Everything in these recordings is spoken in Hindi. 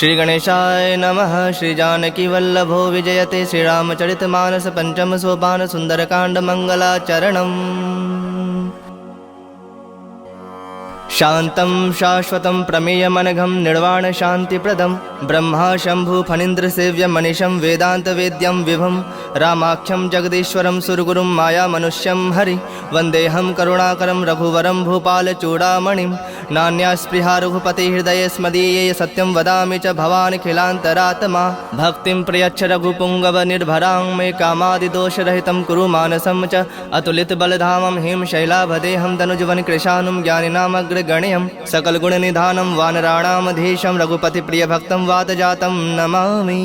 श्री गणेशाय नमः। श्री जानकी वल्लभो विजयते। श्री रामचरितमानस पंचम सोपान सुंदरकांड मंगलाचरणम्। शांतं शाश्वतं प्रमेयमनघं निर्वाण शांतिप्रदं ब्रह्मा शंभु फणीन्द्र सेव्यं मनीषं वेदांत वेद्यं विभुं रामाख्यं जगदीश्वरं सुरगुरुं माया मनुष्यं हरि वंदेहं करुणाकरं रघुवरं भूपालचूडामणिं नान्या स्पृहा रघुपति हृदये स्मदीये सत्यं वदामि च भवानिखिलान्तरात्मा भक्तिं प्रयच्छ रघुपुङ्गव निर्भरां मे कामादिदोषरहितं कुरु मानसं च अतुलितबलधामं हिं शैलाभदेहं तनुजवन कृशानुं ज्ञानिनामग्रगण्यं सकलगुणनिधानं वानराणामधीशं रघुपतिप्रियभक्तं वातजातं नमामि।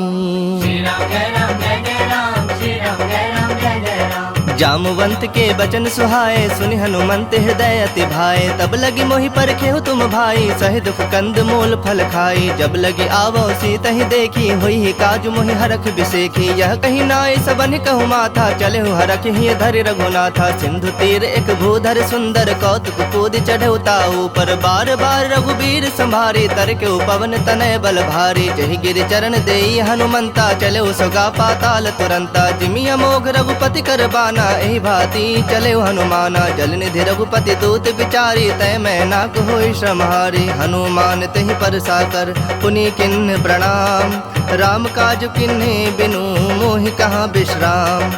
जामुवंत के बचन सुहाए सुनि हनुमंत हृदय अति भाए तब लगी मोहि परखेहु तुम भाई सहि दुख कंद मूल फल खाई जब लगी आवो सीत ही देखी हुई ही काज मोहि हरख बिसेखी यह कहीं नाई सबन कहु माथा चले हरख ही धरि रघुनाथा सिंधु तीर एक भूधर सुंदर कौतुक कूद चढ़े ताऊ पर बार बार रघुबीर संभारी तर के पवन तनय बल भारी जहि गिर चरण देई हनुमंता चले सुगा पाताल तुरंता जिमि अमोघ रघुपति कर बाना एहि भांति चले हनुमाना जल निधि रघुपति दूत विचारी तय मैं नाक होई श्रमहारी हनुमान तहि पर साकर पुनि किन्ह प्रणाम राम काज किन्हे बिनु मोहि कहाँ विश्राम।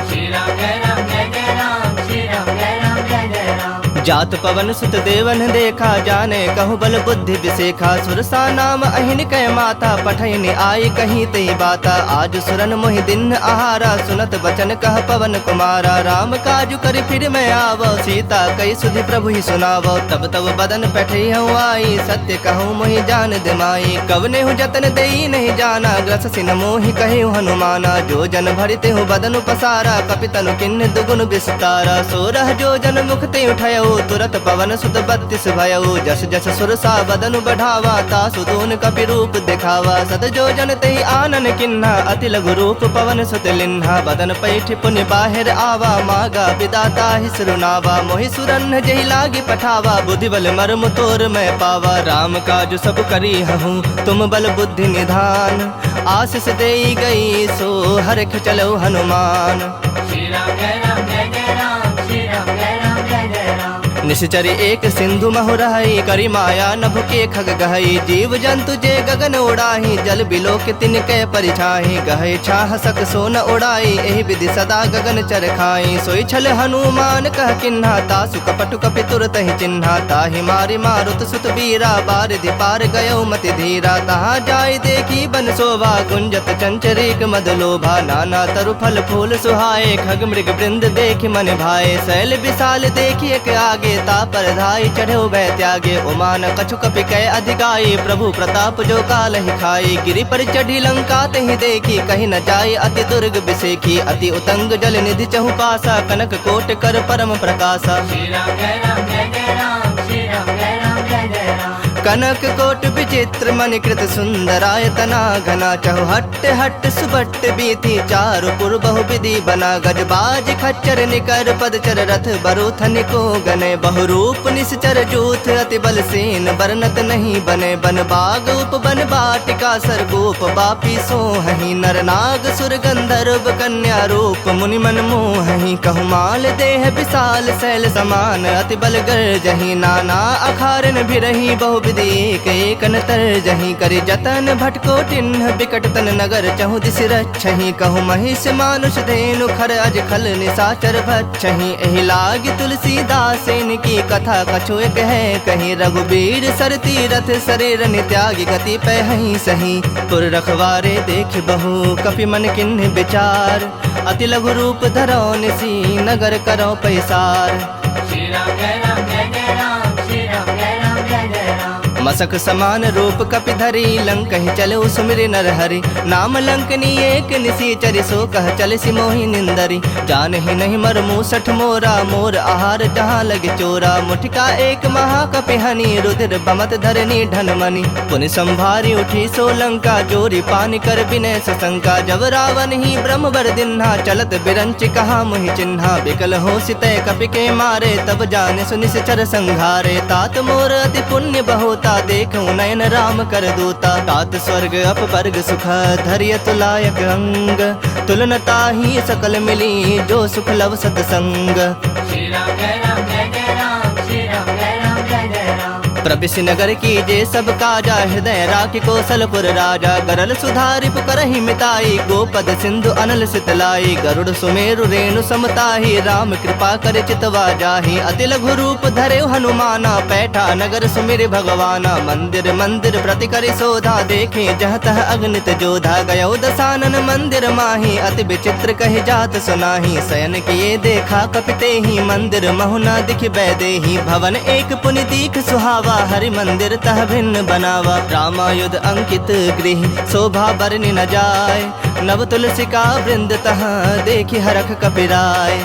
श्री राम जय राम जय जय राम श्री राम जय राम जय जय राम। जात पवन सुत देवन देखा जाने कहु बल बुद्धि विसेखा सुरसा नाम अहिन कह माता पठैन आई कहीं तई बाता आज सुरन मोहि दिन आहारा सुनत बचन कह पवन कुमारा राम काजु कर फिर मैं आवो सीता कई सुधि प्रभु ही सुनावो तब तब बदन पैठई हूँ आई सत्य कहूँ मोहि जान दिमाई कवने हूँ जतन देई नहीं जाना ग्रस सिन मोहि कहे हनुमाना जो जन भरिते हूँ बदन पसारा कपितनु किन्न दुगुन विस्तारा सोरह जो जन मुख ते उठयो तुरत पवन सुत 32 भयउ जस जस सुरसा बदनु बढ़ावा तासु दून कपि रूप दिखावा सत जो जन तहि आनन किन्हा अति लघु रूप पवन सुत लिन्हा बदन पैठ पुनि बाहिर आवा मागा विदाता ही सुरनावा मोहि सुरन जहि लागी पठावा बुद्धि बल मर्म तोर मैं पावा राम काज सब करी हूँ तुम बल बुद्धि निधान आशीष देई गई सो हरख चलो हनुमान। श्री राम जय राम जय जय राम श्री राम जय राम जय जय राम। निश्चरी एक सिंधु महुरहई करी माया नभ के खग गहई जीव जंतु जे गगन उड़ाही जल बिलो के तिनके परिछाही गहे छाह सक सोन उड़ाई एहि विधि सदा गगन चर खाई सोई छल हनुमान कह किन्हा तासु कपटु कपि तुरत ही चिन्हा ताहि मारि मारुत सुत बीरा बारिधि पार गयो मति धीरा तहाँ जाय देखी बन शोभा गुंजत चंचरीक मद लोभा नाना तरु फल फूल सुहाए खग मृग वृंद देख मन भाए शैल विशाल देखिए के आगे ता पर धाई चढ़े भय त्यागे उमान कछु कपि कह अधिकाई प्रभु प्रताप जो काल ही खाई गिरि पर चढ़ी लंका तहि देखी कहीं न जाय अति दुर्ग बिसेखी अति उतंग जल निधि चहु पासा कनक कोट कर परम प्रकाशा। श्री राम जय राम जय जय राम श्री राम जय राम जय जय राम। कनक कोट विचित्र मणिकृत सुंदरायतना घना चहु हट्ट हट्ट सुबट्ट बीथी चारु पुर बहु विधि बना गजबाज खच्चर निकर पदचर रथ बरूथन को गने बहुरूप निश्चर जूथ अति बल सेन बरनत नहीं बने बन बाग उप बन बाटिका सरगोप बापी सोहहि नर नाग सुर गंधर्व कन्या रूप मुनि मन मोहहि कहु माल देह विशाल शैल समान अति बल गर्जहि नाना अखारन भिरहि बहु एक एक नतर जही करि जतन भटको टिन्ह बिकट तन नगर चहु दिस रक्षहि कहु महिष मानुष धेनु खर अज खल निशाचर भक्षहि एहि लागी तुलसीदासेन की कथा कछु एक है कहीं रघुबीर सर तीरथ शरीर नित्यागी गति पहहि सही पुर रखवारे देख बहु कपि मन किन्ह विचार अति लघु रूप धरो निसी नगर करो पैसार। श्री राम जय राम जय जय राम श्री राम जय राम जय जय राम। मसक समान रूप कपि धरी लंक ही चलो सुमिरि नर हरि नाम लंकनी एक निसीचरि सो कह चल सिमोहि निंदरी जान ही नहीं मर मूसठ मोरा मोर आहार जहाँ लगे चोरा मुठिका एक महाकपि हनि रुधिर बमत धरनी ढनमणि पुनि संभारी उठी सो लंका जोरी पानी कर विनय सशंका जब रावण ही ब्रह्म बर दिन्हा चलत बिरंच कहा मुहि चिन्हा बिकल हो सितय कपि के मारे तब जाने सुनिश्चर संघारे तात मोर अति पुण्य बहुता होता, देखूं नयन राम कर दूता। तात स्वर्ग अपवर्ग सुख धैर्य तुलायक अंग, तुलनता ही सकल मिली जो सुख लव सतसंग। श्री राम जय राम जय जय राम, श्री राम जय राम जय जय राम। प्रविश नगर कीजे सब काजा, हृदय राखी कौशलपुर राजा। गरल सुधारि पुकरहि मिताई, गोपद सिंधु अनल सितलाई। गरुड़ सुमेरु रेणु समताहि, राम कृपा कर चितवा जाहि। अति लघु रूप धरे हनुमाना, पैठा नगर सुमिर भगवाना। मंदिर मंदिर प्रति करि शोधा, देखे जह तह अगणित जोधा। गयो दसानन मंदिर माही, अति विचित्र कहि जात सुनाही। शयन किए देखा कपितेहि, मंदिर महुना दिख बैदेहि। भवन एक पुनि दीख सुहावा, हरि मंदिर तह भिन्न बनावा। रामायुध अंकित गृह, शोभा बरनि न जाय। नव तुलसी का वृंद तह, देखि हरख कपिराय।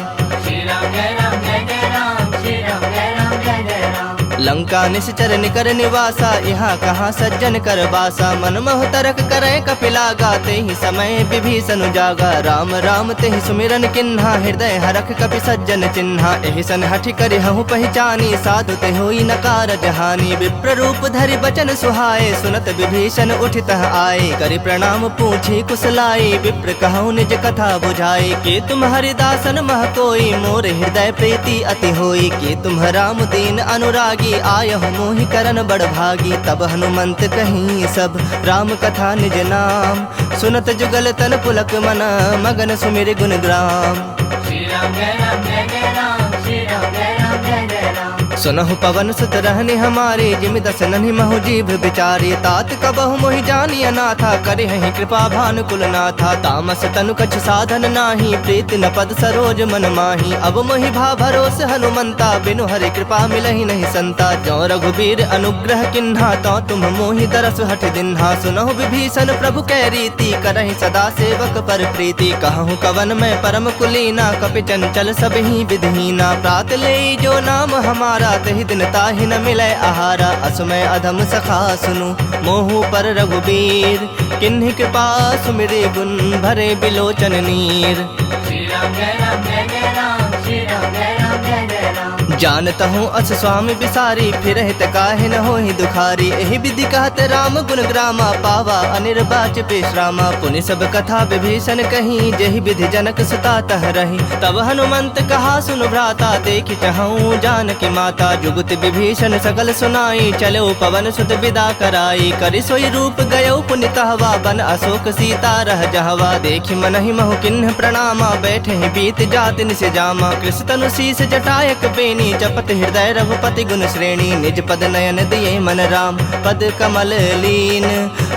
श्री राम जय राम जय जय राम, श्री राम जय राम जय जय राम। लंका निश्चर निकर निवासा, यहाँ कहाँ सज्जन कर बासा। मन मोह तरक करे कपिलागा, तेहि समय विभीषण जागा। राम राम तेहि सुमिरन किन्हा, हृदय हरख कपि सज्जन चिन्हा। एहि सन हठि करि हहु पहचानी, साधु ते होई न कारज हानि। विप्र रूप धरि बचन सुहाए, सुनत विभीषण उठितः आए। करि प्रणाम पूछी कुशलाई, विप्र कहु निज कथा बुझाई। के तुम हरिदासन मह कोई, मोर हृदय प्रीति अति होई। के तुम राम दीन अनुरागी, आयहु मोहि करन बड़ भागी। तब हनुमंत कहीं सब राम कथा निज नाम, सुनत जुगल तन पुलक मन, मगन सुमिर गुण ग्राम। श्री राम जय राम जय जय राम, श्री राम जय राम जय जय राम। सुनहु पवन सुत रहनि हमारे, जिमि दस नन्हि महु जीभ बिचारे। तात कबहु मोहि जानि अनाथा, करिहहि कृपा भानुकुल नाथा। तामस तनु कछ साधन नाही, प्रीति न पद सरोज मन माही। अब मोहि भा भरोस हनुमंता, बिनु हरि कृपा मिलहि नहीं संता। जो रघुबीर अनुग्रह किन्हा, तो तुम मोहि दरस हठ दिन्हा। सुनहु विभीषण प्रभु कै रीति, करहि सदा सेवक पर प्रीति। कहूँ कवन में परम कुलीना, कपि चंचल सब ही विधहीना। प्रात ले जो नाम हमारा, तहि दिन ताहि न मिलै आहारा। असमय अधम सखा सुनु, मोहु पर रघुबीर। किन्हि कृपा सुमिरि गुण, भरे बिलोचन नीर। श्री राम जय राम जय जय राम, श्री राम जय राम जय जय राम। जानत हूँ अस स्वामी बिसारी, फिर हित काहे न होहि दुखारी। एहि विधि कहत राम गुण ग्रामा, पावा अनिर्वाच विश्रामा। पुनि सब कथा विभीषण कही, जेहि विधि जनक सुता तह रही। तब हनुमंत कहा सुन भ्राता, देखि चहूँ जानकी माता। जुगति विभीषण सकल सुनाई, चलो पवन सुत विदा कराई। करि सोई रूप गयो पुनि तहवा, बन अशोक सीता रह जहवा। देखि मनहि महु किन्ह प्रणामा, बैठे बीत जाति निस जामा। कृष तनु शीस जटायक बेनी, जपत हृदय रघुपति गुण श्रेणी। निज पद नयन दिए मन राम, पद कमल लीन।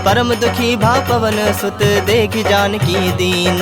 परम दुखी भा पवन सुत, देखि जानकी दीन।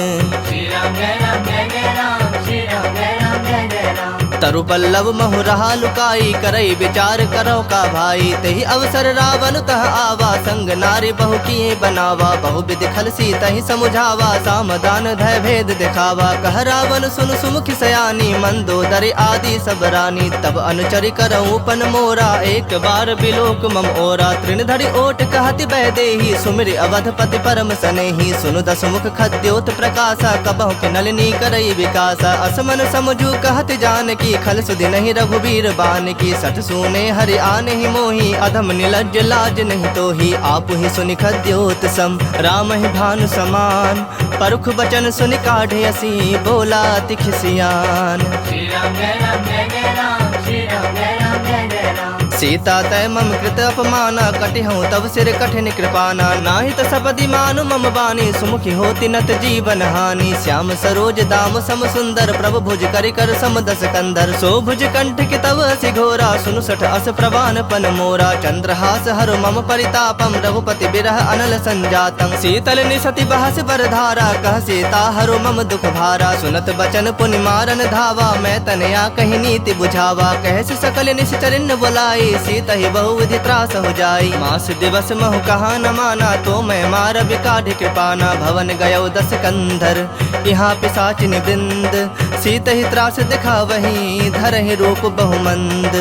श्री राम जय राम जय जय राम, श्री राम जय राम जय जय राम। तरु पल्लव महु रहा लुकाई, करई विचार करो का भाई। तेहि अवसर रावण तह आवा, संग नारी बहु किए बनावा। बहु विधि खल सी तहि समुझावा, सामदान धय भेद दिखावा। कह रावण सुन सुमुखि सयानी, मंदोदरी आदि सब रानी। तब अनुचरि करऊँ पन मोरा, एक बार बिलोक मम ओरा। तृण धरि ओट कहति बैदेही, सुमिरि अवधपति परम सनेही। सुनु दसमुख खद्योत प्रकाशा, कबहु के नलिनी करई विकासा। असमन समझू कहति जानकी, खल सुधि नहीं रघुबीर बान की। सठ सुने हरि आने ही मोही, अधम निलज्ज लाज नहीं तोही। आप ही सुनि खद्योत सम, राम ही भानु समान। परुख बचन सुनि काढ़े असी, बोला तिखिसियान। श्री राम जय राम जय जय राम, श्री राम जय राम जय जय राम। सीता तय मम कृत अपमाना, कटिहूँ तब सिर कठिन कृपाना। नाहित सपदि मानु मम बानी, सुमुखी होति नत जीवन हानि। श्याम सरोज दाम सम सुंदर, प्रभु भुज करि कर सम दस कंधर। सो भुज कंठ के तव असि घोरा, सुनु सठ अस प्रवान पन मोरा। चंद्रहास हरु मम परितापम, रघुपति बिरह अनल संजातम। शीतल निसति बहस बर धारा, कह सीता हरु मम दुख भारा। सुनत बचन पुनि मारन धावा, मैं तनया कहि नीति बुझावा। कहस सकल निश्चरिन बुलाई, सीता ही बहुविधि त्रास हो जाई। मास दिवस महु कहा न माना, तो मैं मार बिकाढ़ कृपाना। भवन गयो दस कंधर, यहाँ पिशाचिन वृंद। सीता ही त्रास दिखा वही, धरहि रूप बहुमंद।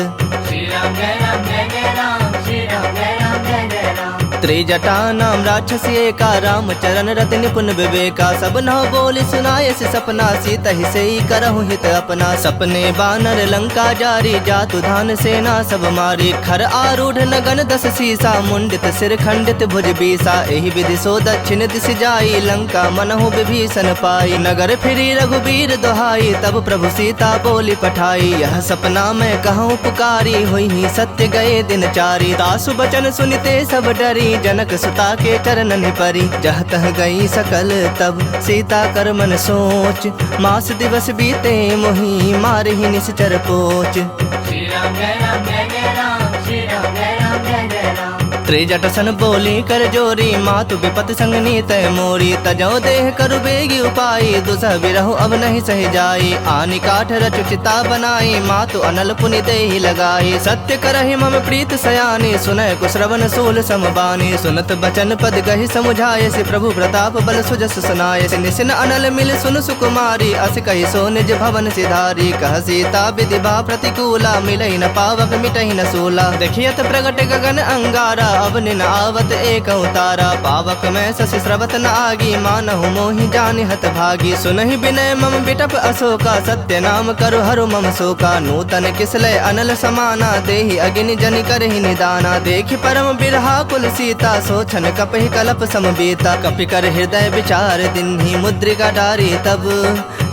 श्री राम जय राम जय जय राम, श्री राम जय राम जय जय राम। त्रिजटा नाम राक्षस एका, रामचरण रति निपुण विवेका। सब नौ बोली सुनाए से सपना, सीता ही से ही करहु हित अपना। सपने बानर लंका जारी, जातु धान सेना सब मारी। खर आरूढ़ नगन 10 सीसा, मुंडित सिर खंडित भुज बीसा। एहि विधि सो दक्षिण दिश जाई, लंका मनहु विभीषण पाई। नगर फिरी रघुबीर दोहाई, तब प्रभु सीता बोली पठाई। यह सपना मैं कहूँ पुकारी, हुई ही सत्य गए दिन चारी। तासु बचन सुनिते सब डरी, जनक सुता के चरणन परी। जह तह गई सकल तब सीता कर मन सोच, मास दिवस बीते मोहि मारहि निश्चर पोच। श्री राम जय राम जय जय राम, श्री राम जय राम जय जय राम। त्रिजट सन बोली कर जोरी, मातु विपत संगनी तय मोरी। तजौ देह करु बेगी उपाई, दुसह बिरहु अब नहीं सह जाई। आनि काठ रचु चिता बनाई, मातु अनल पुनि देहि लगाई। सत्य करहि मम प्रीत सयानी, सुनय कुश्रवण सूल समबानी। सुनत बचन पद कहि समुझाए, से प्रभु प्रताप बल सुजस सुनाए। से निसिन अनल मिल सुन सुकुमारी, अस कहि सो निज भवन सिधारी। कह सीता विधि बा प्रतिकूला, मिलई न पावक मिटहि न सूला। देखियत प्रगट गगन अंगारा, अब निन आवत एक उतारा। पावक में शशि स्रवत न आगी, मानहु मोहि जानि हत भागी। सुनहि विनय मम बिटप अशोका, सत्य नाम करु हरु मम शोका। नूतन किसलय अनल समाना, देहि अग्नि जनि करहि निदाना। देखि परम बिरहा कुल सीता, सोचन कपहि कलप समबीता। कपि कर हृदय विचार दिन्हि, मुद्रिका डारी तब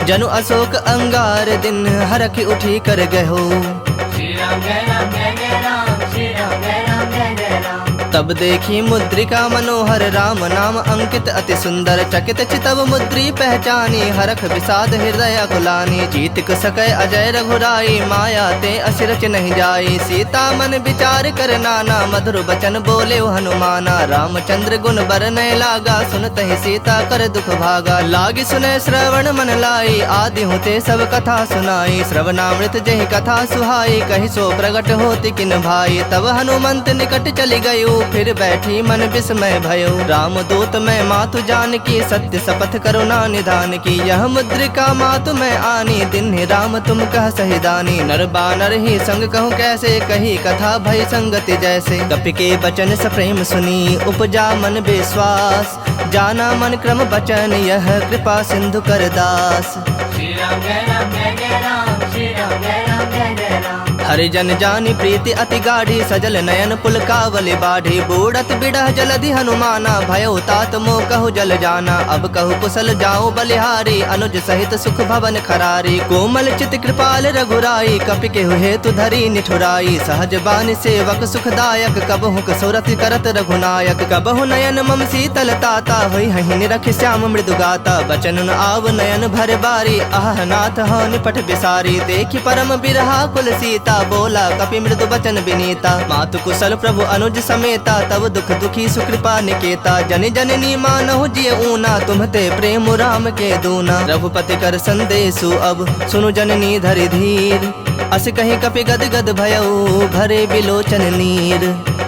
जनु अशोक अंगार। दिन हरखि उठी कर गहो, श्री राम जय राम जय जय राम, श्री राम जय राम जय जय राम। तब देखी मुद्रिका मनोहर, राम नाम अंकित अति सुंदर। चकित चितव मुद्री पहचानी, हरख विषाद हृदय अकुलानी। जीतिक सकय अजय रघुराई, माया ते असिरच नहीं जाई। सीता मन विचार कर नाना, मधुर बचन बोले हनुमाना। रामचंद्र गुण बरनय लागा, सुनत ही सीता कर दुख भागा। लागी सुनय श्रवण मन लाई, आदि होते सब कथा सुनाई। श्रवणामृत जहि कथा सुहाई, कहि सो प्रगट होति किन भाई। तब हनुमंत निकट चली गयो, फिर बैठी मन विस्मय भयो। राम दूत मैं मातु जान की, सत्य शपथ करुणा निधान की। यह मुद्रिका मातु मैं आनी, दिन राम तुम कह सहिदानी। नर बानर ही संग कहूँ कैसे, कही कथा भय संगति जैसे। कपि के बचन सप्रेम सुनी, उपजा मन विश्वास। जाना मन क्रम बचन, यह कृपा सिंधु कर दास। श्री राम जय राम जय जय राम, श्री राम जय राम जय जय राम। हरिजन जानी प्रीति अति गाढ़ी, सजल नयन पुलकावली बाढ़ी। बूढ़त बिड़ह जलधि हनुमाना, भयो तात मोह कहु जल जाना। अब कहु कुशल जाऊं बलिहारी, अनुज सहित सुख भवन खरारी। कोमल चित कृपाल रघुराई, कपि केहु हेतु धरी निठुराई। सहज बानि सेवक सुखदायक, कबहु कसुरति करत रघुनायक। कबहु नयन मम शीतल ताता, होई हहि निरख श्याम मृदु गाता। बचन न आव नयन भर बारी, आह नाथ हो निपट बिसारी। देखि परम बिरहा कुल सीता, बोला कपि मृदु बचन विनीता। मातु कुशल प्रभु अनुज समेता, तब दुख दुखी सुकृपा निकेता। जनि जननी मानहु जिय ऊना, तुम्हते प्रेम राम के दूना। रघुपति कर संदेशु अब सुनु जननी धरि धीर। अस कहीं कपि गद गद भयउ, भरे बिलोचन नीर।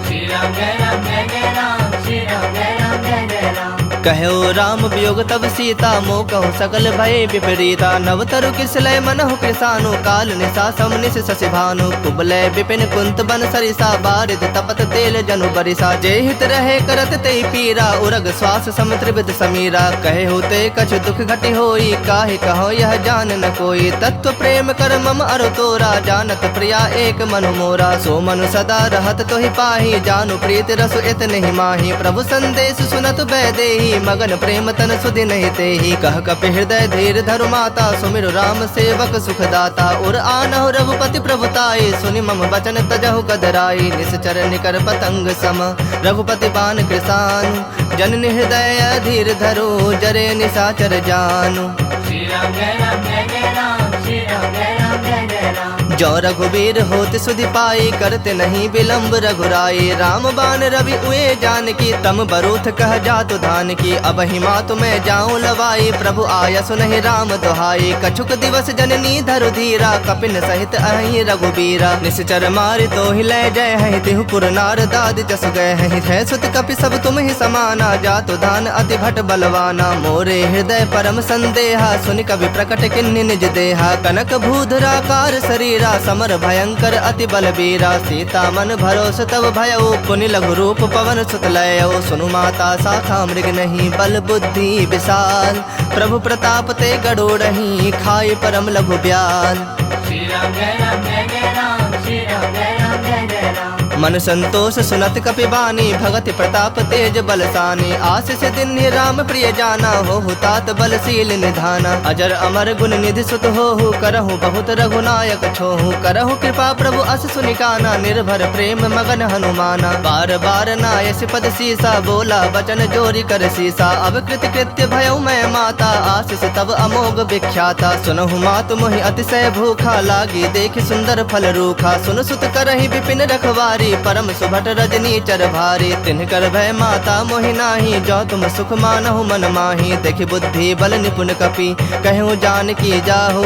श्री राम जय राम जय जय राम, श्री राम जय राम जय जय राम। कहो राम वियोग तब सीता, मोह कहु सकल भय विपरीता। नवतरु किसलय मनहु कृसानु, काल निशा समनिश शशि भानु। कुबलय विपिन कुंत बन सरिसा, बारिद तपत तेल जनु बरिसा। जे हित रहे करत ते पीरा, उरग श्वास सम त्रिविध समीरा। कहे होते कछु दुख घटि होई, काहे कहो यह जान न कोई। तत्व प्रेम कर मम अरु तोरा, जानत प्रिया एक मनु मोरा। सो मनु सदा रहत तोहि पाही, जानु प्रीत रसु इत नहीं माही। प्रभु संदेश सुनत बैदेही, मगन प्रेम तन सुधि नहीं तेहि। कह कपि हृदय धीर धरु माता, सुमिरु राम सेवक सुखदाता। उर आनहु रघुपति प्रभुताई, सुनि मम बचन तजहु कदराई। निश्चर निकर पतंग सम, रघुपति बान कृसानु। जननि हृदय धीर धरो, जरे निशाचर जानु। श्री राम जय राम जय जय राम, श्री राम जय राम जय जय राम। जो रघुबीर होत सुधि पाई, करते नहीं विलम्ब रघुराई। राम बान रवि उए जान की, तम बरूथ कह जातु धान की। अब हिमा तुम्हें जाऊं लवाई, प्रभु आया सुनहि राम दुहाई। कछुक दिवस जननी धरु धीरा, कपिन सहित अहि रघुबीरा। निश्चर मारि तो ही लय जय है, तिहु पुर नार दाद जस गए हैं। है सुत कपि सब तुम ही समाना, जातु धान अति भट बलवाना। मोरे हृदय परम संदेहा, सुनि कवि प्रकट किन्नि निज देहा। कनक भूधराकार शरीरा समर भयंकर अति बलबीरा। सीता मन भरोस तब भयउ पुनि लघु रूप पवन सुत लयउ। सुनु माता शाखा मृग नहीं बल बुद्धि विशाल। प्रभु प्रताप ते गरुड़हि खाई परम लघु ब्याल। श्री राम जय राम जय जय राम, श्री राम जय राम जय जय राम। मन संतोष सुनत कपिबानी, भगति प्रताप तेज बलसानी। आशीष दिन राम प्रिय जाना, हो तात बलशील निधाना। अजर अमर गुण निधि सुत हो, करहु बहुत रघुनायक छोहु। करहु कृपा प्रभु अस सुनिकाना, निर्भर प्रेम मगन हनुमाना। बार बार नायस पद सीसा, बोला वचन जोरी कर सीसा। अब कृत कृत्य भयउ मैं माता, आशीष तब अमोघ विख्याता। सुनहु मातु मोहि अतिशय भूखा, लागी देखि सुंदर फल रूखा। सुन सुत करहि विपिन रखवारी, परम सुभट रजनी चर भारी। तिनकर भय माता मोहि नाही, जो तुम सुख मानहु मन माही। देखि बुद्धि बल निपुण कपि, कहूँ जानकी जाहु।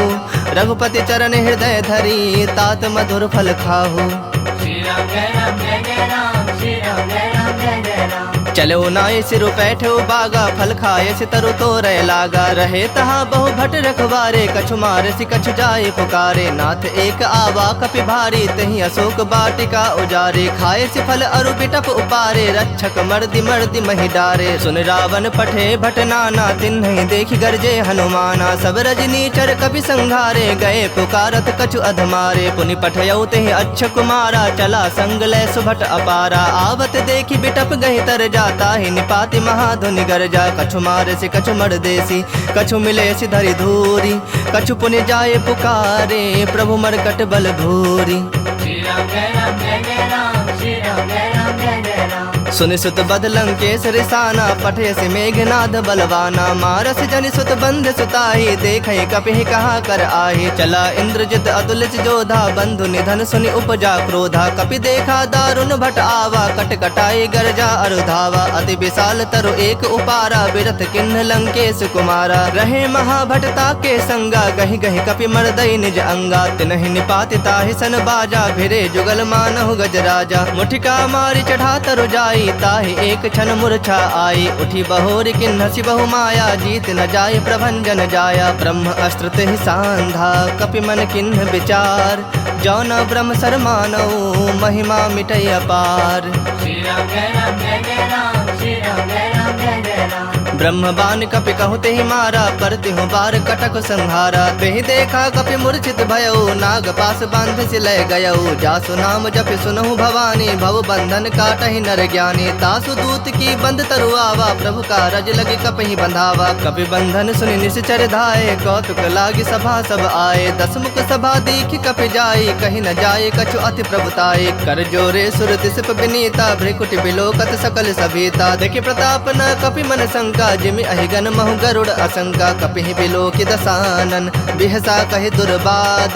रघुपति चरण हृदय धरी, तात मधुर फल खाहु। श्री राम जय राम जय जय राम, श्री राम जय राम जय जय राम। चलो नाय सिरु पैठो बागा, फल खाए सितरु तोरय लागा। रहे तहा बहु भट रखवारे, कछु मारसि कछु जाए पुकारे। नाथ एक आवा कपि भारी, तही अशोक बाटिका उजारे। खाए सि फल अरु बिटप उपारे, रक्षक मर्दि मर्दि महि डारे। सुन रावण पठे भट नाना, तिन्हि देखि गरजे हनुमाना। सब रजनी चर कपि संघारे, गए पुकारत कछु अधमारे। पुनि पठयउ तेहि अच्छ कुमारा, चला संग लय सुभट अपारा। आवत देखि बिटप गहि तर जा, ताहि निपाति महाधुनि गरजा। कछु मारसि कछु मर्देसी, कछु मिलेसि धरि धूरी। कछु पुनि जाए पुकारे, प्रभु मरकट बल भूरी। श्री राम जय राम जय जय राम, श्री राम जय राम जय जय राम। सुनि सुत बद लंकेश रिसाना, पठयसि मेघनाद बलवाना। मारस जनि सुत बंध सुताही, देखहि कपिहि कहाँ कर आही। चला इंद्रजित अतुलित जोधा, बंधु निधन सुनि उपजा क्रोधा। कपि देखा दारुण भट आवा, कट कटाई गरजा अरुधावा। अति विशाल तरु एक उपारा, बिरथ किन्ह लंकेश कुमारा। रहे महाभटता के संगा, गहि गहि कपि मर्दई निज अंगा। तिनहि निपाति ताहि सन बाजा, भिरे जुगल मानहु गजराजा। मुठिका मारि चढ़ा तरु जाई, ताहि एक क्षण मूर्छा आई। उठी बहोर किन्हसि बहु माया, जीत न जाय प्रभंजन जाया। ब्रह्म अस्त्र तेहि सांधा, कपि मन किन्ह विचार। जौन ब्रह्म सर मानऊ, महिमा मिटै अपार। श्री राम जय राम जय जय राम, श्री राम जय राम जय जय राम। ब्रह्म बान कपि कहु तेहि मारा, परतिहु बार कटक संहारा। तेहि देखा कपि मूर्छित भयउ, नाग पास बांध सि लय गयउ। जासु नाम जपि सुनहु भवानी, भव बंधन काटहि नर ज्ञानी। तासु दूत की बंद तरु आवा, प्रभु का रज लगे कपहि बंधावा। कपि बंधन सुनि निश्चर धाये, कौतुक लागी सभा सब आए। दसमुख सभा देखि कपि जाई, कहि न जाए कछु अति प्रभुताई। कर जोरे सुर दिसप विनीता, भ्रिकुटि बिलोकत सकल सभीता। देखि प्रताप न कपि मन शंका, जिमि अहिगन महु गरुड़ असंका। कपिहि बिलोकि दसानन, बिहसा कहि दुर्बाद।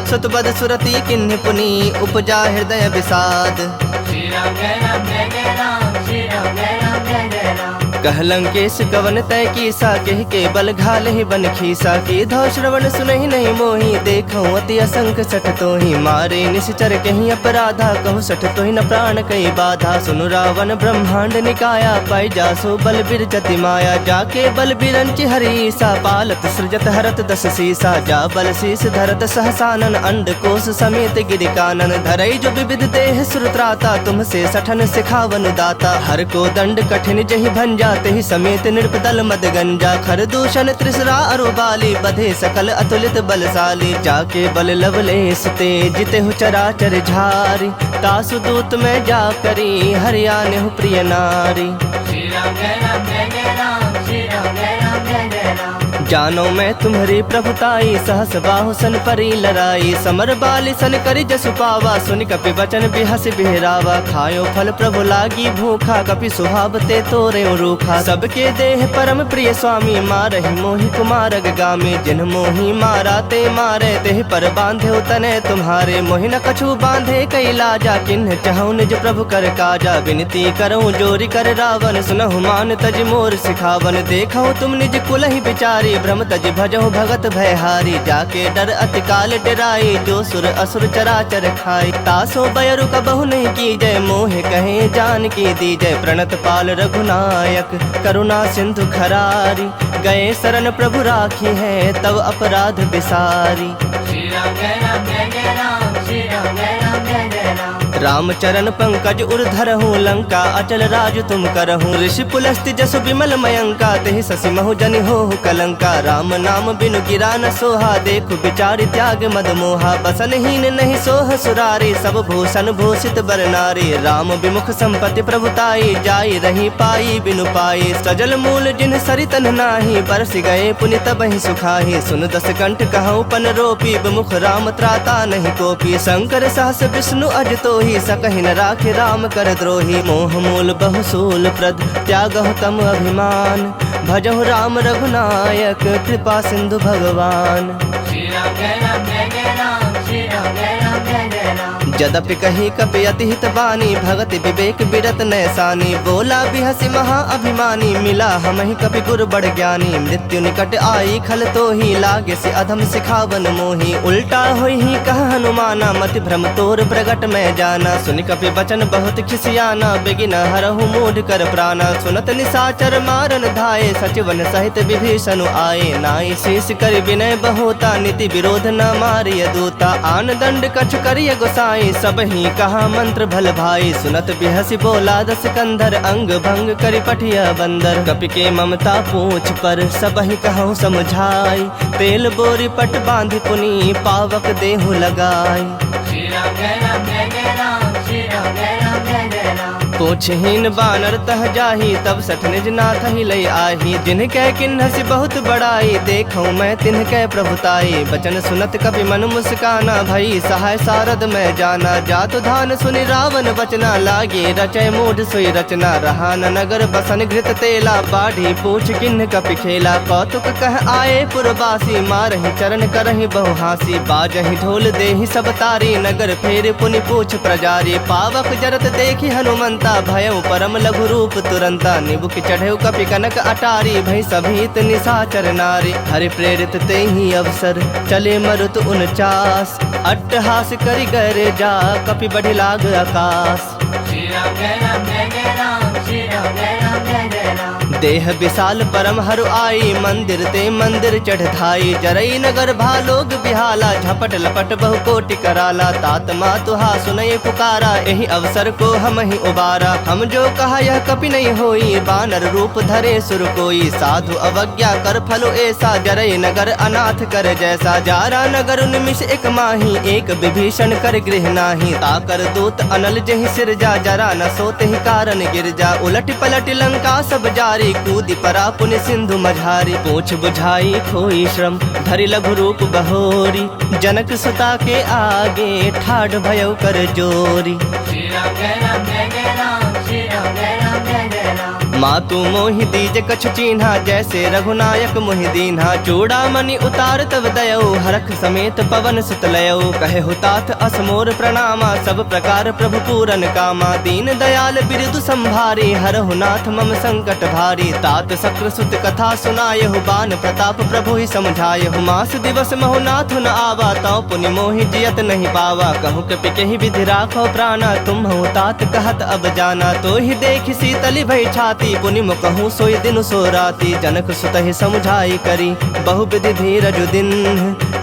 सुतबद सुरति किन्हि पुनि, उपजा हृदय विषाद। श्री राम जय राम जय जय राम, श्री राम जय राम जय जय राम। कह लंकेश कवन तय कीसा, कह के बल घाल ही बन खीसा। की धौ श्रवण सुनहि नहीं मोही, देखऊँ अति असंख सठ तोहि। मारे निश्चर कहीं अपराधा, कहु सठ तोहि न प्राण कई बाधा। सुनु रावण ब्रह्मांड निकाया, पाई जासो बल बिरजति माया। जाके बल बिरंचि हरीसा, पालत सृजत हरत दस सीसा। जा बल शीस धरत सहसानन, अंड कोश समेत गिरिकानन। धरई जो विविध देह सुरत्राता, तुमसे सठन सिखावन दाता। हर को दंड कठिन जहि भंजा, तेहि समेत नृपदल मद गंजा। खर दूषण त्रिसरा अरुबाली, बधे सकल अतुलित बलशाली। जाके बल लवलेश ते, जितेहु चराचर झारी। तासु दूत में जा करी, हरियाणहु प्रिय नारी। श्री राम जय राम जय जय राम, श्री राम जय राम जय जय राम। जानो मैं तुम्हारी प्रभुताई, सहस बाहु सन परी लड़ाई। समर बाली सन करि जसु पावा, सुनि कपि वचन बिहस बिहरावा। खायो फल प्रभु लागी भूखा, कपि सुहाव ते तोरे रूखा। सबके देह परम प्रिय स्वामी, मारहि मोहि कुमार गामी। जिन मोहि मारा ते मारे, तेहि पर बांधे तने तुम्हारे। मोहि न कछु बांधे कई लाजा, किन्ह चहु निज प्रभु कर काजा। विनती करऊँ जोरी कर रावण, सुनहु मान तज मोर सिखावन। देखऊँ तुम निज कुलहि विचारी, भ्रम तज भजहु भगत भयहारी। जाके डर अति काल डराई, जो सुर असुर चराचर खाई। तासो बयरु कबहु नहीं की जय, मोहे कहे जान की दी जय। प्रणत पाल रघुनायक करुणा सिंधु खरारी, गए शरण प्रभु राखी है तब अपराध बिसारी। श्री राम जय राम जय जय राम, श्री राम जय राम जय जय राम। राम चरण पंकज उर्धरहु, लंका अचल राज तुम करहु। ऋषि पुलस्ति जसु विमल मयंका, तेहि ससि महु जनि होहु कलंका। राम नाम बिनु गिरा न सोहा, देखु बिचारि त्याग मद मोहा। बसनहीन नहीं सोह सुरारी, सब भूषण भूषित बर नारी। राम विमुख संपत्ति प्रभुताई, जाई रही पाई बिनु पाई। सजल मूल जिन सरितन नाही, बरस गए पुनि तबहि सुखाही। सुन दस कंठ कहूँ पन रोपी, विमुख राम त्राता नहीं कोपी। शंकर सहस विष्णु अज तोहि, सकहि न राखे राम कर द्रोही। मोह मूल बहुसूल प्रद, त्यागहु तम अभिमान। भजहु राम रघुनायक, कृपा सिंधु भगवान। श्री राम जय राम जय जय राम, श्री राम जय राम जय जय राम। जदपि कही कपि अति हित बानी, भगति विवेक बिरत नैसानी। बोला बिहसि महा अभिमानी, मिला हमहि कपि गुर बड़ ज्ञानी। मृत्यु निकट आई खल तोहि, लागे से अधम सिखावन मोहि। उल्टा होई ही कह हनुमाना, मति भ्रम तोर प्रगट मैं जाना। सुनि कपि बचन बहुत खिसियाना, बेगिन हरहु मूढ़ कर प्राणा। सुनत निशाचर मारन धाये, सचिवन सहित विभीषण आए। नाई शीस कर विनय बहोता, नीति विरोध न मारिय दूता। आन दंड कछ करिय गोसाई, सब ही कहा मंत्र भल भाई। सुनत बिहसी बोला दस कंधर, अंग भंग करि पठिया बंदर। कपि के ममता पूछ पर, सब ही कहूँ समझाई। तेल बोरी पट बांधि पुनि, पावक देहु लगाई। श्री राम जय राम जय जय राम, श्री राम जय राम जय जय राम। पूछहीन बानर तह जाही, तब सठ निज नाथ ही लई आही। जिनकै किन्हसि बहुत बड़ाई, देखऊँ मैं तिनकै प्रभुताई। बचन सुनत कपि मन मुस्काना, भई सहाय सारद मैं जाना। जातु धान सुनि रावण बचना, लागे रचय मूढ़ सोई रचना। रहा न नगर बसन घृत तेला, बाढ़ी पूछ किन्ह कपि खेला। कौतुक कह आए पुरवासी, मारहि चरण करहि बहु हासी। बाजहि ढोल देहि सब तारी, नगर फेर पुनि पूछ प्रजारी। पावक जरत देखि हनुमंता, भयउ परम लघु रूप तुरंता। निबुक चढ़ेउ कपि कनक अटारी, भई सभीत निशाचर नारी। हरि प्रेरित तेहि अवसर, चले मरुत 49। अट्टहास करि गर जा, कपि बढ़ि लाग आकाश। श्री राम जय राम जय जय राम, श्री राम जय राम जय जय राम। देह विशाल परम हरु आई, मंदिर ते मंदिर चढ़ धाई। जरई नगर भालोग बिहाला, झपट लपट बहु कोटि कराला। तात मातुहा सुनय पुकारा, एहि अवसर को हम ही उबारा। हम जो कहा यह कपि नहीं होई, बानर रूप धरे सुर कोई। साधु अवज्ञा कर फलो ऐसा, जरई नगर अनाथ कर जैसा। जारा नगर निमिष एक माही, एक विभीषण कर गृह नाही। ताकर दूत अनल जहि सिरजा, जरा न सोते ही कारण गिरजा। उलट पलट लंका सब जारी, कूदि परा पुनि सिंधु मझारी। पूछ बुझाई खोई श्रम, धरि लघु रूप बहोरी। जनक सुता के आगे, ठाढ़ भयउ कर जोरी। श्री राम जय राम जय जय राम, श्री राम जय राम जय जय राम। मातु मोहि दीज कछु चीन्हा, जैसे रघुनायक मोहि दीन्हा। चूड़ामणि उतार तब दयऊ, हरख समेत पवन सुत लयऊ। कहे हुतात असमोर प्रणामा, सब प्रकार प्रभु पूरन कामा। दीन दयाल बिरदु संभारी, हरहु नाथ मम संकट भारी। तात शक्र सुत कथा सुनायहु, बान प्रताप प्रभु ही समझायहु। मास दिवस महु नाथ न आवा, तौ पुनि मोहि जियत नहीं पावा। कहूँ कपि केहि विधि राखो प्राणा, तुम हूँ तात कहत अब जाना। तो ही देखि शीतली भई छाती, पुनि मुकहूँ सोई दिन सो राती। जनक सुत ही समुझाई करी, बहु विधि धीरज दिन।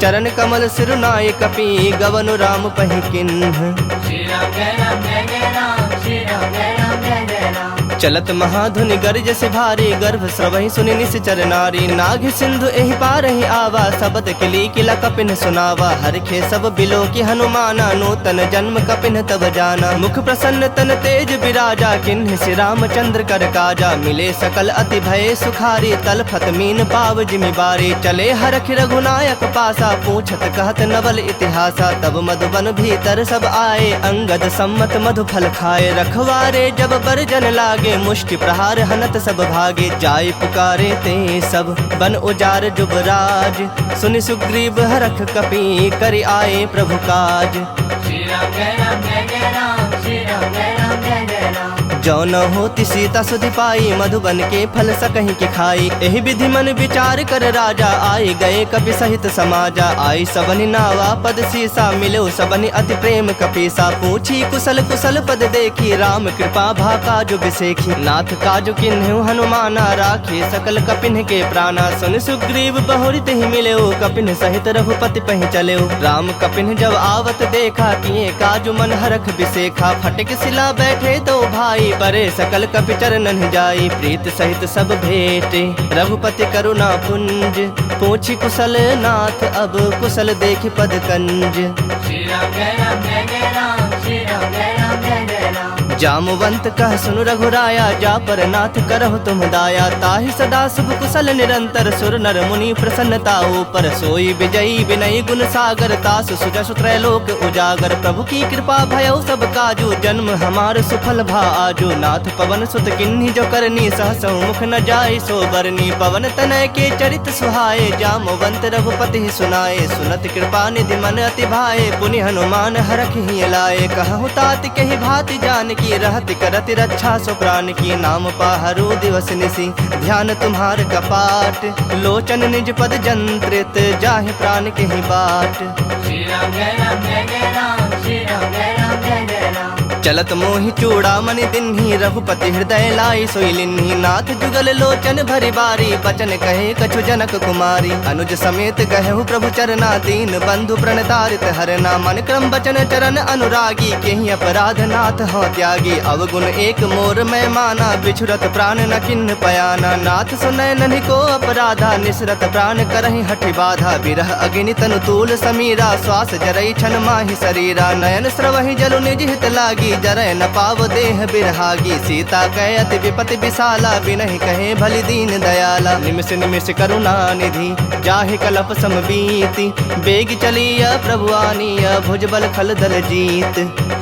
चरण कमल सिरुनाय कपि, गवनु राम पहि किन्ह। श्री राम जय राम जय जय राम, श्री राम जय राम जय जय राम। चलत महाधुनि गर्ज से भारी, गर्भ स्रवहि सुनि निश्चर नारी। नाग सिंधु एहि पारहि आवा, शबद किली किला कपिन सुनावा। हरखे सब बिलो की हनुमाना, नूतन जन्म कपिन तब जाना। मुख प्रसन्न तन तेज विराजा, किन्ह श्री रामचंद्र कर काजा। मिले सकल अति भय सुखारी, तलफत मीन पाव जिमि बारी। चले हरख रघुनायक पासा, पूछत कहत नवल इतिहासा। तब मधुबन भीतर सब आए, अंगद सम्मत मधु फल खाए। रखवारे जब बरजन लागे, मुष्टि प्रहार हनत सब भागे। जाय पुकारे ते सब, बन उजार जुबराज। सुनि सुग्रीव हरख कपि, करि आए प्रभु काज। श्री राम जय राम जय जय राम, श्री राम जय राम जय जय राम। जो न होती सीता सुधि पाई, मधुबन के फल सकहीं के खाई। एहि विधि मन विचार कर राजा, आई गए कपि सहित समाजा। आई सबनि नावा पद सीसा, मिलो सबनि अति प्रेम कपीसा। पूछी कुशल कुशल पद देखी, राम कृपा भा काजु बिसेखी। नाथ काजु किन्हु हनुमाना, राखी सकल कपिन के प्राणा। सुन सुग्रीव बहुरी ही मिले, कपिन सहित रघुपति पहि चले। राम कपिन जब आवत देखा, किए काजु मन हरख बिसेखा। फटक सिला बैठे तो भाई, परे सकल कपि चरणन जाई। प्रीत सहित सब भेटे, रघुपति करुणा पुंज। पूछी कुशल नाथ, अब कुशल देख पद कंज। श्री राम जय राम जय जय राम, श्री राम जय राम जय जय राम। जामवंत कह सुनु रघुराया, जा पर नाथ करहु तुम दाया। ताहि सदा शुभ कुशल निरंतर, सुर नर मुनि प्रसन्नता ऊपर। सोई विजयी विनयी गुण सागर, तास सुजस त्रैलोक उजागर। प्रभु की कृपा भयउ सब काजू, जन्म हमार सुफल भा आजू। नाथ पवन सुत किन्ही जो करनी, सहसहु मुख न जाय सो बरनी। पवन तनय के चरित सुहाए, जामवंत रघुपति ही सुनाए। सुनत कृपा निधि मन अति भाए, पुनि हनुमान हरख ही लाए। कहु तात कहि भाति जानकी, रहति करति रक्षा सो प्राण की। नाम पाहरो दिवस निसी, ध्यान तुम्हार कपाट। लोचन निज पद जंत्रित, जाहि प्राण के ही बाट। श्री राम जय राम जय जय राम, श्री राम जय राम जय जय राम। चलत मोहि चूड़ामणि दिन्ही, रघुपति हृदय लाई सोई लिन्ही। नाथ जुगल लोचन भरी बारी, बचन कहे कछु जनक कुमारी। अनुज समेत गहु प्रभु चरना, दीन बंधु प्रणतारित हरना। मन क्रम बचन चरण अनुरागी, केहि अपराध नाथ हो त्यागी। अवगुण एक मोर मैं माना, बिछुरत प्राण न किन्ह पयाना। नाथ सुनय नन्हि को अपराधा, निसरत प्राण करहि हठि बाधा। बिरह अग्नि तनु तूल समीरा, श्वास जरई छन माहि शरीरा। नयन स्रवहि जलु निज हित लागी, जरय न पाव देह बिरहागी। सीता कहे अति विपति विशाला, बिनहि कहे भलि दीन दयाला। निमिष निमिष करुणा निधि, जाहि कलप सम बीति। बेग चलिया प्रभु आनिया, भुजबल खल दल जीत।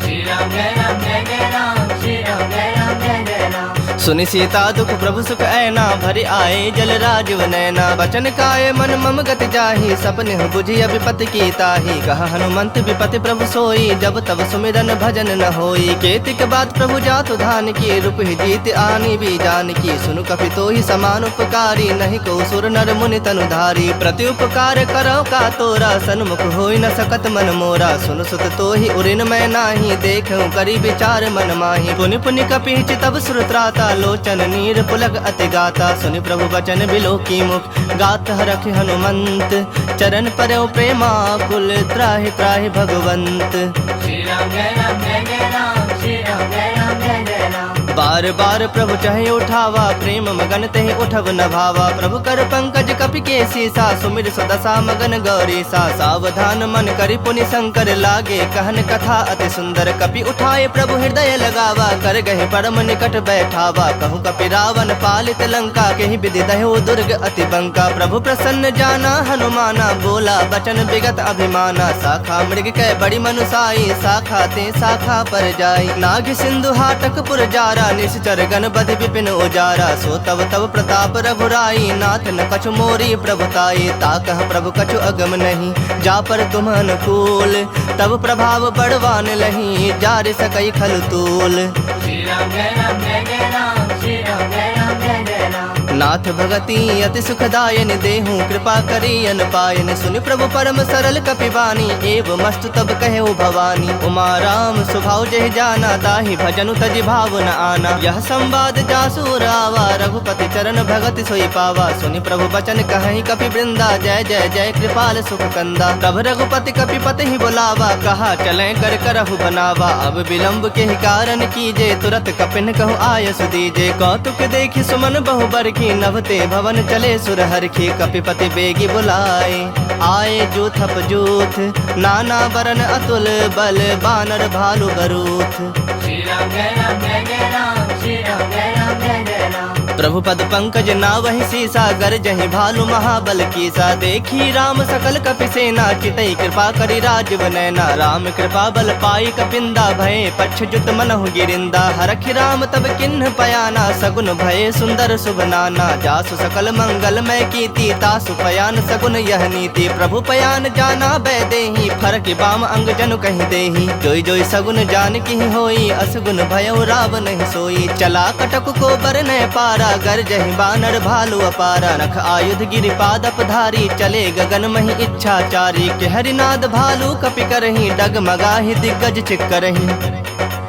श्री राम जय राम जय जय राम, श्री राम जय राम जय जय राम। सुनि सीता दुख प्रभु सुख ऐना, भरि आए जल राजीव नैना। बचन काय मन मम गति जाहि, सपने बुझि विपति की ताहि। कह हनुमंत विपति प्रभु सोई, जब तब सुमिरन भजन न होई। केतिक बात प्रभु जातु धान की, रूप ही जीत आनी भी जान की। सुनु कपि तोहि समान उपकारी, नहीं को सुर नर मुनि तनु धारी। प्रति उपकार करो का तोरा, सन्मुख होई न सकत मन मोरा। सुनु सुत तोहि उरिन मैं नाही, देखूं करी विचार मन माही। पुनि पुनि कपि चितब सुर त्राता, लोचन नीर पुलक अति गाता। सुनि प्रभु बचन बिलो की मुख, गात हरख हनुमंत। चरण परौ प्रेमाकुल, त्राहि त्राहि भगवंत। श्री राम जय राम जय जय राम, श्री राम जय राम जय जय राम। बार बार प्रभु चाहे उठावा, प्रेम मगन तेहि उठब न भावा। प्रभु कर पंकज कपि के सीसा, सुमिर सदसा मगन गौरीसा। सावधान मन करि पुनि शंकर, लागे कहन कथा अति सुंदर। कपि उठाए प्रभु हृदय लगावा, कर गहे परम निकट बैठावा। कहूँ कपि रावण पालित लंका, केहि विधि दह्यो दुर्ग अति बंका। प्रभु प्रसन्न जाना हनुमाना, बोला बचन विगत अभिमाना। शाखा मृग कै बड़ी मनुसाई, शाखा ते शाखा पर जाई। नाग सिंधु हाटक पुर जारा, निश्चर गण बधि विपिन उजारा। सो तब तब प्रताप रघुराई, नाथ न कछु मोरी प्रभुताई। ताकह प्रभु कछु अगम नहीं, जा पर तुम अनुकूल। तब प्रभाव बड़वान लही, जार सकई खल तूल। श्री राम जय राम जय जय राम, श्री राम जय राम जय जय राम। नाथ भगति अति सुखदायन, देहूँ कृपा करी अन पायन। सुनि प्रभु परम सरल कपिवानी, एव मस्तु तब कहे भवानी। उमा राम स्वभाव जहि जाना, ताहि भजनु तजि भाव न आना। यह संवाद जासु रावा, रघुपति चरण भगति सोई पावा। सुनि प्रभु बचन कहि कपि वृंदा, जय जय जय कृपाल सुख कंदा। तब रघुपति कपिपति ही बुलावा, कहा चलें कर करहु बनावा। अब विलंब के ही कारण कीजे, तुरत कपिन कहु आयस दीजे। कौतुक देखि सुमन बहु बरखी, नभते भवन चले सुरहरखी। कपिपति बेगी बुलाए, आए जूथप जूथ। नाना बरन अतुल बल, बानर भालु बरूथ। श्री राम जय राम जय जय राम, श्री राम जय राम जय जय राम। प्रभु पद पंकज नावहि सीसा, गरजहि भालु महाबल कीसा। देखी राम सकल कपि सेना, चितई कृपा करि राजीव नैना। राम कृपा बल पाई कपिंदा, भये पक्ष जुत मनहु गिरिंदा। हरखि राम तब किन्ह पयाना, सगुन भये सुंदर शुभ नाना। जासु सकल मंगलमय कीर्ति, तासु पयान सगुन यह नीति। प्रभु पयान जाना बैदेही, फरक बाम अंग जनु कहि देही। जोई जोई सगुन जान की होई, असगुन भयउ रावण ही सोई। चला कटक को बरनय पारा, गरजहि बानर भालु अपारा। नख आयुध गिरिपाद अपधारी, चले गगन महि इच्छाचारी। के हरिनाद भालु कपि करहि, डगमगाहि दिग्गज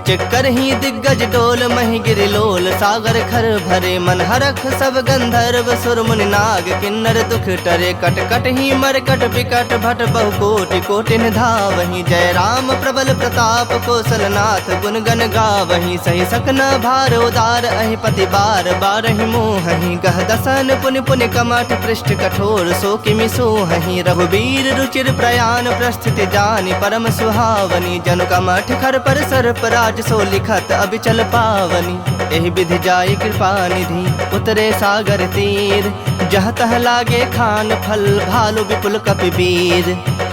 चिक्करहि दिग्गज डोल। महि गिरिलोल सागर खर भरे, मन हरख सब गंधर्व सुर मुनि नाग। किन्नर दुख टरे, कट कट ही मरकट विकट भट बहु कोटि कोटि धावहि। जय राम प्रबल प्रताप कौशलनाथ, गुण गण गावहि। सही सकना भार उदार, अहि पति बार बारहि मोहहि। गह दसन पुनि पुनि कमठ, पृष्ठ कठोर सो किमि सोहहि। रघुबीर रुचिर प्रयाण, प्रस्थिति जानि परम सुहावनी। जनु कमठ खर पर सर्प राज, सो लिखत अबिचल पावनी। एहि विधि जाय कृपा निधि, उतरे सागर तीर। जहाँ तह लागे खान फल, भालु विपुल कपिवीर।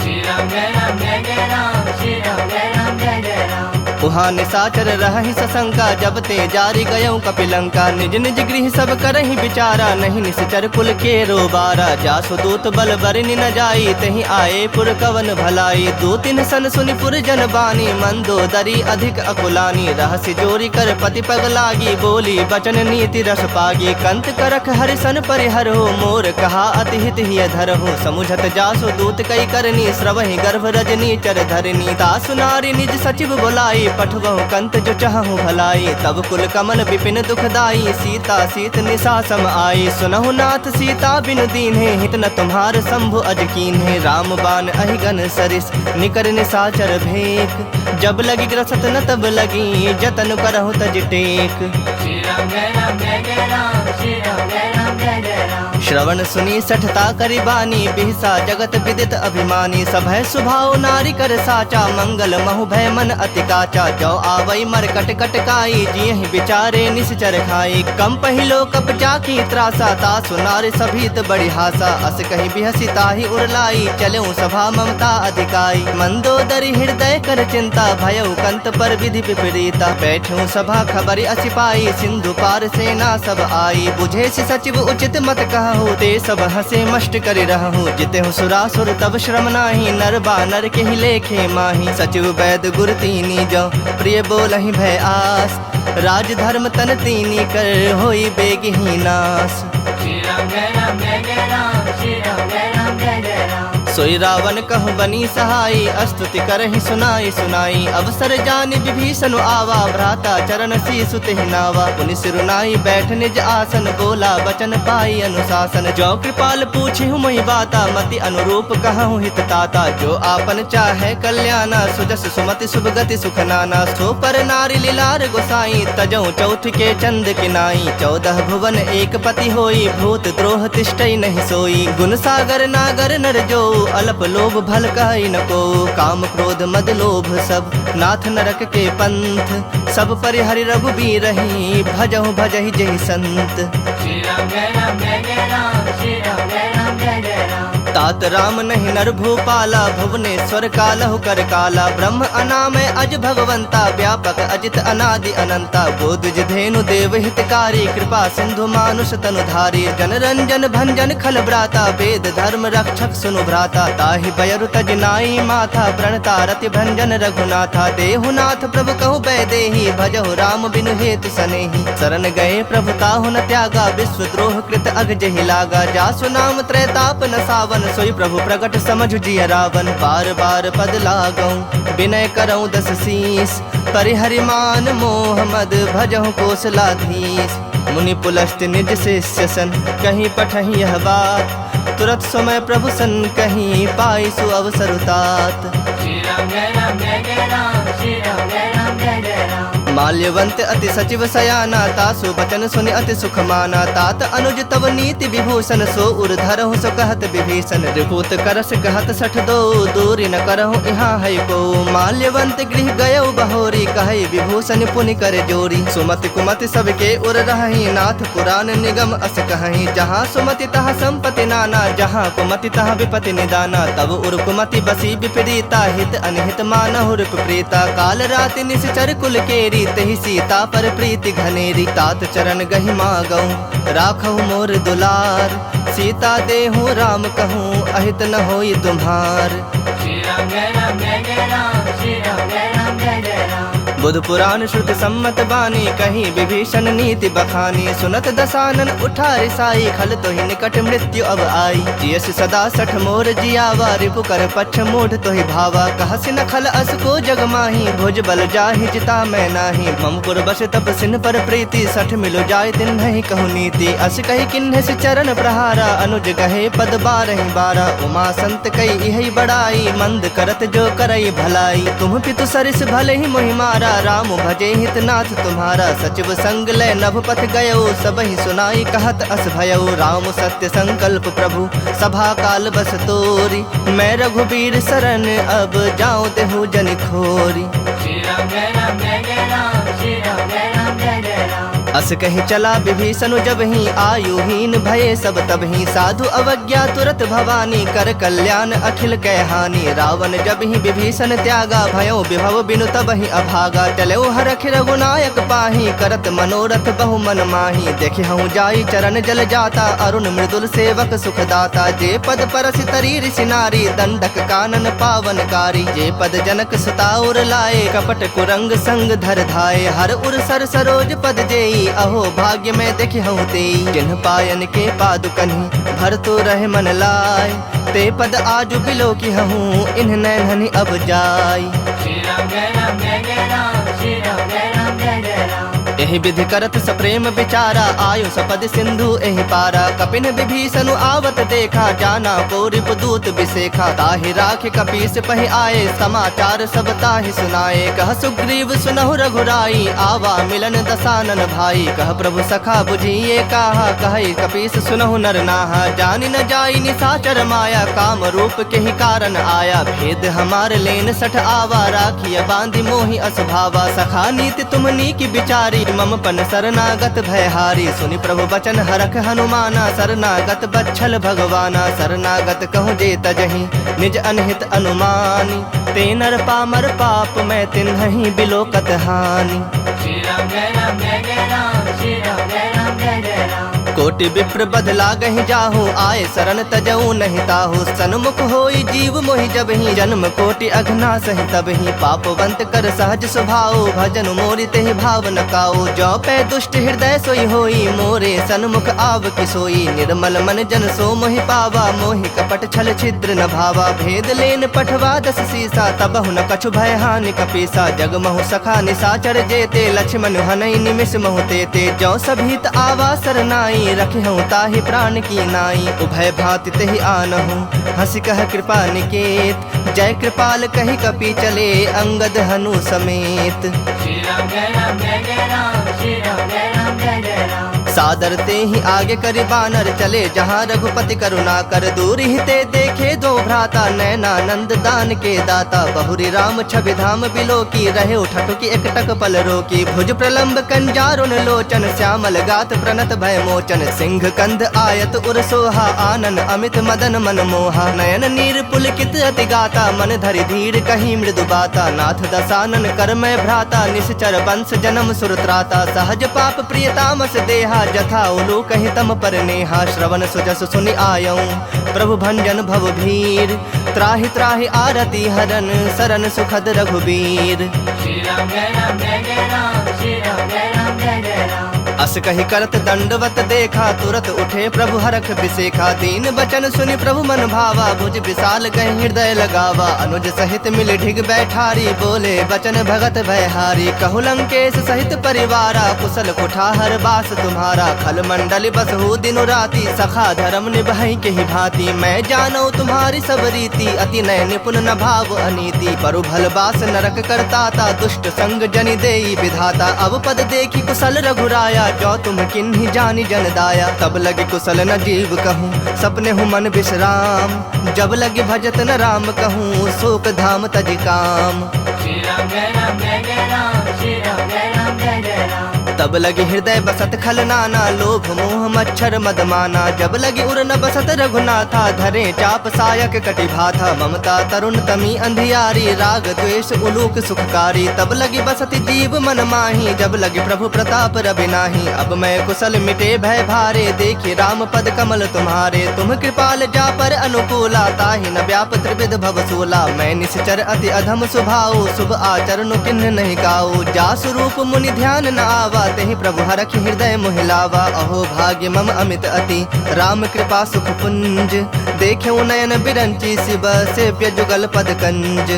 श्री राम जय राम जय जय राम, श्री राम जय राम जय जय राम। उहाँ निसाचर रहहि सशंका, जब ते जारी गयौ कपिलंका। निज निज गृह सब करहि विचारा, नहीं निश्चर कुल के रोबारा। जासु दूत बल बरनि न जाई, तहि आए पुर कवन भलाई। दो तीन सन सुनि पुर जन बानी, मंदोदरी अधिक अकुलानी। रहस्य जोरी कर पति पग लागी, बोली बचन नीति रस पागी। कंत करख हरिसन परिहर हो, मोर कहा अति हित हिय धर हो। समुझत जासु दूत कई करनी, स्रवहि गर्भ रजनी चर धरनी। तासु नारी निज सचिव बुलाई, पठवहु कंत जो चाहु भलाई। तब कुल कमल विपिन दुखदाई, सीता सीत निशा सम आई। सुनहु नाथ सीता बिनु दीन्हे, हित न तुम्हार शंभु अज कीन्हे। राम बाण अहिगन सरिस, निकर निशाचर भेक। जब लगी ग्रसत न तब लगी, जतन करहु तज टेक। श्री राम जय राम जय जय राम, श्री राम जय राम जय जय राम। श्रवण सुनी सठता करि बानी, बिहसा जगत विदित अभिमानी। सभय सुभाव नारी कर साचा, मंगल महु भय मन अति काचा। जो आवई मर कट कट काई, जियहि विचारे निश्चर खाई। कम पहिलो कप जाकी त्रासा, तासु नारी सभीत बड़ी हासा। अस कहि बिहसी ताहि उरलाई, चलेउ सभा ममता अधिकाई। मंदोदरी हृदय कर चिंता, भयउ कंत पर विधि विपरीता। बैठऊ सभा खबर असि पाई, सिंधु पार सेना सब आई। बुझे सि सचिव उचित मत कहु, ते सब हसे मष्ट करि रहु। जितेहु सुरासुर तब श्रम नाही, नर बानर के ही लेखे माही। सचिव वैद गुर तीनी, जो प्रिय बोलहि भय आस। राज धर्म तन तीनी, कर होई बेगहि नास। श्री राम जय राम जय जय राम, श्री राम जय राम जय जय राम। सोई रावण कहु बनी सहाई, स्तुति करहि सुनाई सुनाई। अवसर जानि विभीषण आवा, भ्राता चरण शीसु तेहि नावा। पुनि सिरुनाई बैठ निज आसन, बोला बचन पाई अनुशासन। जो कृपाल पूछिहु मोहि बाता, मति अनुरूप कहूँ हित ताता। जो आपन चाहे कल्याणा, सुजस सुमति शुभ गति सुख नाना। सो पर नारी लीलार गोसाई, तजौ चौथ के चंद किनाई। 14 भुवन एक पति होई, भूत द्रोह तिष्ठई नहीं सोई। गुण सागर नागर नर जो, अल्प लोभ भल कहि न को। काम क्रोध मद लोभ सब, नाथ नरक के पंथ। सब परिहरि रघुबीर रही, भजहु भजहि जहि संत। श्री राम जय राम जय जय राम, श्री राम जय राम जय जय राम। तात राम नहीं नर भूपाला, भुवनेश्वर कालहु कर काला। ब्रह्म अनामय अज भगवंता, व्यापक अजित अनादि अनंता। गोदुज धेनु देव हितकारी, कृपा सिंधु मानुष तनुधारी। जन रंजन भंजन खल ब्राता, वेद धर्म रक्षक सुनु भ्राता। ताहि बयरु तज नाई माथा, प्रणता रति भंजन रघुनाथा। देहुनाथ प्रभु कहु बैदेही, भजहु राम बिनु हेतु सनेही। शरण गए प्रभु ताहु न त्यागा, विश्व द्रोह कृत अग जहि लागा। जासु नाम त्रैताप न सावन, सोई प्रभु प्रगट समझु जिय रावण। बार बार पद लागौ, विनय करौ दस शीस। परिहरि मान मोह मद, भजहु कौशलाधीश। मुनि पुलस्त निज शिष्य सन, कहीं पठहि यह बात। तुरत समय प्रभु सन, कहीं पाई सु अवसर तात। श्री राम जय राम जय जय राम, श्री राम जय राम जय जय राम। माल्यवंत अति सचिव सयाना, तासु बचन सुनि अति सुख माना। तात अनुज तव नीति विभूषण, सो उर धरहु सो कहत विभीषण। रिपुत करस कहत सठ दो, दूरी न करहु यहाँ है को। माल्यवंत गृह गयो बहोरी, कहे विभूषण पुनि कर जोरी। सुमति कुमति सबके उर रही, नाथ पुराण निगम अस कहीं। जहाँ सुमति तहाँ संपत्ति नाना, जहाँ कुमति तहाँ विपति निदाना। तब उर कुमति बसी विपरीता, हित अनहित मानहु प्रीता। काल राति निश्चर कुल केरी, तहि सीता पर प्रीति घनेरी। तात चरण गहि मागऊं, राखहु मोर दुलार। सीता देहु राम कहूँ, अहित न होई तुम्हार। श्री राम जय राम जय जय राम, श्री राम जय राम जय जय राम। बुध पुराण श्रुति सम्मत बानी, कहीं विभीषण नीति बखानी। सुनत दसानन उठा रिसाई, खल तो ही निकट मृत्यु अब आई। जियस सदा सठ मोर जियावा, रिपु कर पक्ष मूढ़ तो ही भावा। कहसि न खल अस को जग माही, भुज बल जाहि जिता मैं नाही। ममपुर बस तप सिन पर प्रीति, सठ मिलो जाय तिन नहीं कहु नीति। अस कही किन्ह से चरण प्रहारा, अनुज गहे पद बारहि बारा। उमा संत कई यही बड़ाई, मंद करत जो करई भलाई। तुम पितु सरिस भले ही मोहि मारा, राम भजे हित नाथ तुम्हारा। सचिव संग लय नभ पथ गयो, सबहि सुनाई कहत अस भयो। राम सत्य संकल्प प्रभु, सभा काल बस तोरी। मैं रघुबीर शरण, अब जाऊं तेहु जन खोरी। श्री राम जय राम जय जय राम, श्री राम जय राम जय जय राम। अस कहि चला विभीषण जब ही, आयुहीन भये सब तब ही। साधु अवज्ञा तुरत भवानी, कर कल्याण अखिल कह हानि। रावण जब ही विभीषण त्यागा, भयो विभव बिनु तब ही अभागा। चलो हरख रघुनायक पाही, करत मनोरथ बहु मन माही। देखे हूँ जाई चरण जल जाता, अरुण मृदुल सेवक सुख दाता। जे पद परसि तरी ऋषि नारी, दंडक कानन पावनकारी। जे पद जनक सुताउर लाए, कपट कुरंग संग धर धाये। हर उर सर सरोज पद जेई, अहो भाग्य में देखे हूँ तेई। जिन्ह पायन के पादुकन्हि, भर तो रहे मन लाय। ते पद आजु बिलो की हूँ, इन्ह नैनहि अब जाय। श्री राम जय राम जय जय राम, श्री राम जय राम जय जय राम। एहि विधि करत सप्रेम विचारा, आयु सपद सिंधु एहि पारा। कपिन विभीषण आवत देखा, जाना को रिपुदूत बिसेखा। ताहि राख कपीस पहि आए, समाचार सब ताहि सुनाए। कह सुग्रीव सुनहु रघुराई, आवा मिलन दसानन भाई। कह प्रभु सखा बुझिए काहा, कहे कपीस सुनहु नर नाहा। जानि न जाई निशाचर माया, काम रूप के ही कारण आया। भेद हमार लेन सठ आवा, राखिय बांधि मोहि असभावा। सखा नीति तुमनी की बिचारी, मम पन शरणागत भयहारी। सुनि प्रभु वचन हरख हनुमाना, शरणागत बच्छल भगवाना। शरणागत कहूँ जे तजहि, निज अनहित अनुमानी। ते नर पामर पाप, मैं तिन्हि बिलोकत हानि। श्री राम जय राम जय जय राम, श्री राम जय राम जय जय राम। कोटि विप्र बदला गहि जाहु, आए शरण तजऊ नहीं ताहु। सन्मुख होई जीव मोहि जब ही, जन्म कोटि अघना सहि तब ही। पापवंत कर सहज स्वभाव, भजन मोरि तेहि भाव न काऊ। जो पै दुष्ट हृदय सोई होई, मोरे सन्मुख आव कि सोई। निर्मल मन जन सो मोहि पावा, मोहि कपट छल छिद्र न भावा। भेद लेन पठवा दस सीसा, तबहु न कछु भय हानि कपीसा। जग महु सखा निशाचर जेते, लक्ष्मण हनई निमिष महु तेते। जो सभीत आवा सरनाई, रखे हूँ ताहि प्राण की नाई। उभय भांति तेहि आनहु, हंसी कह कृपा निकेत। जय कृपाल कहि कपि चले, अंगद हनु समेत। श्री राम जय राम जय जय राम, श्री राम जय राम जय जय राम। सादर ते ही आगे करि बानर चले, जहाँ रघुपति करुणा कर। दूर ही ते देखे दो भ्राता, नैनानंद दान के दाता। बहुरी राम छवि धाम बिलो की, रहे उठटु की एकटक पल रोकी। भुज प्रलंब कंजारुन लोचन, श्यामल गात प्रणत भय मोचन। सिंह कंध आयत उर सोहा, आनन अमित मदन मन मोहा। नयन नीर पुलकित अति गाता, मन धरि धीर कहीं मृदु बाता। नाथ दसानन कर मैं भ्राता, निश्चर वंश जन्म सुरत्राता। सहज पाप प्रियतामस देहा, जथा उलू कहि तम पर नेहा। श्रवण सुजस सुनि आयऊं, प्रभु भंजन भव भीर। त्राहि त्राहि आरती हरन, शरण सुखद रघुबीर। श्री राम जय राम जय जय राम, श्री राम जय राम जय जय राम। अस कही करत दंडवत देखा, तुरत उठे प्रभु हरख बिसेखा। दीन बचन सुनि प्रभु मन भावा, भुज विशाल कहि हृदय लगावा। अनुज सहित मिल ढिग बैठारी, बोले बचन भगत भयहारी। कहु लंकेश सहित परिवारा, कुशल कुठार बास तुम्हारा। खल मंडल बसहु दिनु राति, सखा धर्म निभाई के ही भांति। मैं जानो तुम्हारी सब रीति, अति नय निपुण न भाव अनीति। परु भल बास नरक करताता, दुष्ट संग जनि देई विधाता। अब पद देखी कुशल रघुराया, जो तुम किन्हीं जानी जन दाया। तब लगे कुशल न जीव कहूँ, सपने हूँ मन विश्राम। जब लगे भजत न राम कहूँ, शोक धाम तज काम। श्री राम जय राम जय जय राम, श्री राम जय राम जय जय राम। तब लगे हृदय बसत खल नाना, लोभ मोह मच्छर मद माना। जब लगे उर न बसत रघुनाथा, धरे चाप सायक कटि भाथा। ममता तरुण तमी अंधियारी, राग द्वेष उलूक सुखकारी। तब लगी बसत जीव मन माही, जब लगे प्रभु प्रताप रवि नाही। अब मैं कुशल मिटे भय भारे, देखी राम पद कमल तुम्हारे। तुम कृपाल जा पर अनुकूला, ताहि न व्याप त्रिविध भवसूला। मैं निश्चर अति अधम स्वभाव, शुभ आचरण किन्ह नहीं गाओ। जा स्वरूप मुनि ध्यान न आवा, तेहि प्रभु हरखि हृदय मोहिलावा। अहो भाग्य मम अमित अति, राम कृपा सुख पुंज। देखे नयन बिरंची, शिव सेव्य जुगल पद कंज।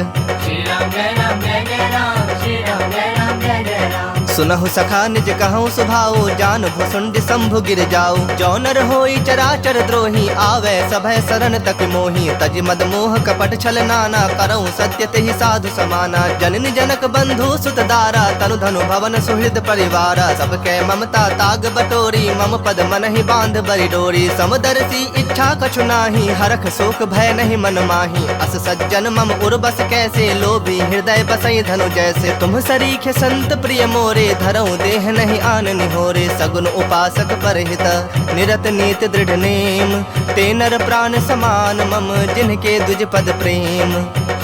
श्री राम जय राम जय जय राम, श्री राम जय राम जय जय राम। सुनहु सखा निज कहूँ सुभाओ, जान भुसुंड शंभु गिर जाओ। जो नर होई चराचर द्रोही, आवे सभय शरण तक मोही। तज मद मोह कपट छल नाना, करऊँ सत्य तेहि साधु समाना। जननी जनक बंधु सुत दारा, तनु धनु भवन सुहृद परिवारा। सबके ममता ताग बटोरी, मम पद मन ही बांध बरि डोरी। समदर्शी इच्छा कछु नाही, हरख शोक भय नहीं मन माही। अस सज्जन मम उर्बस कैसे, लोभी हृदय बसई धनु जैसे। तुम सरीखे संत प्रिय मोरे, धरऊँ देह नहीं आन निहोरे। सगुन उपासक परहित, निरत नीत दृढ़ नेम। ते नर प्राण समान मम, जिनके दुज पद प्रेम।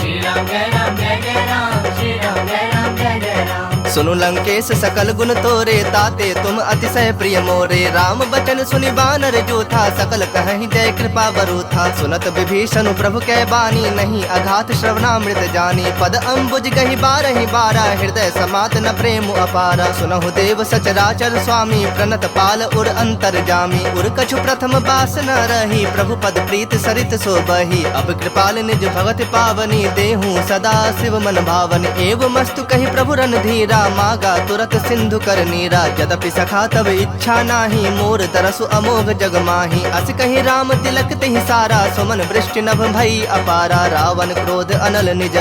श्री राम जय राम जय जय राम, श्री राम जय राम जय जय राम। सुनु लंकेश सकल गुण तोरे, ताते तुम अतिशय प्रिय मोरे। राम बचन सुनि बानर जो था, सकल कहीं जय कृपा बरूथा। सुनत विभीषण प्रभु कै बानी, नहीं अघात श्रवणामृत जानी। पद अम्बुज गही बारहि बारा, हृदय समात न प्रेम अपारा। सुनहु देव सचराचर स्वामी, प्रणत पाल उर अंतर जामी। उर कछु प्रथम बास न रही, प्रभु पद प्रीत सरित सो बही। अब कृपाल निज भगत पावनी, देहूँ सदा शिव मन भावनी। एवं मस्तु कही प्रभु रणधीरा, मागा तुरत सिंधु कर नीरा। यद्यपि सखा तब इच्छा नाही, मोर तरसु अमोघ जग माही। अस कही राम तिलक तेहि सारा, सुमन वृष्टि नभ भई अपारा। रावण क्रोध अनल निज,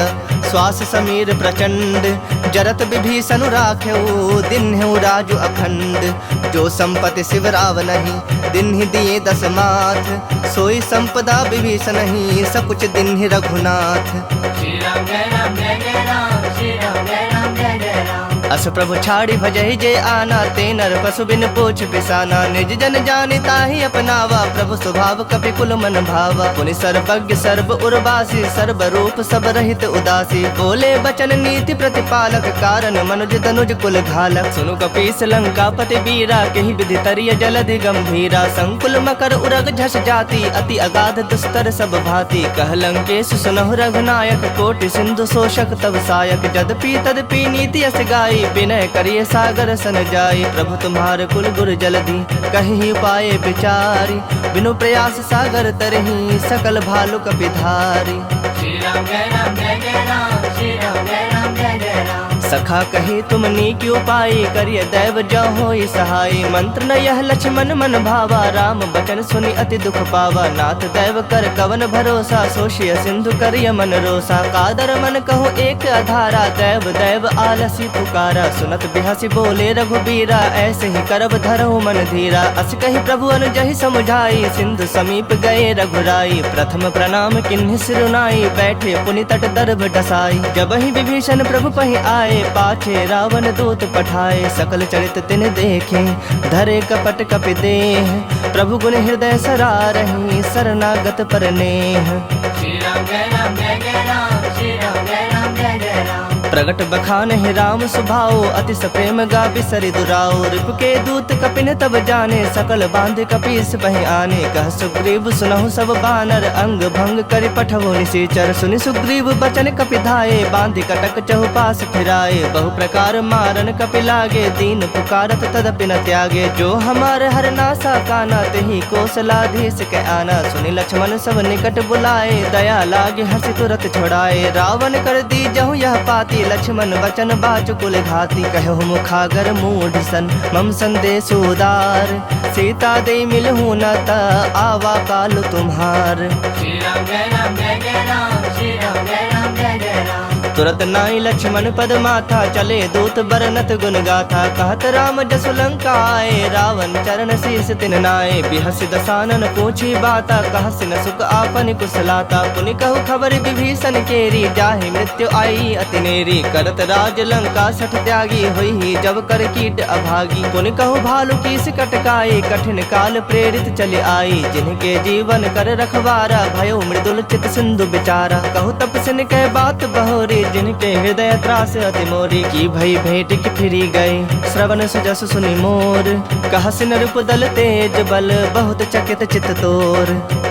श्वास समीर प्रचंड। जरत विभीषण राखेऊ, दिन्हु राजु अखंड। जो संपत्ति शिव राव नहीं, दिन्हि दिए दस माथ। सोई संपदा विभीषण ही, सकुच दिन्हि रघुनाथ। श्री राम जय राम जय जय राम, श्री राम जय राम जय जय राम। अस प्रभु छाड़ी भजहि जे आना, ते नर पशु बिन पोछ बिसाना। निज जन जानि ताहि अपनावा, प्रभु स्वभाव कपि कुल मन भावा। पुनि सर्वज्ञ सर्व उर्वासी, सर्व रूप सब रहित उदासी। बोले बचन नीति प्रतिपालक, कारण मनुज तनुज कुल घालक। सुनु कपीस लंकापति वीरा, केहि विधि तरिय जलधि गंभीरा। संकुल मकर उरग झस जाति, अति अगाध दुस्तर सब भांति। कह लंकेश सुनहु रघुनायक, कोटि सिंधु शोषक तब सायक। जदपि तदपि नीति यस गाई, विनय करिए सागर सन जाई। प्रभु तुम्हारे कुल गुर जलधि, कहीं उपाय विचारी। बिनु प्रयास सागर तरही, सकल भालु कपिधारी। श्री राम जय राम जय जय राम, श्री राम जय राम जय जय राम। सखा कही तुम नीक उपाय, करिय दैव जो होई सहाय। मंत्र न यह लक्ष्मण मन भावा, राम बचन सुनि अति दुख पावा। नाथ दैव कर कवन भरोसा, सोशिय सिंधु करिय मन रोसा। कादर मन कहो एक आधारा, दैव दैव आलसी पुकारा। सुनत बिहसी बोले रघुबीरा, ऐसे ही करब धरहु मन धीरा। अस कही प्रभु अनुजहि समुझाई, सिंधु समीप गए रघुराई। प्रथम प्रणाम किन्हि सिरुनाई, बैठे पुनि तट दर्भ डसाई। जबहि विभीषण प्रभु पहि आए, पाछे रावण दूत पठाए। सकल चरित तिन देखे, धरे कपट कपि देह। प्रभु गुण हृदय सरारहि, शरणागत पर नेह। श्री राम जय राम जय जय राम, श्री राम जय राम जय जय राम। प्रगट बखान है राम सुभाओ, अति सप्रेम गा बिसरि दुराओ। रिप के दूत कपिन तब जाने, सकल बांध कपीस बहि आने। कह सुग्रीव सुनहु सब बानर, अंग भंग करि पठवो निशाचर। सुनि सुग्रीव बचन कपि धाये, बांधि कटक चहुपास फिराए। बहु प्रकार मारन कपि लागे, दीन पुकारत तदपि न त्यागे। जो हमार हर नासा काना, तेहि कौशलाधीश के आना। सुनि लक्ष्मण सब निकट बुलाए, दया लागे हंसी तुरत छुड़ाए। रावण कर दी जहु यह पाती, लक्ष्मण वचन बाचुकुल घाती। कहु मुखागर मूढ़ सन, मम संदेश उदार। सीता दे मिलहु न त, आवा काल तुम्हार। श्री राम जय राम जय जय राम, श्री राम जय राम जय जय राम। तुरत नाई लक्ष्मण पद माथा, चले दूत बरनत गुन गाथा। कहत राम जसु लंका आए, रावण चरण शीस तिन नाए। बिहसि दसानन पूछी बाता, कहसि न सुख आपन कुशलाता। पुनि कहु खबर विभीषण केरी, जाहि मृत्यु आई अति नेरी। करत राज लंका सठ त्यागी, होई जब कर कीट अभागी। पुनि कहु भालु कीस कटकाई, कठिन काल प्रेरित चले आई। जिनके जीवन कर रखवारा, भयो मृदुल चित सिंधु बिचारा। कहु तपस्विन कह बात बहोरी, जिनके हृदय त्रास अति मोरी। की भई भेंट की फिरी गए, श्रवण सुजस सुनि मोर। कहसि नृप दल तेज बल, बहुत चकित चित तोर।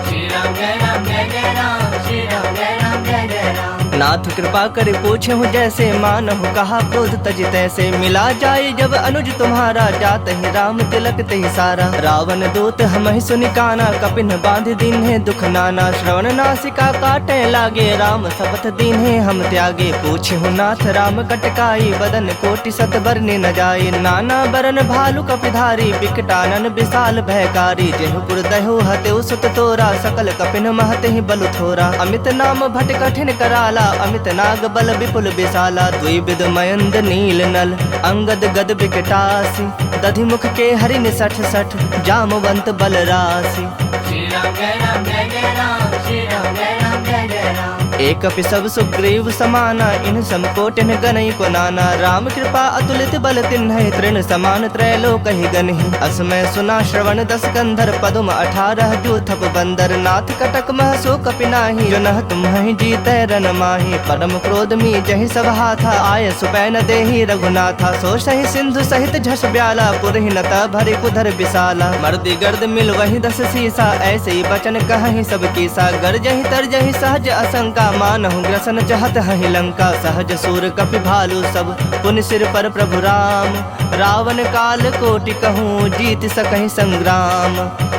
श्री राम जय राम जय जय राम, श्री राम जय राम जय जय राम। नाथ कृपा कर पूछे हूँ जैसे, मानहु कहा क्रोध तज तैसे। मिला जाए जब अनुज तुम्हारा, जात ही राम तिलक तहि सारा। रावण दूत हमहि सुनि काना, कपिन बांध दीन्हे दुख नाना। श्रवण नासिका काटे लागे, राम शपथ दीन्हे हम त्यागे। पूछे हूँ नाथ राम कटकाई, बदन कोटि सत बरने न जाए। नाना बरन भालु कपिधारी, बिकटानन विशाल भयकारी। जेहुपुर दहु हतेउ सुत तोरा, सकल कपिन महते ही बलु थोरा। अमित नाम भट कठिन कराला, अमित नाग बल विपुल विशाला। द्विविध मयंद नील नल, अंगद गद विकटासी। दधि मुख के हरिन सठ सठ, जामवंत बल राशि। श्री राम जय राम जय जय राम, श्री राम जय राम जय जय राम। एक सब सुग्रीव समाना, इन सम कोटिन गनई को नाना। राम कृपा अतुलित बल तिन्ह, तृण समान त्रैलोक ही गनहि। असमय सुना श्रवण दस कंधर, पदुम 18 जूथप बंदर। नाथ कटक मह सो कपि नाहि, जो नह तुम्हि जीतै रन माहि। परम क्रोध मी जहि सब हाथा, आय सुपैन देहि रघुनाथा। सो सहि सिंधु सहित झस ब्याला, पुरहि नत भरि कुधर विशाला। मर्दि गर्द मिल वही 10 सीसा, ऐसे ही बचन कहहि सब कीसा। गरजहि तरजहि सहज असंका, मानहु ग्रसन जहत हहि लंका। सहज सूर कपि भालु सब, पुनि सिर पर प्रभु राम। रावण काल कोटि कहूँ, जीत सकहि संग्राम।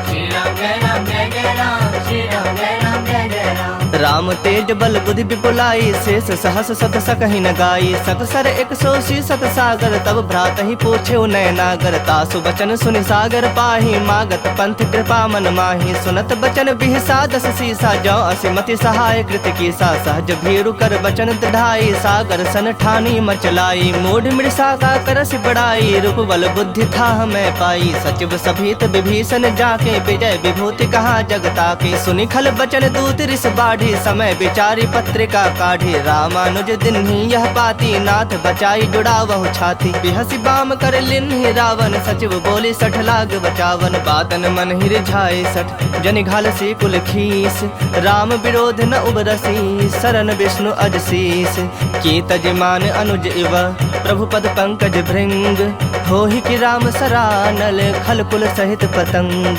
श्री राम जय राम जय जय राम, श्री राम जय राम जय जय राम। राम तेज बल बुद्धि विपुलाई, शेष सहस सत सकहि न गाई। सकसर 180 सत सागर, तब भ्रात ही पूछे नय नागर। तासु बचन सुनि सागर पाही, मागत पंथ कृपा मन माही। सुनत बचन बिहसा 10 सीसा, जौ असिमति सहाय कृत कीसा। सहज भीरु कर बचन दृढ़ाई, सागर सन ठानी मचलाई। मूढ़ मृषा का करस बड़ाई, रूप बल बुद्धि था मैं पाई। सचिव सभीत विभीषण जाके, विजय विभूति कहा जगता के। सुनि खल बचन दूत रिस बाढ़ी, समय विचारी पत्रिका काढ़ी। रामानुज दिन्हि यह पाती, नाथ बचाई जुड़ावहु छाती। बिहसि बाम कर लिन्हि रावण, सचिव बोली 60 लाग बचावन। बातन मन ही रिझाए 60, जनि घालसी कुल खीस। राम विरोध न उबरसी, शरण विष्णु अजशीस। की तजमान अनुज इव, प्रभु पद पंकज भृंग। होहि कि राम सरानल, खल कुल सहित पतंग।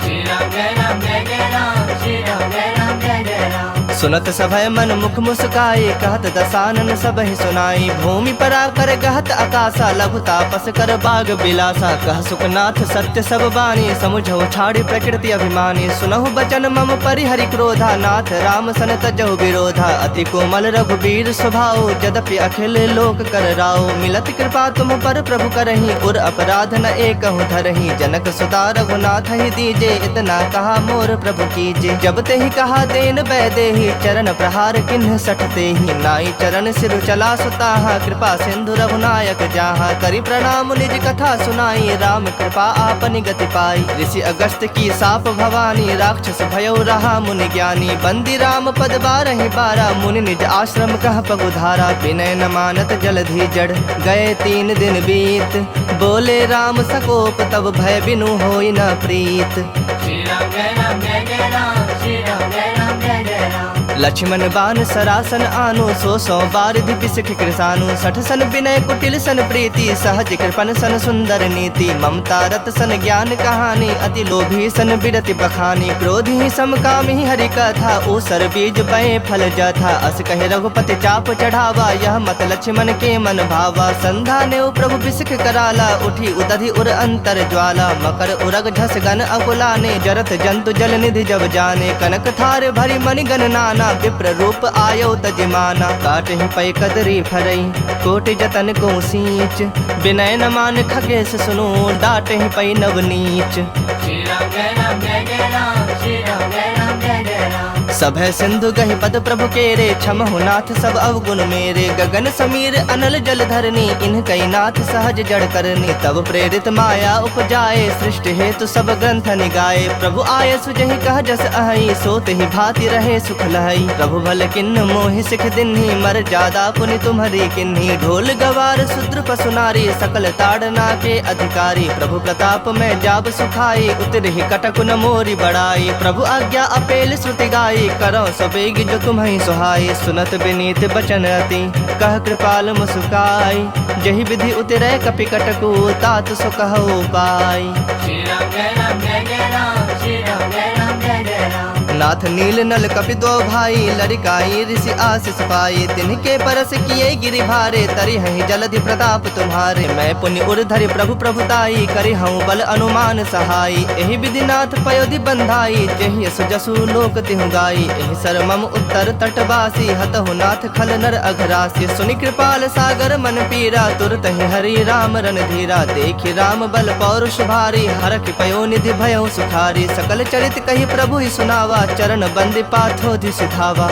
श्री राम जय राम जय जय राम, श्री राम जय राम जय जय राम। सुनत सभय मन मुख मुस्काए, कहत दसानन सबहि सुनाई। भूमि परा कर गहत आकाशा, लघु तापस कर बाग बिलासा। कह सुखनाथ सत्य सब बानी, समुझौ छाड़ी प्रकृति अभिमानी। सुनहु बचन मम परिहरि क्रोधा, नाथ राम सन तजहु विरोधा। अति कोमल रघुबीर स्वभाव, यद्यपि अखिल लोक कर राव। मिलत कृपा तुम पर प्रभु करहि, उर अपराध न एकहु धरहि। जनक सुता रघुनाथ ही दीजे, इतना कहा मोर प्रभु कीजे। जब ते ही कहा देन बैदेहि, चरण प्रहार किन्ह सठते ही। नाई चरण सिर चला सुताहा, कृपा सिंधु रघुनायक जाहा। करि प्रणाम निज कथा सुनाई, राम कृपा आपनि गति पाई। ऋषि अगस्त की साप भवानी, राक्षस भयो रहा मुनि ज्ञानी। बंदी राम पद 12 बारा, मुनि निज आश्रम कह पगुधारा। विनय न मानत जलधि जड़, गए 3 दिन बीत। बोले राम सकोप, तब भय बिनु होई न प्रीत। श्री राम जय राम जय जय राम, श्री राम जय राम जय जय राम। लक्ष्मण बाण सरासन आनु 100 बारिधि बिसिख कृसानु 60 सन विनय कुटिल सन प्रीति सहज कृपन सन सुंदर नीति ममता रत सन ज्ञान कहानी अति लोभी सन बिरति बखानी क्रोधी समकामी हरि कथा ऊसर बीज बए फल जथा अस कहे रघुपति चाप चढ़ावा यह मत लक्ष्मण के मन भावा संधा ने प्रभु बिसिख कराला उठी उदधि उर अंतर ज्वाला मकर उरग झस गन अकुलाने जरत जंतु जल निधि जब जाने कनक थार भरी मणि गण नाना विप्र रूप आयो तजमाना काट ही पै कदरी फरई कोटि जतन को सींच विनय न मान खगेश सुनो डाट ही पै नवनीच श्री राम जय राम जय जय राम श्री राम जय राम जय जय राम सब है सिंधु गहि पद प्रभु केरे क्षमहु नाथ सब अवगुण मेरे गगन समीर अनल जल धरनी इन कई नाथ सहज जड़ करनी तब प्रेरित माया उपजाए सृष्टि हेतु सब ग्रंथ निगाए प्रभु आय सुजहि कह जस अहि सोत ही भांति रहे सुख लहई प्रभु भल किन्न मोहि सिख दिन्ही मर जादा पुनि तुम्हारी किन्ही ढोल गवार शूद्र पशु नारी सकल ताड़ना के अधिकारी प्रभु प्रताप में जाब सुखाई उतर ही कटक न मोरी बड़ाई प्रभु आज्ञा अपेल श्रुति गाई करो सबेग जो तुम्हें सुहाई सुनत विनीत बचन अति कह कृपाल मुस्काई जही विधि उतरे कपि कटकु तात सो कहो पाई श्री राम जय राम जय जय राम श्री राम जय राम जय जय राम नाथ नील नल कपि दो भाई लड़काई ऋषि आशीष पाई तिनके परस किए गिरि भारे तरि हहि जलधि प्रताप तुम्हारे मैं पुण्य उर्धरि प्रभु प्रभुताई करि हूँ बल अनुमान सहाई एहि विधि नाथ पयोधि बंधाई जहि यस जसु लोक तिहु गाई एहि सर मम उत्तर तटवासी हतहु नाथ खल नर अघरासी सुनि कृपाल सागर मन पीरा तुरत ही हरि राम रन धीरा देखि राम बल पौरुष भारी हरखि पयो निधि भयो सुखारी सकल चरित कहि प्रभु ही सुनावा चरण बंदी पाथोधि सिधावा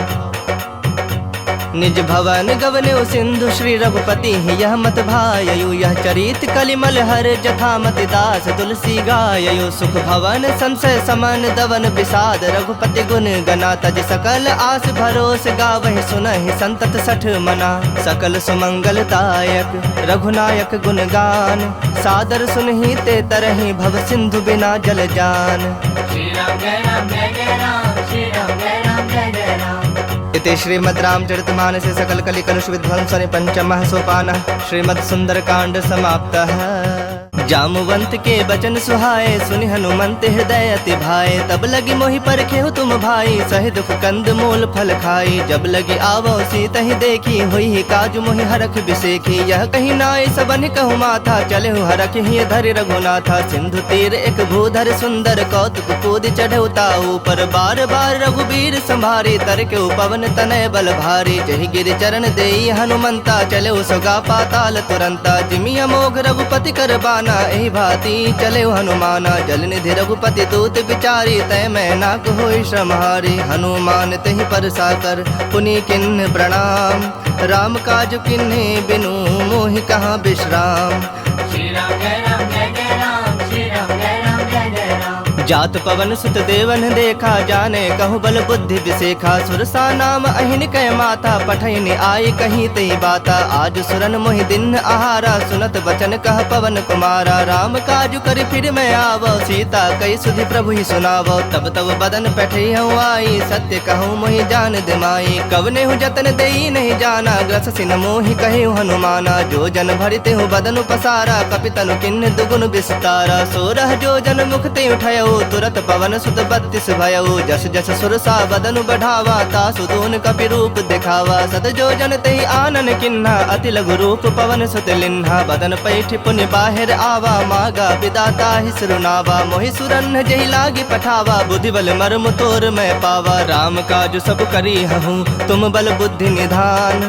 निज भवन गवने सिंधु श्री रघुपति यह मत भायु यह चरित कलिमल हर जथा मति दास तुलसी गायु सुख भवन संशय समन दवन विषाद रघुपति गुण गना तज सकल आस भरोस गावहि सुनहि संतत सठ मना सकल सुमंगलदायक रघुनायक गुण गान सादर सुनहि ते तरहि भव सिंधु बिना जल जान श्री राम जय राम जय जय राम श्री राम जय राम जय जय राम इति श्रीमद् रामचरितमानसे सकल कलि कलुष विध्वंसने पंचमः सोपानः श्रीमद् सुंदरकांड समाप्तः। जामवंत के बचन सुहाए सुनि हनुमंत हृदय अति भाए तब लगी मोहि परखेहु तुम भाई सहि दुख कंद मूल फल खाई जब लगी आवो सीत ही देखी हुई ही काजु मोहि हरख बिसेखी यह कहीं नाय सबन कहु माथा चले हरख ही धरि रघुनाथा सिंधु तीर एक भूधर सुंदर कौतुक कूद चढ़े ताऊ पर बार बार रघुबीर संभारी तर के पवन तनय बल भारी जहि गिर चरण देई हनुमंता चले सोगा पाताल तुरंता जिमि अमोघ रघुपति कर बाना एहि भांति चले हनुमाना जल निधि रघुपति दूत विचारी तय मैं नाक होई श्रमहारी हनुमान तहि पर साकर पुनि किन्ह प्रणाम राम काज किन्हे बिनु मोहि कहाँ विश्राम श्री राम जय राम जय जय राम श्री राम जय राम जय जय राम जात पवन सुत देवन देखा जाने कहु बल बुद्धि विसेखा सुरसा नाम अहिन कै माता पठैन आई कहीं तई बाता आज सुरन मोहि दिन आहारा सुनत बचन कह पवन कुमारा राम काजु कर फिर मैं आवो सीता कई सुधि प्रभु ही सुनावो तब तब बदन पैठई हूँ आई सत्य कहूँ मोहि जान दिमाई कवने हूँ जतन देई नहीं जाना ग्रस सिन मोहि कहे हनुमाना जो जन भरिते हूँ बदन पसारा कपितनु किन्न दुगुन विस्तारा सोरह जो जन मुख ते उठयो तुरत पवन सुत 32 भयउ जस जस सुरसा बदनु बढ़ावा तासु दून कपि रूप दिखावा सत जो जन तहि आनन किन्हा अति लघु रूप पवन सुत लिन्हा बदन पैठ पुनि बाहिर आवा मागा विदाता ही सुरनावा मोहि सुरन जहि लागी पठावा बुद्धि बल मर्म तोर मैं पावा राम काज सब करी हूँ तुम बल बुद्धि निधान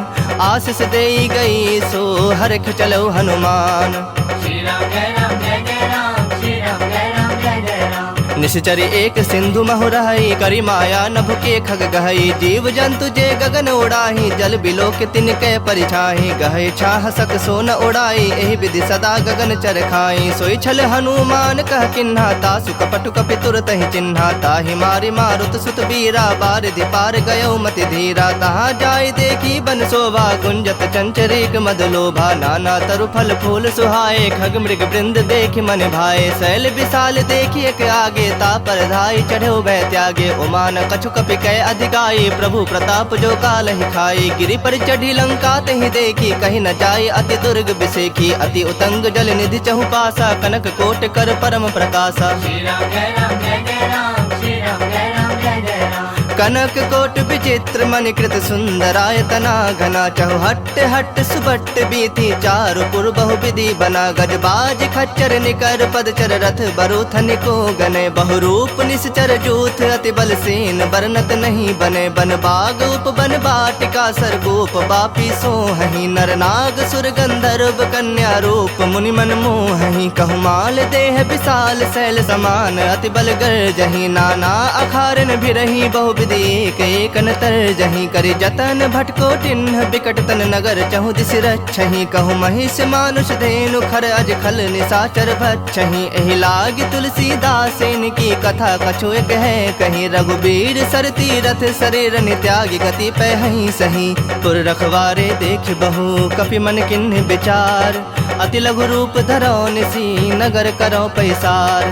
आशीष देई गई सो हरख चलो हनुमान श्री राम जय राम जय जय राम श्री राम जय राम जय जय राम निश्चरी एक सिंधु महु रहई करी माया नभ के खग गहई जीव जंतु जे गगन उड़ाही जल बिलो के तिनके परिछाही गहे छाह सक सोन उड़ाई एहि विधि सदा गगन चर खाई सोई छल हनुमान कह किन्हा तासु कपटु कपि तुरत ही चिन्हा ताहि मारि मारुत सुत बीरा बारिधि पार गयो मति धीरा तहाँ जाय देखी बन शोभा गुंजत चंचरीक मदलोभा नाना तरु फल फूल सुहाए खग मृग वृंद देखि मन भाए शैल विशाल देखि एक आगे सीता पर धाई चढ़ो भय त्यागे उमान कछु कपि कै अधिकाई प्रभु प्रताप जो काल ही खाई गिरि पर चढ़ी लंका तहि देखी कहीं न जाई अति दुर्ग बिसेखी अति उतंग जल निधि चहु पासा कनक कोट कर परम प्रकाशा श्री राम जय राम जय जय राम श्री राम जय राम जय जय राम कनक कोट विचित्र मणिकृत सुंदरायतना घना चहु हट्ट हट्ट सुबट्ट बीथी चारु पुर बहु विधि बना गजबाज खच्चर निकर पदचर रथ बरूथन को गने बहुरूप निश्चर जूथ अति बल सेन बरनत नहीं बने बन बाग उप बन बाटिका सरगोप बापी सोहहि नर नाग सुर गंधर्व कन्या रूप मुनि मन मोहहि कहु माल देह विशाल शैल समान अति बल गर्जहि नाना अखारन भिरहि बहु एक एक नतर जहीं करि जतन भटको टिन्ह बिकट तन नगर चहु दिस रक्षहि कहु महिष मानुष धेनु खर अज खल निशाचर भक्षहि एहि लागी तुलसीदासेन की कथा कछु एक है कहीं रघुबीर सर तीरथ शरीर नित्यागी गति पहहि सही पुर रखवारे देख बहु कपि मन किन्ह विचार अति लघु रूप धरो निसी नगर करो पैसार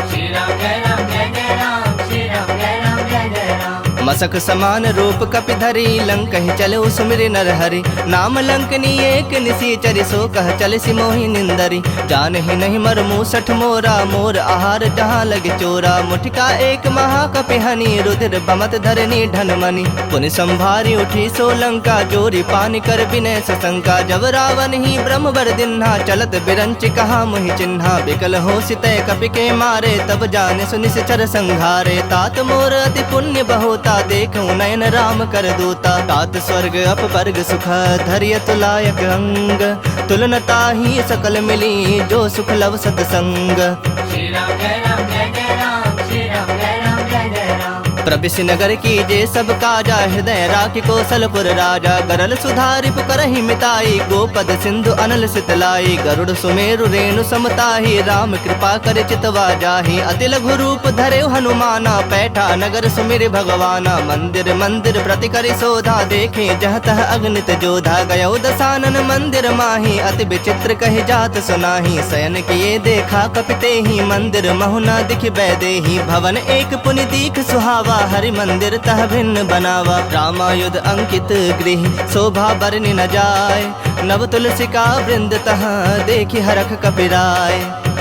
श्री राम जय राम जय जय राम श्री राम जय राम जय जय राम मसक समान रूप कपि धरी लंक ही चलो सुमिरि नर हरि नाम लंकनी एक निसीचरि सो कह चल सिमोहि निंदरी जान ही नहीं मर मूसठ मोरा मोर आहार जहाँ लगे चोरा मुठिका एक महाकपि हनि रुधिर बमत धरनी ढन मनि पुनि संभारी उठी सो लंका जोरी पानी कर विनय सशंका जब रावण ही ब्रह्म बर दिन्हा चलत बिरंच कहा मुहि चिन्हा बिकल हो सितय कपि के मारे तब जाने सुनिश्चर संघारे तात मोर अति पुण्य बहुता देखूं नयन राम कर दूता तात स्वर्ग अपवर्ग सुख धैर्य तुलायक अंग तुलनता ही सकल मिली जो सुख लव सतसंग श्री राम जय राम जय जय राम श्री राम जय राम जय जय राम प्रविश नगर की जे सब काजा हृदय राखि कौशलपुर राजा गरल सुधारि पुकरहि मिताई गोपद सिंधु अनल सितलाई गरुड़ सुमेरु रेणु समताहि राम कृपा कर चितवा जाहि अति लघु रूप धरे हनुमाना पैठा नगर सुमिर भगवाना मंदिर मंदिर प्रति करि शोधा देखे जह तह अगणित जोधा गयो दसानन मंदिर माही अति विचित्र कहि जात सुनाही शयन किए देखा कपिते ही मंदिर महुना दिख बैदेही भवन एक पुनि दीख सुहावा हरि मंदिर तह भिन्न बनावा रामायुध अंकित गृह शोभा बरनि न जाय नव तुलसी का वृंद तह देखि हरख कपिराय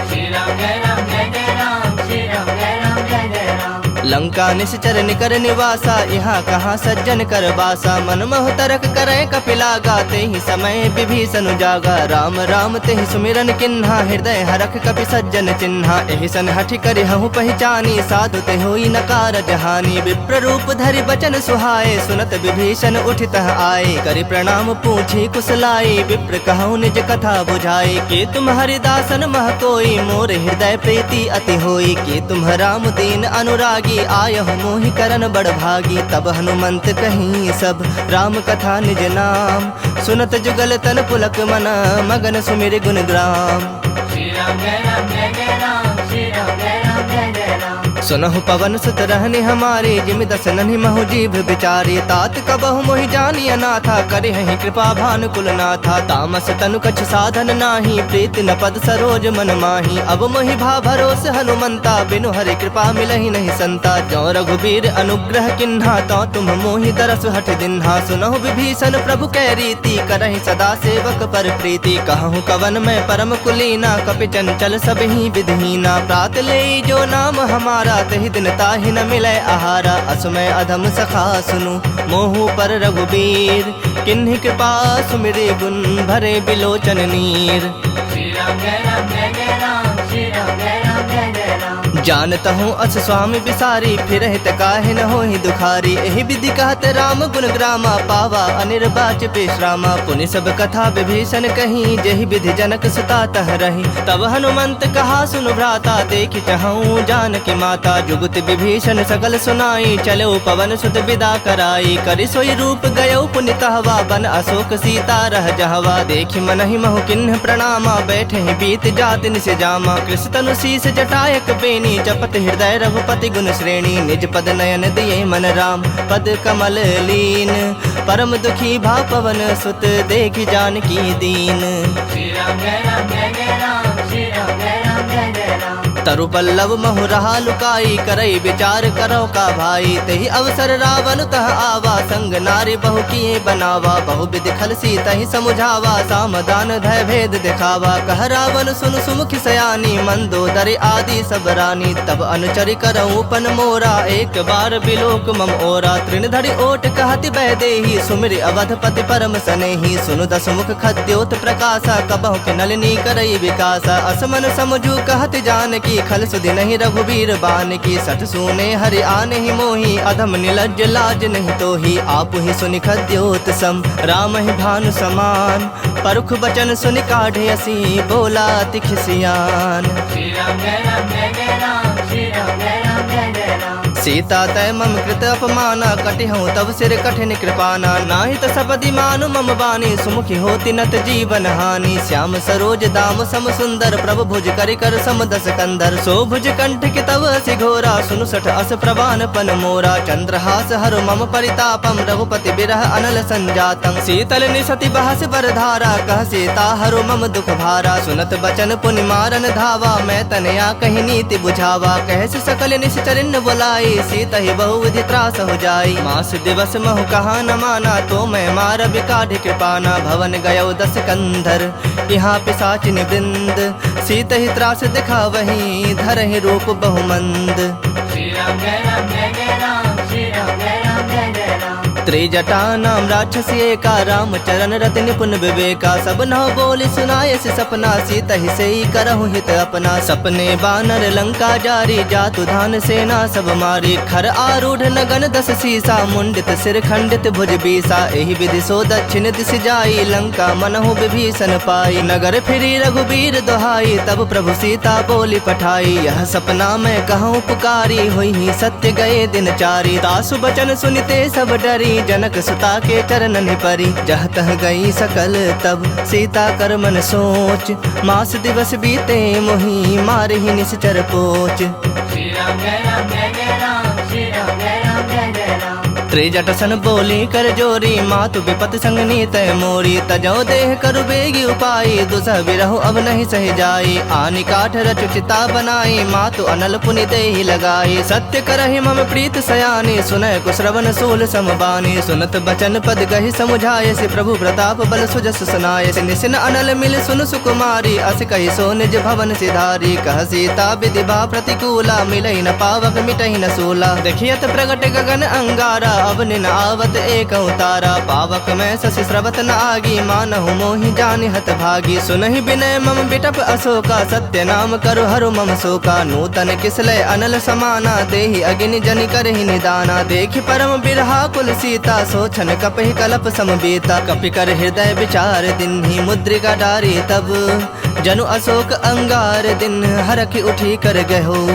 श्री राम जय राम जय जय राम श्री राम जय राम जय जय राम लंका निश्चर निकर निवासा यहाँ कहाँ सज्जन कर बासा मन मोह तरक करे कपिलागा ते ही समय विभीषण जागा राम राम ते ही सुमिरन किन्हा हृदय हरख कपि सज्जन चिन्हा एहि सन हठि करि हहु पहचानी साधु ते होई नकार जहानी विप्र रूप धरि बचन सुहाए सुनत विभीषण उठितः आए करि प्रणाम पूछी कुशलाई विप्र कहूँ निज कथा बुझाई के तुम हरिदासन मह कोई मोर हृदय प्रीति अति होई के तुम राम दीन अनुरागी आयहु मोहि करन बड़ भागी तब हनुमंत कहीं सब राम कथा निज नाम सुनत जुगल तन पुलक मना मगन सुमिर गुण ग्राम श्री राम जय राम जय जय राम श्री राम जय राम जय जय राम सुनहु पवन सुत रहनि हमारे जिमि दसनहि महु जीभ बिचारी तात कबहु मोहि जानिय नाथा करिहि कृपा भानुकुल नाथा तामस तनु कछ साधन नाही प्रीति न पद सरोज मन माही अब मोहि भा भरोस हनुमंता बिनु हरि कृपा मिलहि नहीं संता जो रघुबीर अनुग्रह किन्हा तो तुम मोहि दरस हठ दिन्हा सुनहु विभीषण प्रभु कै रीति करहि सदा सेवक पर प्रीति कहूँ कवन में परम कुलीना कपि चंचल सब ही विधहीना प्रात ले जो नाम हमारा तहि दिन ताहि न मिलै आहारा असमय अधम सखा सुनु मोहु पर रघुबीर किन्हि कृपा सुमिरे गुण भरे बिलोचन नीर श्री राम जय राम जय जय राम श्री राम जय राम जय जय राम जानत हूँ अस स्वामी बिसारी फिर हित काहे न होहि दुखारी एहि विधि कहत राम गुण ग्रामा पावा अनिर्वाच पेशरामा पुनि सब कथा विभीषण कही जेहि विधि जनक सुता तह रही तब हनुमंत कहा सुन भ्राता देखि चहूँ जानकी माता जुगुत विभीषण सकल सुनाई चलो पवन सुत विदा कराई करि सोई रूप गयो पुनि तहवा बन अशोक सीता रह जहवा देखि मनहि महु किन्ह प्रणामा बैठे बीत जात निस जामा कृष्ण तनु शीस जटायक बेनी जपत हृदय रघुपति गुण श्रेणी निज पद नयन दिए मन राम पद कमल लीन परम दुखी भा पवन सुत देखि जानकी दीन श्री राम जय राम जय जय राम श्री राम जय राम जय जय राम तरु पल्लव महु रहा लुकाई, करई विचार करो का भाई। तही अवसर रावण तह आवा, संग नारी बहु किए बनावा। बहु विधि खल सीता ही समुझावा, सामदान धय भेद दिखावा। कह रावण सुन सुमुखी सयानी, मंदोदरी आदि सब रानी। तब अनुचरि करऊं पन मोरा, एक बार बिलोक मम ओरा। तृण धरि ओट कहति बह देही, सुमिर अवधपति परम सनेही। सुनु दस मुख खद्योत प्रकाशा, कबहु के नलिनी करई विकासा। असमन समझू कहत जानकी, खल सुधि नहीं रघुबीर बान की। सठ सूने हरि आने ही मोही, अधम निलज्ज लाज नहीं तोही। आप ही सुनि खद्योत सम, राम ही भानु समान। परुख बचन सुनि काढ़े असी, बोला अति खिसियान। श्री राम जय राम जय जय राम, श्री राम जय राम जय जय राम। सीता तय मम कृत अपमाना, कटिहूँ तब सिर कठिन कृपाना। नाही त सपदि मानु मम बानी, सुमुखी होती नत जीवन हानि। श्याम सरोज दाम सम सुंदर, प्रभु भुज करि कर सम दस कंदर। सो भुज कंठ के तव असि घोरा, सुनु सठ अस प्रवान पन मोरा। चंद्रहास हरु मम परितापम, रघुपति बिरह अनल संजातम। शीतल निसति बहस बरधारा, कह सीता हरु मम दुख भारा। सुनत बचन पुनि मारन धावा, मैं तनया कहि नीति बुझावा। कहस सकल निश्चरिन बुलाई, सीता ही बहु विधि त्रास हो जाई। मास दिवस महु कहा न माना, तो मैं मार बिकाढ़ कृपाना। भवन गयो दस कंधर, यहाँ पिशाचिन वृंद। सीता ही त्रास दिखा वही, धरहि रूप बहुमंद। श्री राम जय राम जय जय राम, श्री राम जय राम जय जय राम। त्रिजटा नाम राक्षसी एका, राम चरण रति निपुण विवेका। सब नौ बोली सुनाए से सपना, सीता ही से ही करहु हित अपना। सपने बानर लंका जारी, जातु धान सेना सब मारी। खर आरूढ़ नगन दस सीसा, मुंडित सिर खंडित भुज बीसा। एहि विधि सो दक्षिण दिश जाई, लंका मनहु विभीषण पाई। नगर फिरी रघुबीर दोहाई, तब प्रभु सीता बोली पठाई। यह सपना मैं कहूँ पुकारी, हुई ही सत्य गए दिन चारी। तासु बचन सुनिते सब डरी, जनक सुता के चरणन परी। जह तह गई सकल तब, सीता कर मन सोच। मास दिवस बीते मोही, मारहि निश्चर पोच। श्री राम जय राम जय जय राम, श्री राम जय राम जय जय राम। त्रिजट सन बोली कर जोरी, मातु विपत संग नीत मोरी। तजो देह करु बेगी उपाई, दुसह विरहु अब नहीं सह जाई। आनि काठ रचु चिता बनाई, मातु अनल पुनि देहि लगाई। सत्य करहि मम प्रीत सयानी, सुनय कुश्रवण सूल समबानी। सुनत बचन पद गहि समुझाय, से प्रभु प्रताप बल सुजस सुनाय। से निसिन अनल मिल सुन सुकुमारी, अस कहि सो निज भवन सिधारी। कह सीता विधि बा प्रतिकूला, मिलहि न पावक मिटहि न सूला। देखियत प्रगट गगन अंगारा, अब निन आवत एक उतारा। पावक में शशि स्रवत न आगी, मानहु मोहि जानि हत भागी। सुनहि विनय मम बिटप अशोका, सत्य नाम करु हरु मम शोका। नूतन किसलय अनल समाना, देहि अग्नि जनि करहि निदाना। देखि परम बिरहा कुल सीता, सोचन कपहि कलप समबीता। कपि कर हृदय विचार दिन्हि, मुद्रिका डारी तब। जनु अशोक अंगार दिन, हरखि उठी कर गहो।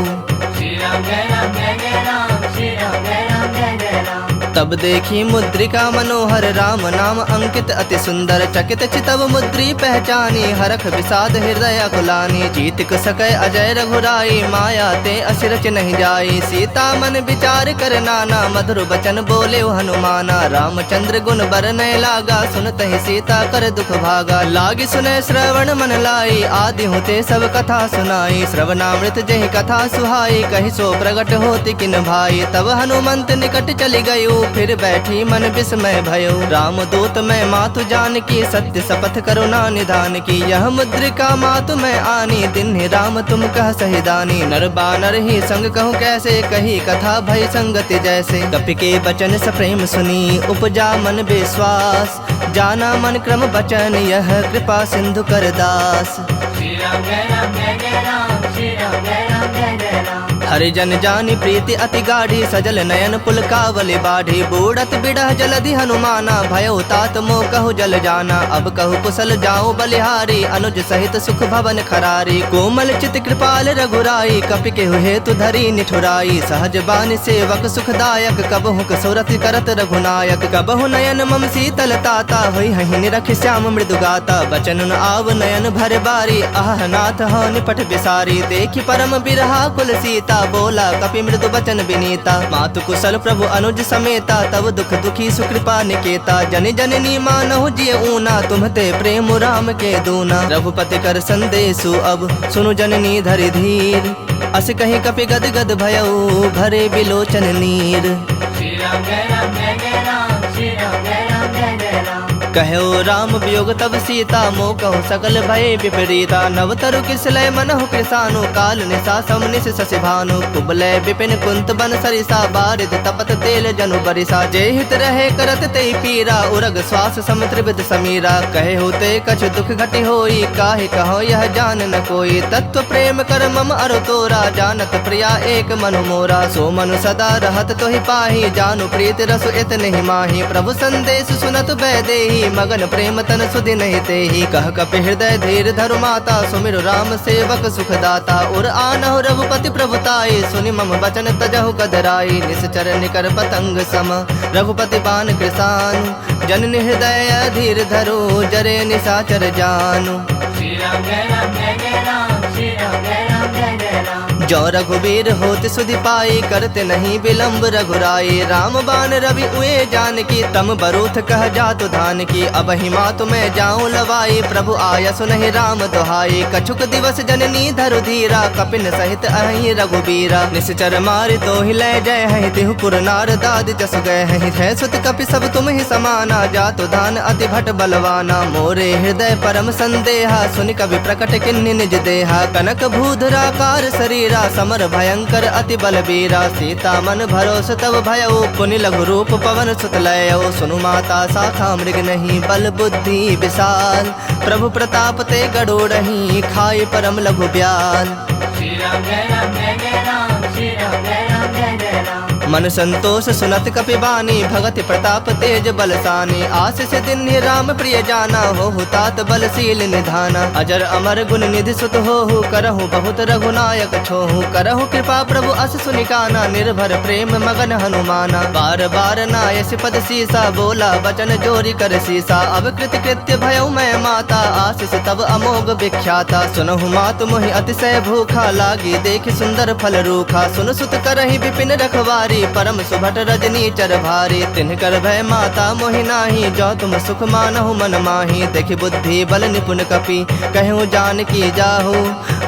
श्री राम जय राम जय जय राम, श्री राम जय राम जय जय राम। तब देखी मुद्रिका मनोहर, राम नाम अंकित अति सुंदर। चकित चितव मुद्री पहचानी, हरख विषाद हृदय अकुलानी। जीत सकै अजय रघुराई, माया ते असिरच नहीं जाई। सीता मन विचार कर नाना, मधुर बचन बोले हनुमाना। रामचंद्र गुण बरनय लागा, सुनत ही सीता कर दुख भागा। लागी सुनय श्रवण मन लाई, आदि होते सब कथा सुनाई। श्रवणामृत जहि कथा सुहाई, कहि सो प्रगट होति किन भाई। तब हनुमंत निकट चली गयो, फिर बैठी मन विस्मय भयो। राम दूत मैं मातु जानकी, सत्य शपथ करुणा निधान की। यह मुद्रिका मातु मैं आनी, दिन ही राम तुम कह सहिदानी। नर बानर ही संग कहूँ कैसे, कही कथा भय संगति जैसे। कपि के बचन सप्रेम सुनी, उपजा मन विश्वास। जाना मन क्रम बचन, यह कृपा सिंधु कर दास। श्री राम जय राम जय जय राम, श्री राम जय राम जय जय राम। हरिजन जानी प्रीति अति गाढ़ी, सजल नयन पुलकावली बाढ़ी। बूढ़त बिड़ह जलधि हनुमाना, भयो तात मोह कहु जल जाना। अब कहु कुशल जाऊं बलिहारी, अनुज सहित सुख भवन खरारी। कोमल चित कृपाल रघुराई, कपि के हेतु धरी निठुराई। सहज बानि सेवक सुखदायक, कबहु कसुरत करत रघुनायक। कबहु नयन मम शीतल ताता, होई हहि निरख श्याम मृदु गाता। बचन न आव नयन भर बारी, आह नाथ हौ निपट बिसारी। देखि परम बिरहा कुल सीता, बोला कपि मृदु बचन विनीता। मातु कुशल प्रभु अनुज समेता, तब दुख दुखी सुकृपा निकेता। जन जननी मानहु जिय ऊना, तुम्हते प्रेम राम के दूना। रघुपति कर संदेशु अब सुनु जननी धरि धीर, अस कहीं कपि गद गद भयऊ भरे बिलोचन नीर। श्री राम जय राम जय जय राम, श्री राम जय राम जय जय राम। कहो राम वियोग तब सीता, मोह कहु सकल भय विपरीता। नव तरु किसलय मनहु कृसानु, काल निशा समनिश शशि भानु। कुबलय विपिन कुंत बन सरिसा, बारिद तपत तेल जनु बरिसा। जय हित रहे करत तेहि पीरा, उरग श्वास सम त्रिविध समीरा। कहे होते कछु दुख घटि होई, काहे कहो यह जान न कोई। तत्व प्रेम कर मम अरु तोरा, जानत प्रिया एक मनु मोरा। सो मनु सदा रहत तोहि पाही, जानु प्रीत रसु इत नहीं माही। प्रभु संदेश सुनत बैदेही, मगन प्रेम तन सुधि नहीं तेहि। कह कपि हृदय धीर धरु माता, सुमिरु राम सेवक सुख दाता। उर आनहु रघुपति प्रभुताई, सुनि मम वचन तजहु कदराई। निश्चर निकर पतंग सम रघुपति बान कृसानु, जननि हृदय धीर धरो जरे निशाचर जानु। श्री राम जय राम जय जय राम, श्री राम जय राम जय जय राम। जो रघुबीर होत सुधि पाई, करते नहीं विलंब रघुराई। राम बान रवि उए जानकी, तम बरूथ कह जातु धान की। अब ही मातु मैं जाऊं लवाई, प्रभु आया सुनहि राम दुहाई। कछुक दिवस जननी धरु धीरा, कपिन सहित अहि रघुबीरा। निश्चर मारि तो ही लय जय है, तिहु पुर नार दाद जस गए हैं। है सुत कपि सब तुम ही समाना, जातु धान अति भट बलवाना। मोरे हृदय परम संदेहा, सुनि कवि प्रकट किन्नि निज देहा। कनक भूधराकार शरीरा, समर भयंकर अति बलबीरा। सीता मन भरोस तब भयऊ, पुनि लघु रूप पवन सुत लयऊ। सुनु माता शाखा मृग नहीं, बल बुद्धि विशाल। प्रभु प्रताप ते गड़ोड़ही, खाई परम लघु ब्याल। श्री राम जय राम जय जय राम, श्री राम जय राम जय जय राम। मन संतोष सुनत कपि बानी, भगति प्रताप तेज बलसानी। आशीष दिन राम प्रिय जाना, हो तात बलशील निधाना। अजर अमर गुण निधि सुत होहु, करहु बहुत रघुनायक छोहु। करहु कृपा प्रभु अस सुनिकाना, निर्भर प्रेम मगन हनुमाना। बार बार नायस पद सीसा, बोला वचन जोरी कर सीसा। अब कृत कृत्य भयउ मैं माता, आशीष तब अमोघ विख्याता। सुनहु मातु मोहि अतिशय भूखा, लागी देखि सुंदर फल रूखा। सुन सुत करहि विपिन रखवारी, परम सुभट रजनी चर भारी। तिनकर भय माता मोहि नाही, जो तुम सुख मानहु मन माही। देखि बुद्धि बल निपुण कपि, कहूँ जानकी जाहु।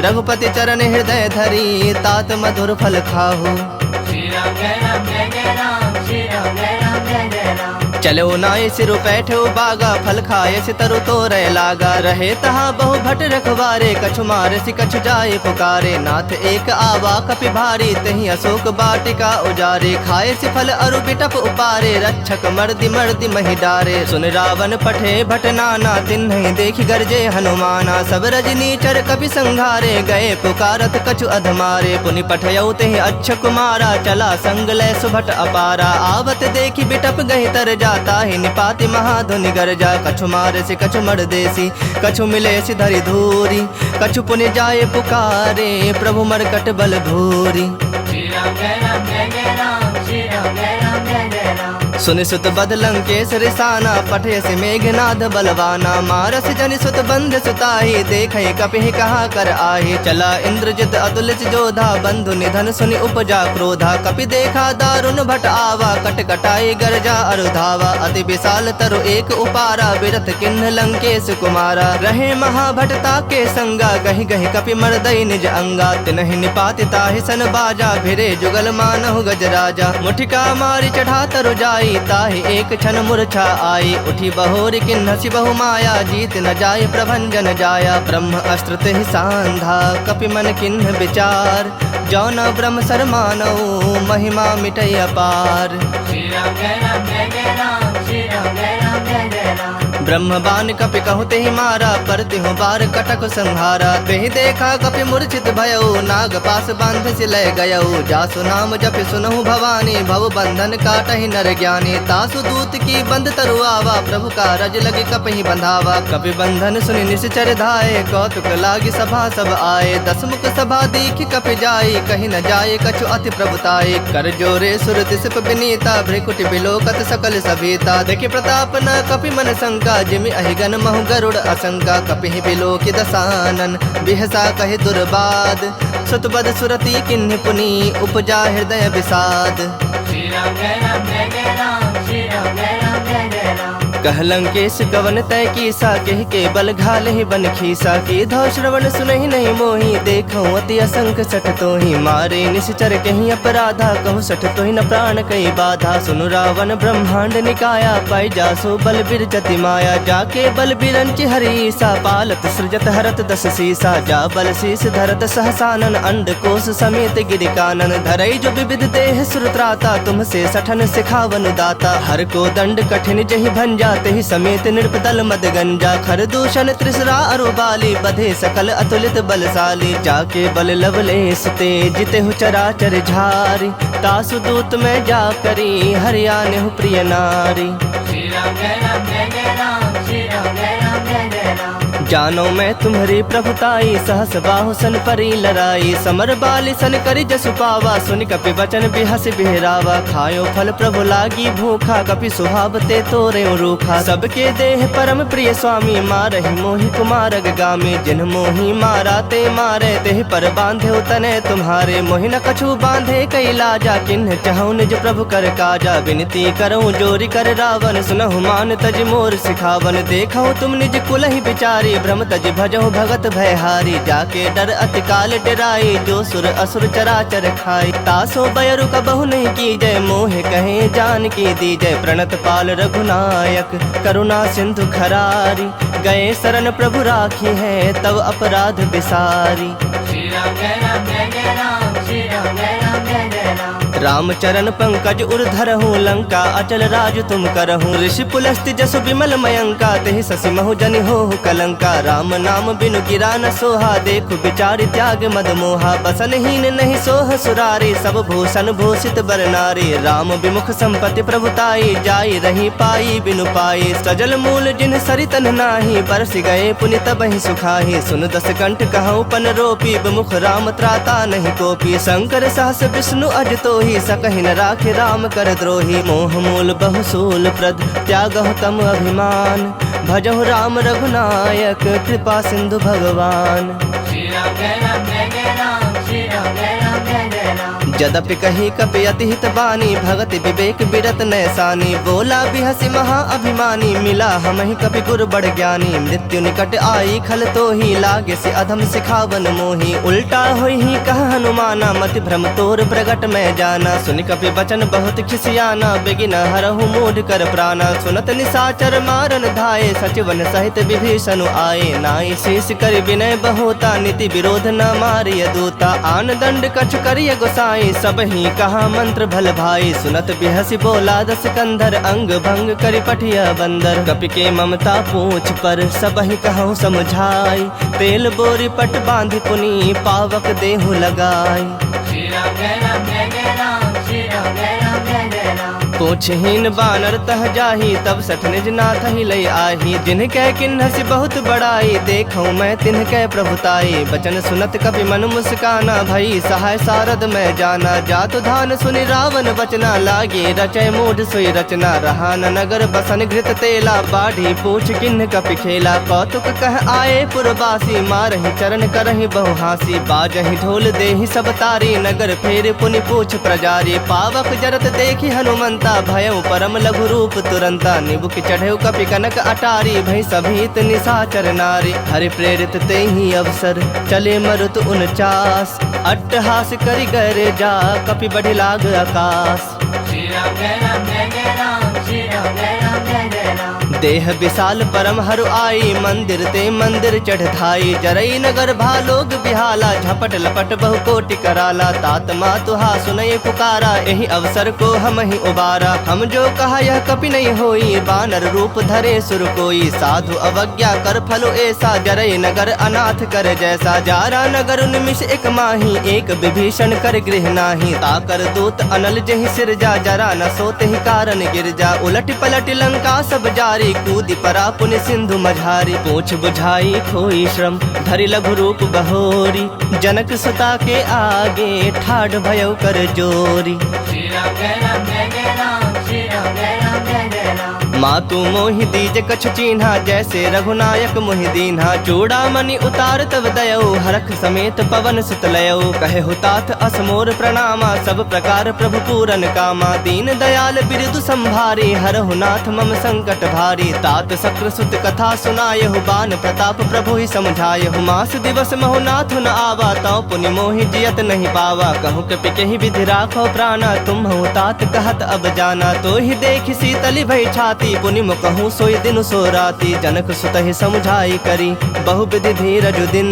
रघुपति चरण हृदय धरी, तात मधुर फल खाहु। श्री राम जय राम जय जय राम, श्री राम जय राम जय जय राम। चलो नाय सिरु बैठो बागा, फल खाए सितरु तोरे लागा। रहे तहा बहु भट रखवारे, कछु मारे सि कछु जाए पुकारे। नाथ एक आवा कपि भारी, तही अशोक बाटिका उजारे। खाए सि फल अरु बिटप उपारे, रक्षक मर्दि मर्दि महि डारे। सुन रावण पठे भट नाना, तिन्हि देखि गरजे हनुमाना। सब रजनी चर कपि संघारे, गए पुकारत कछु अधमारे। पुनि पठयउ तेहि अच्छ कुमारा, चला संग लय सुभट अपारा। आवत देखि बिटप गहि तर जा, ताहि निपाति महाधुनि गरजा। कछु मारे से कछु मर देसी, कछु मिले सि धरि धूरी। कछु पुनि जाए पुकारे, प्रभु मरकट बल भूरी। श्री राम जय राम जय जय राम, श्री राम जय राम जय जय राम। सुनि सुत बद लंकेश रिसाना, पठे से मेघनाद बलवाना। मारस जनि सुत बंध सुताही, देखे कपिहि कहा कर आही। चला इंद्रजित अतुलित जोधा, बंधु निधन सुनि उपजा क्रोधा। कपि देखा दारुण भट आवा, कट कटाई गरजा अरुधावा। अति विशाल तरु एक उपारा, बिरथ किन्ह लंकेश कुमारा। रहे महाभटता के संगा, गहि गहि कपि मर्दई निज अंगा। तिनहि निपाति ताहि सन बाजा, भिरे जुगल मानहु गजराजा। मुठिका मारी चढ़ा तरु जाई, ताहि एक क्षण मूर्छा आई। उठी बहोरी किन्हसि बहु माया, जीत न जाय प्रभंजन जाया। ब्रह्म अस्त्र तेहि सांधा, कपि मन किन्ह विचार। जौ न ब्रह्म सर मानऊ, महिमा मिटै अपार। श्री राम जय राम जय जय राम, श्री राम जय राम जय जय राम। ब्रह्म बान कपि कहु तेहि मारा, पर तिहु बार कटक संहारा। तेहि देखा कपि मूर्छित भयऊ, नाग पास बांध सि लय गयऊ। जासु नाम जपि सुनहु भवानी, भव बंधन काटहि नर ज्ञानी। तासु दूत की बंद तरु आवा, प्रभु का रज लगे कपहि बंधावा। कपि बंधन सुनि निश्चर धाये, कौतुक लागी सभा सब आए। दसमुख सभा दीखि कपि जाई, कहि न जाए कछु अति प्रभुताई। कर जोरे सुर दिसप विनीता, भ्रिकुटि बिलोकत सकल सभीता। देखि प्रताप न कपि मन शंका, जिमि अहिगन महु गरुड़ असंका कपिहि बिलोकि दसानन बिहसा कहि दुर्बाद सुतबद सुरति किन्हि पुनि उपजा हृदय विषाद श्री राम जय राम जय जय राम श्री राम जय राम जय जय राम कह लंकेश कवन तय कीसा कह के बल घाल ही बन खीसा की धौ श्रवण सुनहि नहीं मोही देखो अति असंख सठ तो ही मारे निश्चर कहीं अपराधा कहु सठ तो ही न प्राण कई बाधा सुनु रावण ब्रह्मांड निकाया पाई जासो बल बिर जति माया जाके बल बिरंच हरीसा पालत सृजत हरत दस सीसा जा बल शीस धरत सहसानन अंड कोश समेत गिरिकानन धरई जो विविध देह सुरत्राता तुमसे सठन सिखावन दाता हर को दंड कठिन जहि भंजा ही समेत नृपदल मद गंजा खर दूषण त्रिसरा अरुबाली बधे सकल अतुलित बलशाली जाके बल लवलेस ते जिते हु चराचर झारी तासु दूत में जा करी हरियाने हु प्रिय नारी श्री राम जय राम जय जय राम श्री राम जय राम जय जय राम जानो मैं तुम्हारी प्रभुताई सहस बाहु सन परी लड़ाई समर बाली सन करी जसु पावा सुन कपि बचन बिहस बिहरावा खायो फल प्रभु लागी भूखा कपि सुहावते तोरे रूखा सबके देह परम प्रिय स्वामी मारहि मोहि कुमार गामी जिन मोहि मारा ते मारे तेह पर बांधे तने तुम्हारे मोहि न कछु बांधे कई लाजा किन्ह चाहु निज प्रभु कर काजा विनती करऊं जोरी कर रावण सुनहु मान तज मोर सिखावन देखो तुम निज कुल ही बिचारी भ्रम तज भजहु भगत भयहारी जाके डर अति काल डराई जो सुर असुर चराचर खाई तासो बयरु कबहु नहीं की जय मोह कहे जान की दी जय प्रणत पाल रघुनायक करुणा सिंधु खरारी गए शरण प्रभु राखी है तब अपराध बिसारी श्री राम जय राम जय जय राम श्री राम जय राम जय जय राम राम चरण पंकज उर्धरहु लंका अचल राज तुम करहु ऋषि पुलस्ति जसु विमल मयंका तेहि ससि महु जनि होहु कलंका राम नाम बिनु गिरा न सोहा देखु विचारि त्याग मद मोहा बसन हीन नहीं सोह सुरारी सब भूषण भूषित बर नारी राम विमुख संपत्ति प्रभुताई जाई रही पाई बिनु पाई सजल मूल जिन सरितन नाही बरस गए पुनित बहि सुखाही सुन दस कंठ कहूँ पन रोपी विमुख राम त्राता नहीं कोपी शंकर सहस विष्णु अज तो ही सकहि न राखे राम कर द्रोही मोह मूल बहुसूल प्रद त्यागहु तम अभिमान भजहु राम रघुनायक कृपा सिंधु भगवान श्री राम जय राम जय जय राम श्री राम जय राम जय जय राम जदपि कही कपि अति हित बानी भगत विवेक बिरत नैसानी बोला बिहसि महा अभिमानी मिला हमहि कपि गुर बड़ ज्ञानी मृत्यु निकट आई खल तो ही लागे से अधम सिखावन मोही उल्टा होई ही कह हनुमाना मति भ्रम तोर प्रगट में जाना सुनि कपि बचन बहुत खिसियाना बेगिन हरहु मूढ़ कर प्राणा सुनत निशाचर मारन धाये सचिवन सहित विभीषण आए नाई शीश कर विनय बहुता नीति विरोध न मारिय दूता आन दंड कछ करिय गोसाई सब ही कहा मंत्र भल भाई सुनत बिहसी बोला दस कंधर अंग भंग करि पठिया बंदर कपि के ममता पूछ पर सब ही कहूँ समझाई तेल बोरी पट बांध पुनी पावक देहु लगाई श्री राम जय राम जय जय राम श्री राम जय राम जय जय राम पूछहीन बानर तह जाही तब सठ निज नाथ ही लई आही जिनके किन्हसि बहुत बड़ाई देखूं मैं तिनके प्रभुताई बचन सुनत कपि मन मुस्काना भई सहाय सारद में जाना जातु धान सुनि रावण बचना लागे रचय मूढ़ सोई रचना रहा न नगर बसन घृत तेला बाढ़ी पूछ किन्ह कपि खेला कौतुक कह आए पुरवासी मारहि चरण करहि बहु हासी बाजहि ढोल देहि सब तारी नगर फेर पुनि पूछ प्रजारी पावक जरत देखि हनुमंता भयउ परम लघु रूप तुरंता निबुक चढ़ेउ कपि कनक अटारी भई सभीत निशाचर नारी हरि प्रेरित ते ही अवसर चले मरुत 49 अट्टहास करि गरे जा कपि बढ़ि लाग आकाश श्री राम जय राम जय जय राम श्री राम जय राम जय जय राम देह विशाल परम हरु आई मंदिर ते मंदिर चढ़ धाई जरई नगर भालोग बिहाला झपट लपट बहु कोटि कराला तात मातुहा सुनय पुकारा यही अवसर को हम ही उबारा हम जो कहा यह कपि नहीं होई बानर रूप धरे सुर कोई साधु अवज्ञा कर फलो ऐसा जरई नगर अनाथ कर जैसा जारा नगर निमिष एक माही एक विभीषण कर गृह नाही ताकर दूत अनल जहि सिर जा जरा न सोते ही कारण गिर जा उलट पलट लंका सब जारी कूदी परा पुण्य सिंधु मझारी पूछ बुझाई खोई श्रम धरि लघु रूप बहोरी जनक सुता के आगे ठाढ़ भयउ कर जोरी श्री राम जय राम जय जय राम श्री राम जय राम जय जय राम मातु मोहि दीज कछु चीन्हा, जैसे रघुनायक मोहि दीन्हा। चूड़ामणि उतार तब दयऊ, हरख समेत पवन सुत लयऊ। कहे हुतात असमोर प्रणामा, सब प्रकार प्रभु पूरन कामा। दीन दयाल बिरदु संभारी, हरहु नाथ मम संकट भारी। तात शक्र सुत कथा सुनायहु, बान प्रताप प्रभु ही समझायहु। मास दिवस महु नाथ न आवा, तौ पुनि मोहि जियत नहीं पावा। कहूँ कपि केहि विधि राखो प्राणा, तुम हूँ तात कहत अब जाना। तो ही देख शीतली भई छाती, पुनि मु कहूँ सोई दिन सो राती। जनक सुत ही समझाई करी, बहु विधि धीरज दिन।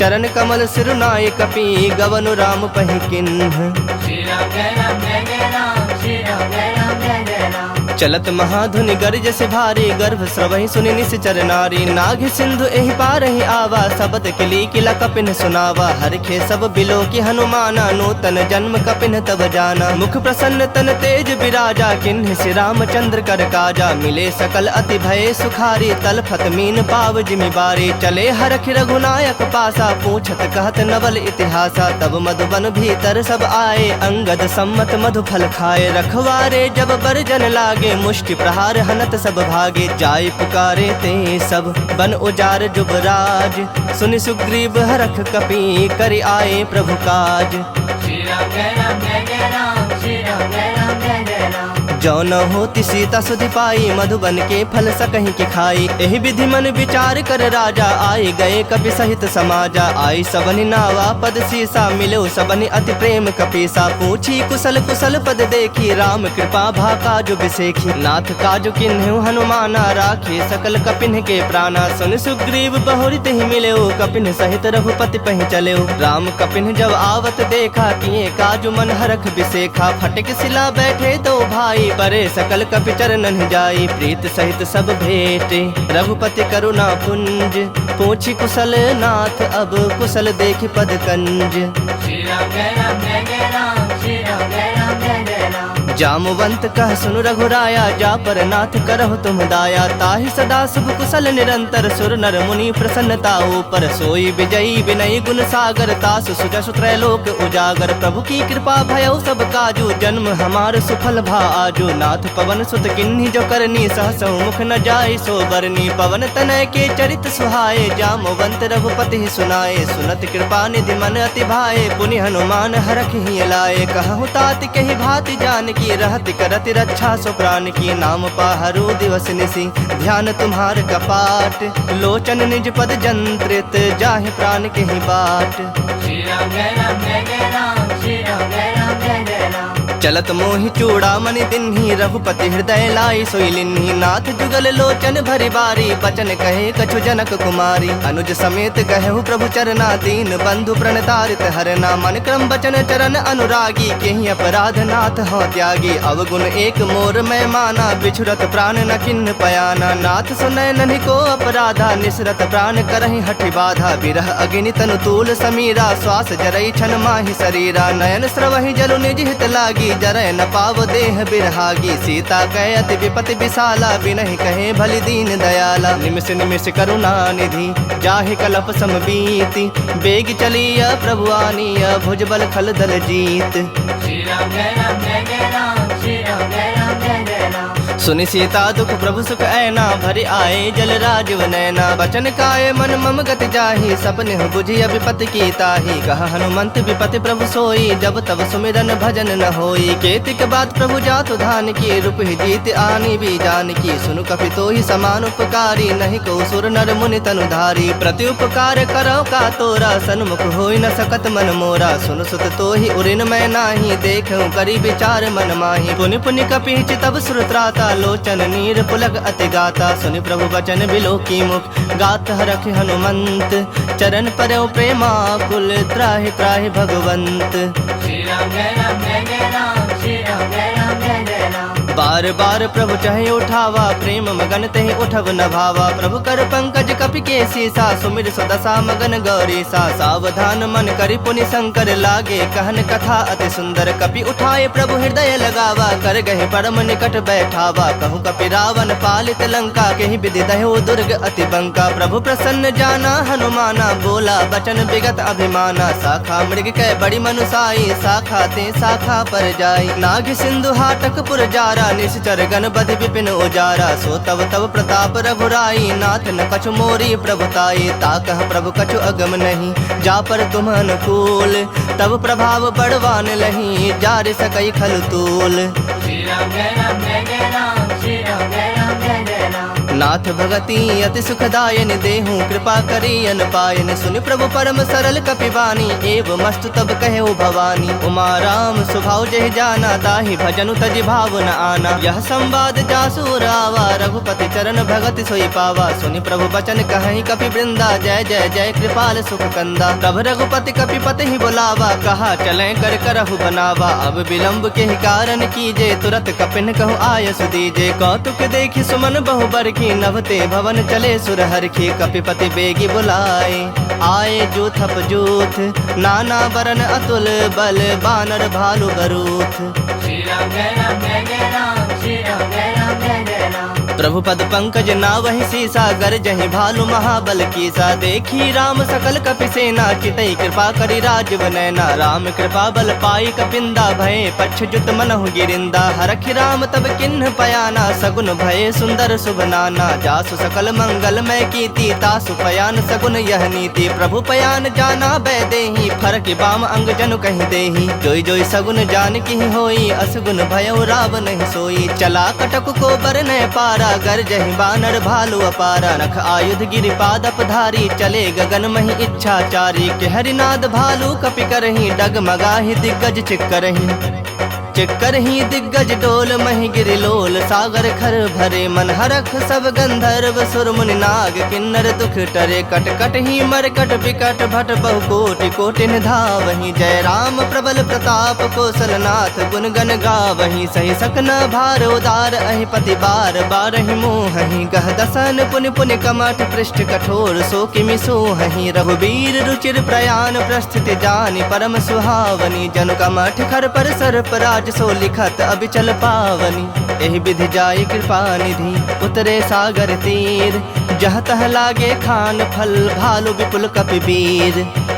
चरण कमल सिरुनाय कपि, गवनु राम पहि किन्ह। श्री राम जय राम जय जय राम, श्री राम जय राम जय जय राम। चलत महाधुनि गर्ज से भारी, गर्भ स्रवहि सुनि निश्चर नारी। नाग सिंधु एहि पारहि आवा, सबद किली किला कपिन सुनावा। हरखे सब बिलो की हनुमाना, नूतन जन्म कपिन तब जाना। मुख प्रसन्न तन तेज विराजा, किन्ह श्री रामचंद्र कर काजा। मिले सकल अति भय सुखारी, तलफत मीन पाव जिमि बारी। चले हरख रघुनायक पासा, पूछत कहत नवल इतिहासा। तब मधुबन भीतर सब आए, अंगद सम्मत मधु फल खाए। रखवारे जब बरजन लागे, मुष्टि प्रहार हनत सब भागे। जाय पुकारे ते सब बन उजार जुबराज, सुनि सुग्रीव हरख कपि करि आए प्रभु काज। श्री राम जय राम जय जय राम, श्री राम जय राम जय जय राम। जो न होती सीता सुधि पाई, मधुबन के फल सकहीं के खाई। एहि विधि मन विचार कर राजा, आए गए कपि सहित समाजा। आई सबनि नावा पद सीसा, मिलो सबनि अति प्रेम कपीसा। पूछी कुशल कुशल पद देखी, राम कृपा भा काजु बिसेखी। नाथ काजु किन्हु हनुमाना, राखे सकल कपिन के प्राणा। सुन सुग्रीव बहुरित ही मिलेऊ, कपिन सहित रघुपति पहि चलेऊ। राम कपिन जब आवत देखा, किए काजु मन हरख बिसेखा। फटक सिला बैठे दो भाई, परे सकल कपि चरणन जाई। प्रीत सहित सब भेटे, रघुपति करुणा पुंज। पूछी कुशल नाथ अब, कुशल देखि पद कंज। श्री राम जय राम जय जय राम, श्री राम जय राम जय जय राम। जामवंत कह सुनु रघुराया, जा पर नाथ करहु तुम दाया। ताहि सदा शुभ कुशल निरंतर, सुर नर मुनि प्रसन्नता ऊपर। सोई विजयी विनयी गुण सागर, तास सुजसु त्रैलोक उजागर। प्रभु की कृपा भयउ सब काजू, जन्म हमार सुफल भा आजू। नाथ पवन सुत किन्ही जो करनी, सहसहु मुख न जाय सो बरनी। पवन तनय के चरित सुहाए, जामवंत रघुपति ही सुनाए। सुनत कृपा निधि मन अति भाए, पुनि हनुमान हरख ही लाए। कहु तात कहि भाति जानकी, रहति करति रक्षा सो प्राण की। नाम पाहरु दिवस निसी, ध्यान तुम्हार कपाट। लोचन निज पद जंत्रित, जाहि प्राण के ही बाट। श्री राम जय राम जय जय राम, श्री राम जय राम जय जय राम। चलत मोहि चूड़ामणि दिन्ही, रघुपति हृदय लाई सोई लिन्ही। नाथ जुगल लोचन भरि बारी, बचन कहे कछु जनक कुमारी। अनुज समेत कहु प्रभु चरना, दीन बंधु प्रणतारित हरना। मन क्रम बचन चरण अनुरागी, केहि अपराध नाथ हो त्यागी। अवगुण एक मोर मैं माना, बिछुरत प्राण न किन्ह पयाना। नाथ सुनय नन्हि को अपराधा, निसरत प्राण करहि हठि बाधा। बिरह अग्नि तनु तूल समीरा, श्वास जरई छन माहि शरीरा। नयन स्रवहि जलु निज हित लागी, जरय न पाव देह बिरहागी। सीता कहे अति विपति विशाला, बिनहि कहे भलि दीन दयाला। निमिष निमिष करुणा निधि, जाहि कलप समबीति। बेग चलिया प्रभु आनिया, भुजबल खल दल जीत। श्री राम जय राम जय जय राम, श्री राम जय राम जय जय राम। सुनि सीता दुख प्रभु सुख ऐना, भरि आए जल राजीव नैना। बचन काय मन मम गति जाहि, सपने बुझि विपति की ताहि। कहा हनुमंत विपति प्रभु सोई, जब तब सुमिरन भजन न होई। केतिक बात प्रभु जातु धान की, रूप ही जीत आनी भी जान की। सुनु कपि तोहि समान उपकारी, नहीं को सुर नर मुनि तनु धारी। प्रति उपकार करो का तोरा, सन्मुख होई न सकत मन मोरा। सुन सुत तोहि उरिन मैं नाही, देखूं करी विचार मन माही। पुनि पुनि कपि चितब सुर त्राता, लोचन नीर पुलक अति गाता। सुनि प्रभु बचन बिलो की मुख, गात हरख हनुमंत। चरण परौ प्रेमाकुल, त्राहि त्राहि भगवंत। श्री राम जय राम जय जय राम, श्री राम जय राम जय जय राम। बार बार प्रभु चाहे उठावा, प्रेम मगन तहि उठब न भावा। प्रभु कर पंकज कपि के सीसा, सुमिर सुदशा मगन गौरीसा। सावधान मन करि पुनि शंकर, लागे कहन कथा अति सुंदर। कपि उठाए प्रभु हृदय लगावा, कर गहे परम निकट बैठावा। कहु कपि रावण पालित लंका, केहि विधि दह्यो दुर्ग अति बंका। प्रभु प्रसन्न जाना हनुमाना, बोला बचन विगत अभिमाना। शाखा मृग कै बड़ी मनुसाई, शाखा ते शाखा पर जाई। नाग सिंधु हाटक पुर जारा, तुम्हारा निश्चर गण बधि विपिन उजारा। सो तब तब प्रताप रघुराई नाथ न कछु मोरी प्रभुताई। ताकह प्रभु कछु अगम नहीं जा पर तुम अनुकूल। तब प्रभाव बड़वान लही जार सकई खल तूल। श्री राम जय राम जय जय राम श्री राम जय राम जय जय राम। नाथ भगति अति सुखदायन देहूँ कृपा करी अन पायन। सुनि प्रभु परम सरल कपिवानी एव मस्तु तब कहे भवानी। उमा राम स्वभाव जहि जाना ताहि भजनु तजि भाव न आना। यह संवाद जासु रावा रघुपति चरण भगति सोई पावा। सुनि प्रभु बचन कहि कपि वृंदा जय जय जय कृपाल सुख कंदा। तब रघुपति कपिपति ही बुलावा कहा चले कर करहु बनावा। अब विलंब के ही कारण कीजे तुरत कपिन कहु आयस दीजे। कौतुक देखि सुमन बहु बरखी नभते भवन चले सुरहर की। कपिपति बेगी बुलाए आए जूथप जूथ नाना बरन अतुल बल बानर भालु बरूथ। श्री राम जय राम जय जय राम श्री राम जय राम जय जय राम। प्रभु पद पंकज नावहि सीसा गर जहि भालु महाबल कीसा। देखी राम सकल कपि सेना चितई कृपा करि राजव नैना। राम कृपा बल पाई कपिंदा भये पक्ष जुत मनहु गिरिंदा। हरखि राम तब किन्ह पयाना सगुन भये सुंदर शुभ नाना। जासु सकल मंगल मय कीर्ति तासु पयान सगुन यह नीति। प्रभु पयान जाना बै देहि फरक बाम अंग जनु कहि देहि। जोई जोई सगुन जान की होई असगुन भयउ राव नहीं सोई। चला कटक को बर नय पारा गर जहि बानर भालु अपारा। नख आयुध गिरिपाद अपधारी चले गगन महि इच्छाचारी। के हरिनाद भालु कपि करहि डगमगाहि दिग्गज चिक्करहि। चिक्कर ही दिग्गज डोल महि गिरिलोल सागर खर भरे। मन हरख सब गंधर्व सुर मुनि नाग किन्नर दुख टरे। कट कट ही मरकट विकट भट बहु कोटि कोटि धावहि। जय राम प्रबल प्रताप कौशलनाथ गुण गण गावहि। सही सकन भार उदार अहि पति बार बारहि मोहहि। गह दसन पुनि पुनि कमठ पृष्ठ कठोर सो किमि सोहहि। रघुबीर रुचिर प्रयाण प्रस्थिति जानि परम सुहावनी। जनु कमठ खर पर सर्प राज सो लिखत अबिचल पावनी। एहि विधि जाय कृपा निधि उतरे सागर तीर। जह तह लागे खान फल भालु विपुल कपि वीर।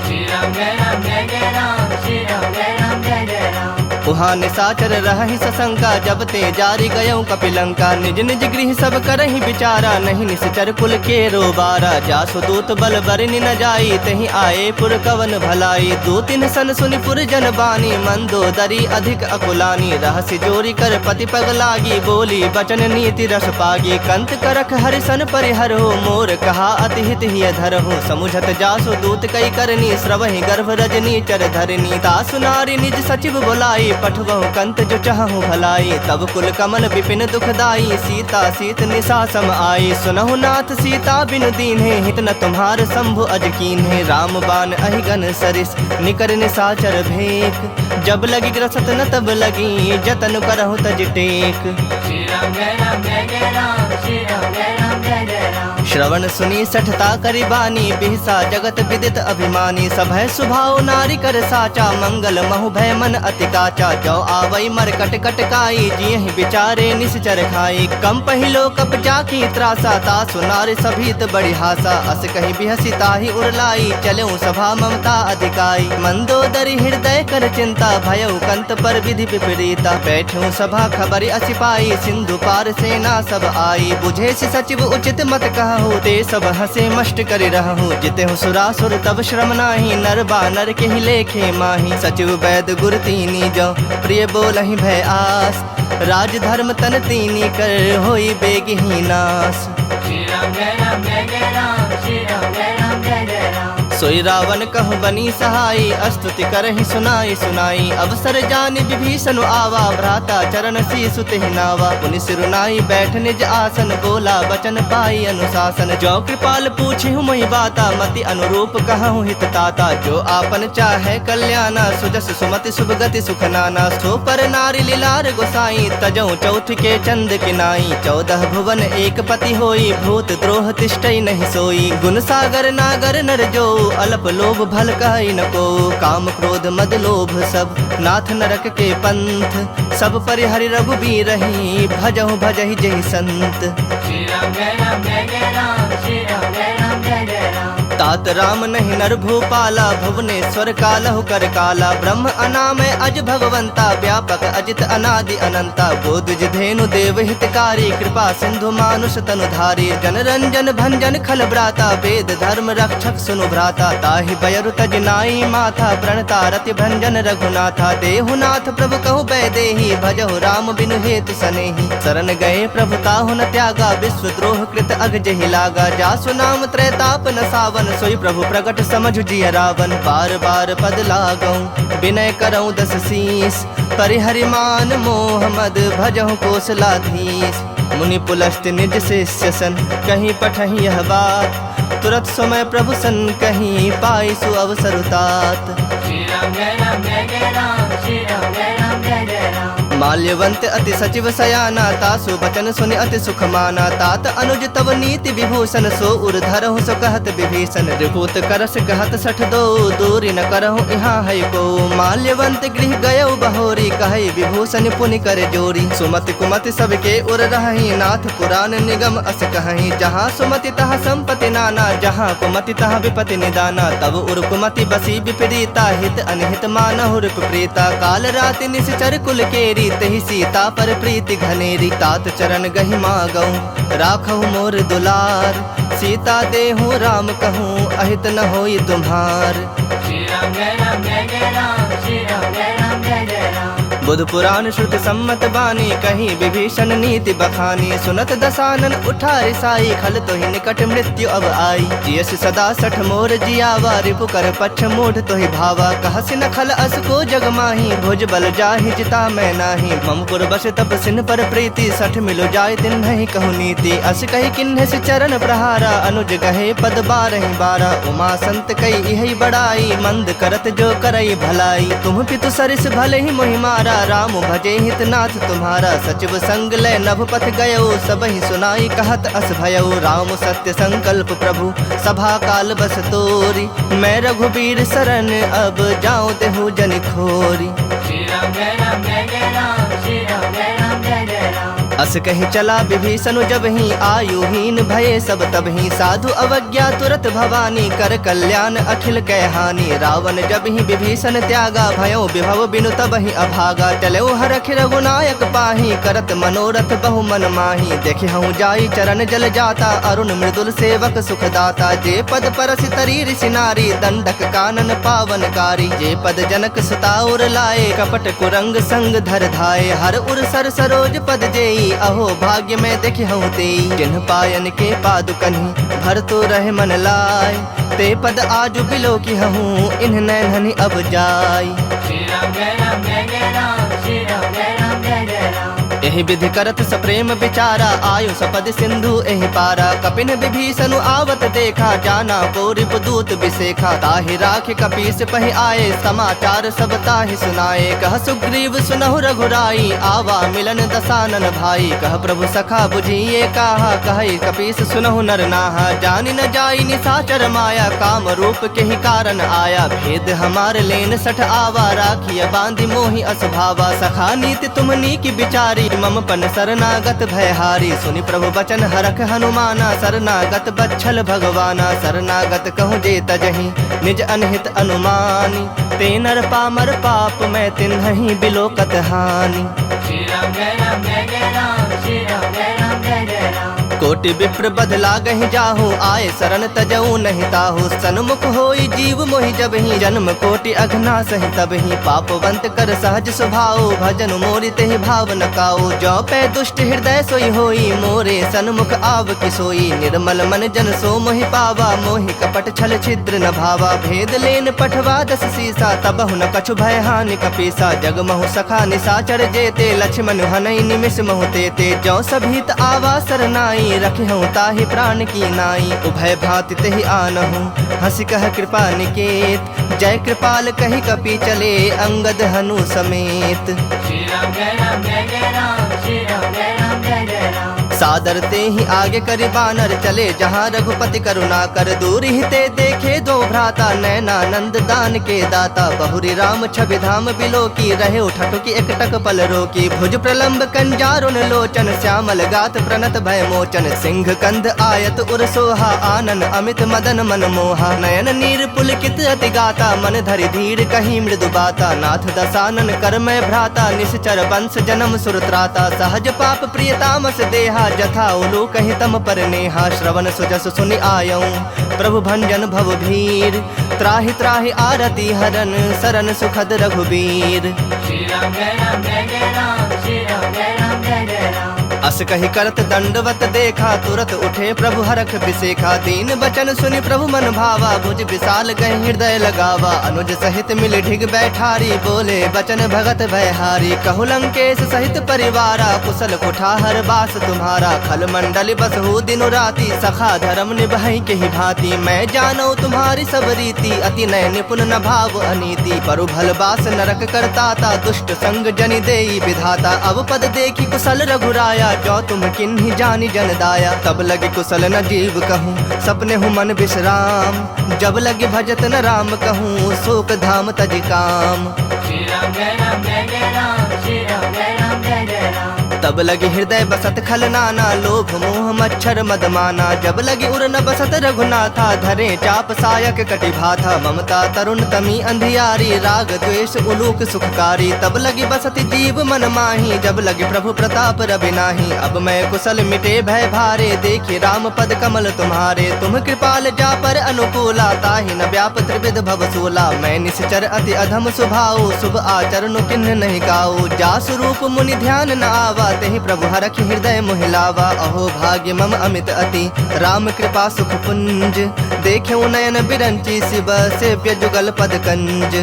श्री राम जय राम जय जय राम श्री राम जय राम जय जय राम। उहाँ निसाचर रहहि सशंका जब ते जारी गयऊ कपिलंका। निज निज गृह सब करहि विचारा नहीं निश्चर कुल के रोबारा। जासु दूत बल बरनि न जाई तहि आए पुर कवन भलाई। दो तीन सन सुनि पुर जन बानी मंदोदरी अधिक अकुलानी। रहसि जोरी कर पति पग लागी बोली बचन नीति रस पागी। कंत करख हरिसन परिहरो मोर कहा अति हित हिय धरहु। समुझत जासु दूत कई करनी श्रवहि गर्भ रजनी चर धरनी। तासु नारी निज सचिव बुलाई पठवहु कंत जो चाहु भलाई। तब कुल कमल विपिन दुखदाई सीता सीत निशा सम आई। सुनहु नाथ सीता बिनु दीन्हे हित न तुम्हार शंभु अज कीन्हे। राम बाण अहिगन सरिस निकर निशाचर भेक। जब लगी ग्रसत न तब लगी जतन करहु तज टेक। श्री राम जय राम जय जय राम श्री राम जय राम जय जय राम। श्रवण सुनी सठता करि बानी बिहसा जगत विदित अभिमानी। सभय सुभाव नारी कर साचा मंगल महु भय मन अति काचा। जो आवई मर कट कट काई जियहि विचारे निश्चर खाई। कम पहिलो कप जाकी त्रासा तासु नारी सभीत बड़ी हासा। अस कहि बिहसी ताहि उड़लाई चलऊ सभा ममता अधिकाई। मंदोदरी हृदय कर चिंता भयउ कंत पर विधि विपरीता। बैठू सभा खबरि असिपाई सिंधु पार सेना सब आई। बुझे सि सचिव उचित मत कहु ते सब हसे मष्ट करि रहु। जितेहु सुरासुर तब श्रम नाही नर बानर के ही लेखे माही। सचिव वैद गुर तीनी जो प्रिय बोलहि भय आस। राज धर्म तन तीनी कर होई बेगहि नास। श्री राम जय राम जय जय राम श्री राम जय राम जय जय राम। सोई रावण कहु बनी सहाई अस्तुति करहि सुनाई सुनाई। अवसर जानि विभीषण आवा भ्राता चरण शीसु तेहि नावा। पुनि सिरुनाई बैठ निज आसन बोला बचन पाई अनुशासन। जो कृपाल पूछिहु मोहि बाता मति अनुरूप कहूँ हित ताता। जो आपन चाहे कल्याणा सुजस सुमति शुभ गति सुख नाना। सो पर नारी लीलार गोसाई तजौ चौथ के चंद किनाई। 14 भुवन एक पति होई भूत द्रोह तिष्ठई नहीं सोई। गुण सागर नागर नर जो अल्प लोभ भल कहि न को। काम क्रोध मद लोभ सब नाथ नरक के पंथ। सब परिहरि रघुबीर रही भजहु भजहि जहि संत। श्री राम जय राम जय जय राम श्री राम जय राम जय जय राम। तात राम नहीं नर भूपाला, भुवनेश्वर कालहु कर काला। ब्रह्म अनामय अज भगवंता, व्यापक अजित अनादि अनंता। बोधज धेनु देव हितकारी, कृपा सिंधु मानुष तनुधारी। जन रंजन भंजन खल ब्राता, वेद धर्म रक्षक सुनु भ्राता। ताहि बयरु तज नाई माथा, प्रणता रति भंजन रघुनाथा। देहुनाथ प्रभु कहु बैदेही, भजहु राम बिनु हेतु सनेही। शरण गए प्रभु ताहु न त्यागा, विश्व द्रोह कृत अग जहि लागा। जासु नाम त्रैताप न सावन, सोई प्रभु प्रगट समझ जिय रावण। बार बार पद लागऊं, विनय करऊं दस शीस। परिहरि मान मोह मद, भजहु कोसलाधीश। मुनि पुलस्त निज शिष्य सन, कहीं पठहि यह बात। तुरत समय प्रभु सन कहीं, पाई सु अवसर तात। श्री राम जय राम जय जय राम, श्री राम जय राम जय जय राम। माल्यवंत अति सचिव सयाना, तासु बचन सुनि अति सुख माना। तात अनुज तव नीति विभूषण, सो उर धरहु सो कहत विभीषण। रिपुत करस कहत सठ दो, दूरी न करहु यहाँ है को। माल्यवंत गृह गयउ बहोरी, कहै विभूषण पुनि कर जोरी। सुमति कुमति सबके उर रहहि, नाथ पुराण निगम अस कहहि। जहाँ सुमति तहाँ संपत्ति नाना, जहाँ कुमति तहाँ विपति निदाना। तब उर कुमति बसी विपरीता, हित अनहित मानहु रिप प्रीता। काल राति निश्चर कुल केरी, तहि सीता पर प्रीति घनेरी। तात चरण गहि मागऊं, राखहु मोर दुलार। सीता देहु राम कहूँ, अहित न होई तुम्हार। श्री राम जय राम जय जय राम, श्री राम जय राम जय जय राम। बुध पुराण श्रुति सम्मत बानी, कहीं विभीषण नीति बखानी। सुनत दसानन उठा रिसाई, खल तोहि निकट मृत्यु अब आई। जियस सदा सठ मोर जियावा, रिपु कर पक्ष मूढ़ तोहि भावा। कहसि न खल अस को जग माही, भुज बल जाहि जिता मैं नाही। मम पुर बस तप सिन पर प्रीति, सठ मिलो जाय तिन नहीं कहु नीति। अस कही किन्ह सि चरण प्रहारा, अनुज कहे पद बारहि बारा। उमा संत कई इहि बड़ाई, मंद करत जो करई भलाई। तुम पितु सरिस भले ही मोहि मारा, राम भजे हितनाथ तुम्हारा। सचिव संग लय नभ पथ गयो, सबहि सुनाई कहत अस भयो। राम सत्य संकल्प प्रभु, सभा काल बस तोरी। मैं रघुबीर शरण, अब जाऊं तेहु जन खोरी। श्री राम जय राम जय जय राम, श्री राम जय राम जय जय राम। अस कहि चला विभीषण जब ही, आयुहीन भये सब तब ही। साधु अवज्ञा तुरत भवानी, कर कल्याण अखिल कह हानि। रावण जब ही विभीषण त्यागा, भयो विभव बिनु तब ही अभागा। चलो हरख रघुनायक पाही, करत मनोरथ बहु मन माही। देखे हूँ जाई चरण जल जाता, अरुण मृदुल सेवक सुखदाता। जे पद परस तरी ऋषि नारी, दंडक कानन पावनकारी। जे पद जनक सुता उर लाए, कपट कुरंग संग धर धाये। हर उर सर सरोज पद जेई, अहो भाग्य में देखि हूँ तेई। जिन्ह पायन के पादुकन्हि, भर तो रहे मन लाय। ते पद आजु बिलो की हूँ, इन्ह नैनहनि अब जाय। श्री राम जय राम जय जय राम, श्री राम जय राम जय जय राम। एहि विधि करत सप्रेम विचारा, आयु सपद सिंधु एहि पारा। कपिन विभीषण आवत देखा, जाना को रिपुदूत विसेखा। ताहि राखि कपीस पहि आए, समाचार सब ताहि सुनाए। कह सुग्रीव सुनहु रघुराई, आवा मिलन दसानन भाई। कह प्रभु सखा बुझिए काहा, कहै कपीस सुनहु नर नाहा। जानि न जाई निशाचर माया, काम रूप के ही कारण आया। भेद हमार लेन सठ आवा, राखिय बांधि मोहि असभावा। सखा नीति तुमनी की विचारी, मम पन शरणागत भयहारी। सुनि प्रभु बचन हरख हनुमाना, शरणागत बच्छल भगवाना। शरणागत कहूँ जे तजहि, निज अनहित अनुमानी। ते नर पामर पाप, मैं तिन्हि बिलोकत हानि। श्री राम जय राम जय जय राम, श्री राम जय राम जय जय राम। कोटि विप्र बदला गहि जाहू, आए शरण तजऊ नहीं ताहू। सन्मुख होई जीव मोहि जबहि, जन्म कोटि अघना सहि तबहि। पापवंत कर सहज स्वभाव, भजन मोरि तेहि भाव न काऊ। जो पै दुष्ट हृदय सोई होई, मोरे सन्मुख आव कि सोई। निर्मल मन जन सो मोहि पावा, मोहि कपट छल छिद्र न भावा। भेद लेन पठवा दस सीसा, तबहु न कछु भय हानि कपीसा। जग महु सखा निशाचर जेते, लक्ष्मण हनई निमिष महु तेते। जो सभीत आवा सरनाई, रखे हूँ ताहि प्राण की नाई। उभय भांति तेहि आनहूँ, हंसी कह कृपा निकेत। जय कृपाल कही कपि चले, अंगद हनु समेत। श्री राम जय राम जय जय राम, श्री राम जय राम जय जय राम। सादर ते ही आगे करी बानर चले जहाँ रघुपति करुणा कर दूर ही ते देखे दो भ्राता नैनानंद दान के दाता बहुरी राम छवि धाम बिलो की रहे उठटु की एक टक पल रोकी भुज प्रलंब कंजारुन लोचन श्यामल गात प्रणत भय मोचन सिंह कंध आयत उर सोहा आनन अमित मदन मन मोहा नयन नीर पुलकित अति गाता मन धरि धीर कहीं मृदु बाता नाथ दसानन कर मैं भ्राता निश्चर वंश जन्म सुरत्राता सहज पाप प्रिय तामस देहा जथा उलू कहि तम पर नेहा श्रवण सुजस सुनि आयऊं प्रभु भंजन भव भीर त्राहि त्राहि आरती हरन सरन सुखद रघुबीर श्री राम जय राम जय जय राम श्री राम जय राम जय जय राम अस कहि करत दंडवत देखा तुरत उठे प्रभु हरख बिसेखा दीन बचन सुनि प्रभु मन भावा भुज विशाल कहि हृदय लगावा अनुज सहित मिल ढिग बैठारी बोले बचन भगत भयहारी कहु लंकेश सहित परिवारा कुशल कुठार बास तुम्हारा खल मंडल बसहु दिनु राति सखा धर्म निभाई के ही भांति मैं जानो तुम्हारी सब रीति अति नय निपुण न भाव अनीति परु भल बास नरक करताता दुष्ट संग जनि देई विधाता अब पद देखी कुशल रघुराया जो तुम किन्हीं जानी जन दाया तब लगे कुशल न जीव कहूँ सपने हूँ मन विश्राम जब लगे भजत न राम कहूँ शोक धाम तज काम श्री राम जय राम जय जय राम श्री राम जय राम जय जय राम तब लगी हृदय बसत खल नाना लोभ मोह मच्छर मदमाना जब लगी उर न बसत रघुनाथा धरे चाप सायक कटि भाथा ममता तरुण तमी अंधियारी राग द्वेष उलूक सुखकारी तब लगी बसत जीव मन माही जब लगे प्रभु प्रताप रवि नाही अब मैं कुशल मिटे भय भारे देखी राम पद कमल तुम्हारे तुम कृपाल जा पर अनुकूला ताहि न व्याप त्रिविध भवसूला मैं निश्चर अति अधम स्वभाव शुभ आचरण किन्ह नहीं गाऊ जा स्वरूप मुनि ध्यान न आवा तेहि प्रभु हरखि हृदय मोहिलावा अहो भाग्य मम अमित अति राम कृपा सुख पुंज देखे नयन बिरंची शिव सेव्य जुगल पद कंज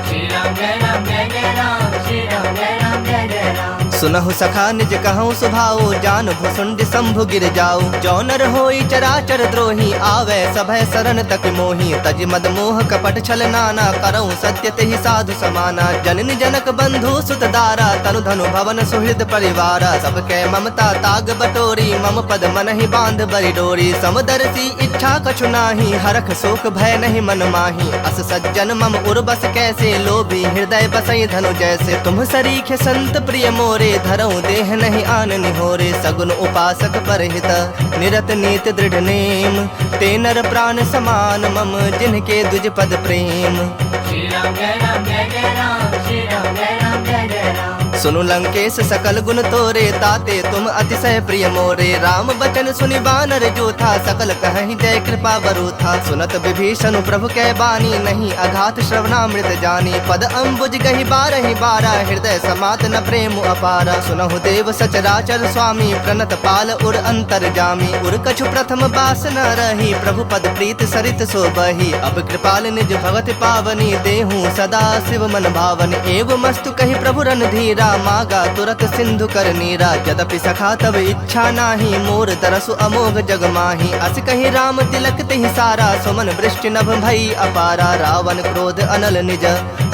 श्री राम जय राम जय जय राम श्री राम जय राम जय जय राम सुनहु सखा निज कहूँ सुभाओ जान भुसुंड शंभु गिर जाओ जो नर होई चराचर द्रोही आवे सभय शरण तक मोही तज मद मोह कपट छल नाना करऊँ सत्य तेहि साधु समाना जननी जनक बंधु सुत दारा तनु धनु भवन सुहृद परिवारा सबके ममता ताग बटोरी मम पद मन ही बांध बरि डोरी समदर्शी इच्छा कछु नाही हरख शोक भय नहीं मन माही अस सज्जन मम उर्बस कैसे लोभी हृदय बसई धनु जैसे तुम सरीखे संत प्रिय मोरे धरऊं देह नहीं आन निहोरे सगुन उपासक परहित निरत नीत दृढ़ नेम ते नर प्राण समान मम जिनके दुज पद प्रेम श्री राम जय राम जय जय राम श्री राम जय राम जय जय राम सुनु लंकेश सकल गुण तोरे ताते तुम अतिशय प्रिय मोरे राम बचन सुनि बानर जो था सकल कहीं जय कृपा बरु था सुनत विभीषण प्रभु कै बानी नहीं अघात श्रवणामृत जानी पद अम्बुज गही बारहि बारा हृदय समात न प्रेम अपारा सुनहु देव सचराचर स्वामी प्रणत पाल उर अंतर जामी उर कछु प्रथम बास न रही प्रभु पद प्रीत सरित सो बही अब कृपाल निज भगत पावनी देहूँ सदा शिव मन भावन एवं मस्तु कही प्रभु रणधीरा मागा तुरत सिंधु कर नीरा यद्यपि सखा तब इच्छा नाही मोर तरसु अमोघ जग माही अस कही राम तिलक तेहि सारा सुमन वृष्टि नभ भई अपारा रावण क्रोध अनल निज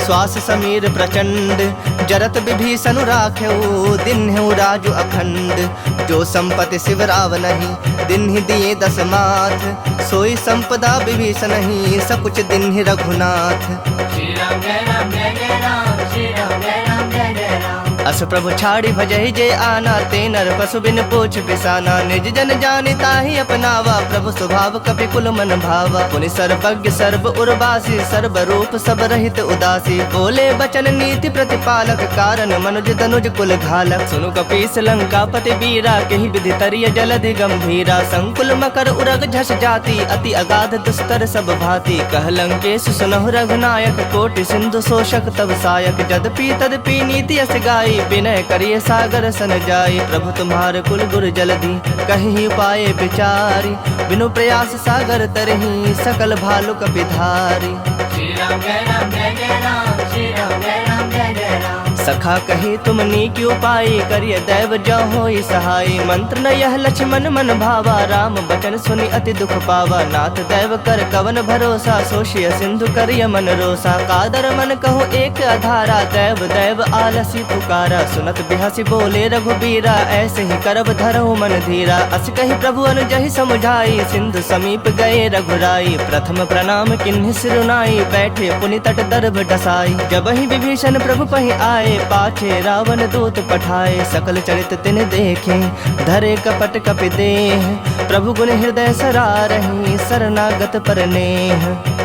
श्वास समीर प्रचंड जरत विभीषण राख्यऊ दिन्हु राजु अखंड जो संपत्ति शिव राव नहीं दिन्हि दिए दस माथ सोई संपदा विभीषण ही सकुच दिन्हि रघुनाथ श्री राम जय राम जय जय राम श्री राम जय राम जय जय राम अस प्रभु छाड़ी भजहि जे आना ते नर पशु बिन पूछ बिसाना निज जन जानि ताहि अपनावा प्रभु स्वभाव कपि कुल मन भावा पुनि सर्वज्ञ सर्व उर्वासी सर्व रूप सब रहित उदासी बोले बचन नीति प्रतिपालक कारण मनुज तनुज कुल घालक सुनु कपीस लंकापति बीरा केहि विधि तरिय जलधि गंभीरा संकुल मकर उरग झस जाति अति अगाध दुस्तर सब भांति कह लंकेश सुनहु रघुनायक कोटि सिंधु शोषक तब सायक जदपि तदपि नीति अस गाई विनय करिए सागर सन जाई प्रभु तुम्हारे कुल गुर जलधि कहीं उपाय विचारी बिनु प्रयास सागर तरही सकल भालु कपिधारी श्री राम जय राम जय जय राम श्री राम जय राम जय जय राम सखा कही तुम नीक उपाय करिय दैव जो होई सहाय। मंत्र न यह लक्ष्मण मन भावा राम बचन सुनि अति दुख पावा। नाथ दैव कर कवन भरोसा सोशिय सिंधु करिय मन रोसा। कादर मन कहो एक अधारा दैव दैव आलसी पुकारा। सुनत बिहसी बोले रघुबीरा ऐसे ही करब धरहु मन धीरा। अस कही प्रभु अनुजहि समुझाई सिंधु समीप गए रघुराई। प्रथम प्रणाम किन्हि सिरुनाई बैठे पुनि तट दर्भ डसाई। जब ही विभीषण प्रभु पहि आए पाछे रावण दूत पठाए। सकल चरित तिन देखे धरे कपट कपि देह। प्रभु गुण हृदय सरा रही शरणागत पर नेह।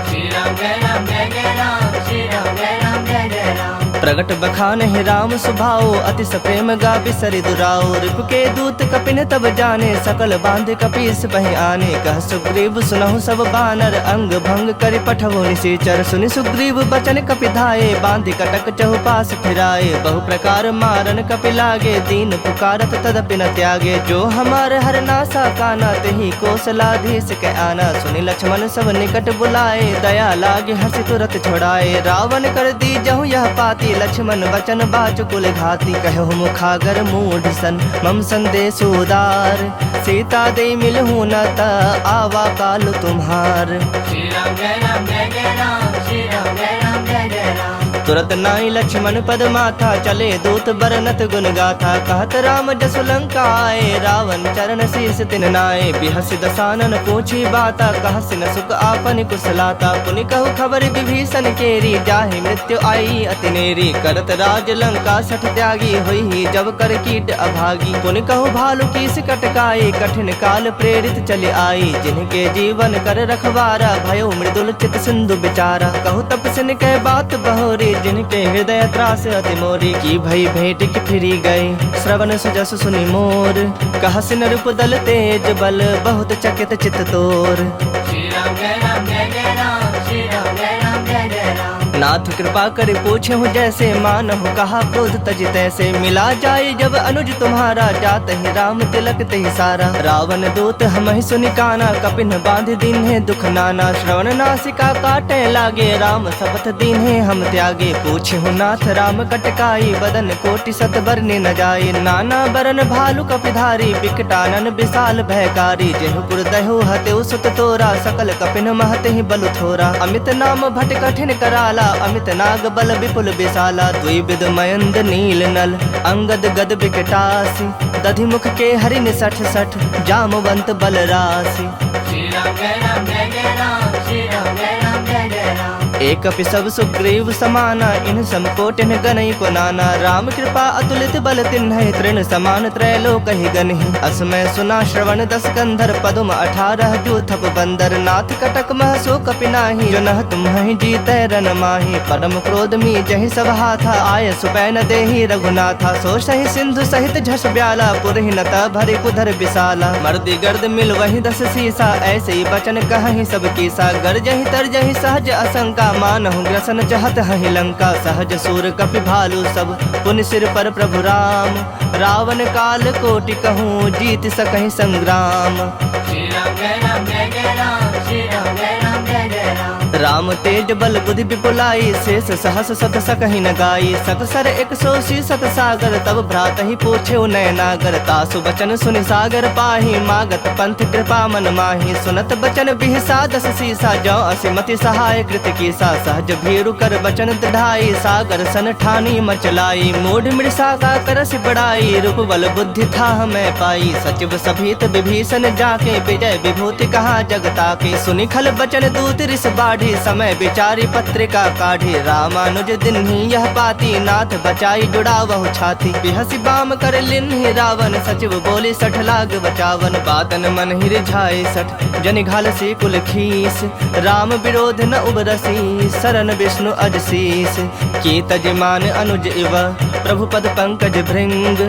श्री राम जय राम जय जय राम श्री राम जय राम जय जय राम। प्रगट बखान है राम सुभाओ अति सप्रेम गा बिसरि दुराओ। रिपु के दूत कपिन तब जाने सकल बांध कपीस बहि आने। कह सुग्रीव सुनहु सब बानर अंग भंग करि पठवो निशाचर। सुनि सुग्रीव बचन कपि धाये बांधि कटक चहुपास फिराए। बहु प्रकार मारन कपि लागे दीन पुकारत तदपि न त्यागे। जो हमार हर नासा काना तेहि कौशलाधीश के आना। सुनि लक्ष्मण सब निकट बुलाए दया लागे हर्षि तुरत छोड़ाए। रावण कर दी जहु यह पाती लक्ष्मण वचन बाचुकुल घाती। कहो मुखागर मूढ़ सन मम संदेश उदार। सीता दे मिलहु न ता आवा काल तुम्हार। श्री राम जय राम जय जय राम श्री राम जय राम जय जय राम। तुरत नाई लक्ष्मण पद माथा चले दूत बरनत गुण गाथा। कहत राम जसु लंका आए रावण चरण शीस तिन नाए। बिहसि दसानन पूछी बाता कहसि न सुख आपन कुशलाता। पुनि कहु खबर विभीषण केरी जाहि मृत्यु आई अति नेरी। करत राज लंका सठ त्यागी होई जब कर कीट अभागी। पुनि कहु भालु कीस कटकाई कठिन काल प्रेरित चले आई। जिनके जीवन कर रखवारा भयो मृदुल चित सिंधु बिचारा। कहु तपस्विन कह बात बहोरी जिनके हृदय त्रास अति मोरी। की भई भेंट की फिरी गए श्रवण सुजस सुनि मोर। कहसिन रूप दल तेज बल बहुत चकित चित तोर। श्री राम जय राम जय जय राम श्री राम जय राम जय जय राम। नाथ कृपा कर पूछे हूँ जैसे मानहु कहा क्रोध तज तैसे। मिला जाए जब अनुज तुम्हारा जात ही राम तिलक तेहि सारा। रावण दूत हम ही सुनि काना कपिन बांध दीन है दुख नाना। श्रवण नासिका काटे लागे राम शपथ दीन है हम त्यागे। पूछे हूँ नाथ राम कटकाई बदन कोटि सत बरने न जाए। नाना बरन भालु कपिधारी बिकटानन विशाल भयकारी। जेहु पुर दहु हतेउ सुत तोरा सकल कपिन महते ही बलु थोरा। अमित नाम भट कठिन कराला अमित नाग बल विपुल विशाला। द्विविध मयंद नील नल अंगद गद विकटासी। दधि मुख के हरिन सठ सठ जामवंत बल राशि। श्री राम जय राम जय जय राम श्री राम जय राम जय जय राम। एक अपि सब सुग्रीव समाना इन समकोटिन गनई को नाना। राम कृपा अतुलित बल तिन्ह तृण समान त्रैलोक ही गनहि। असमय सुना श्रवण दस कंधर पदुम 18 जो थप बंदर। नाथ कटक मह सो कपि नाही जो नह तुम्हि जीतै रन माही। परम क्रोध मी जहि सब हाथा आय सुपैन देहि रघुनाथा। सो सहि सिंधु सहित झस ब्याला पुरहि नत भरि कुधर विशाला। मर्दी गर्द मिल वही 10 सीसा ऐसे ही बचन कहहि सब कीसा। गरजहि तरजहि सहज असंका मानहु ग्रसन चाहत हहि लंका। सहज सूर कपि भालु सब पुनि सिर पर प्रभु राम। रावण काल कोटि कहूँ जीत सकहि संग्राम। श्री राम जय राम जय जय राम श्री राम जय राम जय जय राम। राम तेज बल बुद्धि विपुलाई शेष सहस सत सकहि न गाई। सकसर 180 सत सागर तब भ्रात ही पूछे नय नागर। तासु बचन सुनि सागर पाही मागत पंथ कृपा मन माही। सुनत बचन बिहसा 10 सीसा जो असिमति सहाय कृत कीसा। सहज भीरु कर बचन दृढ़ाई सागर सन ठानी मचलाई। मूढ़ मृषा का करस बड़ाई रूप बल बुद्धि था मैं पाई। सचिव सभीत विभीषण जाके विजय विभूति कहा जगता के। सुनि खल बचन दूत रिस बाढ़ी समय विचारी पत्रिका काढ़ी। रामानुज दिन्हि यह पाती नाथ बचाई जुड़ा वहु छाती। बिहसी बाम कर लिन्हि रावण सचिव बोली 60 लाग बचावन। बातन मन ही रिझाए 60 जनि घाल सी कुल खीस। राम विरोध न उबरसी शरण विष्णु अजशीष। की तजमान अनुज इव प्रभु पद पंकज भृंग।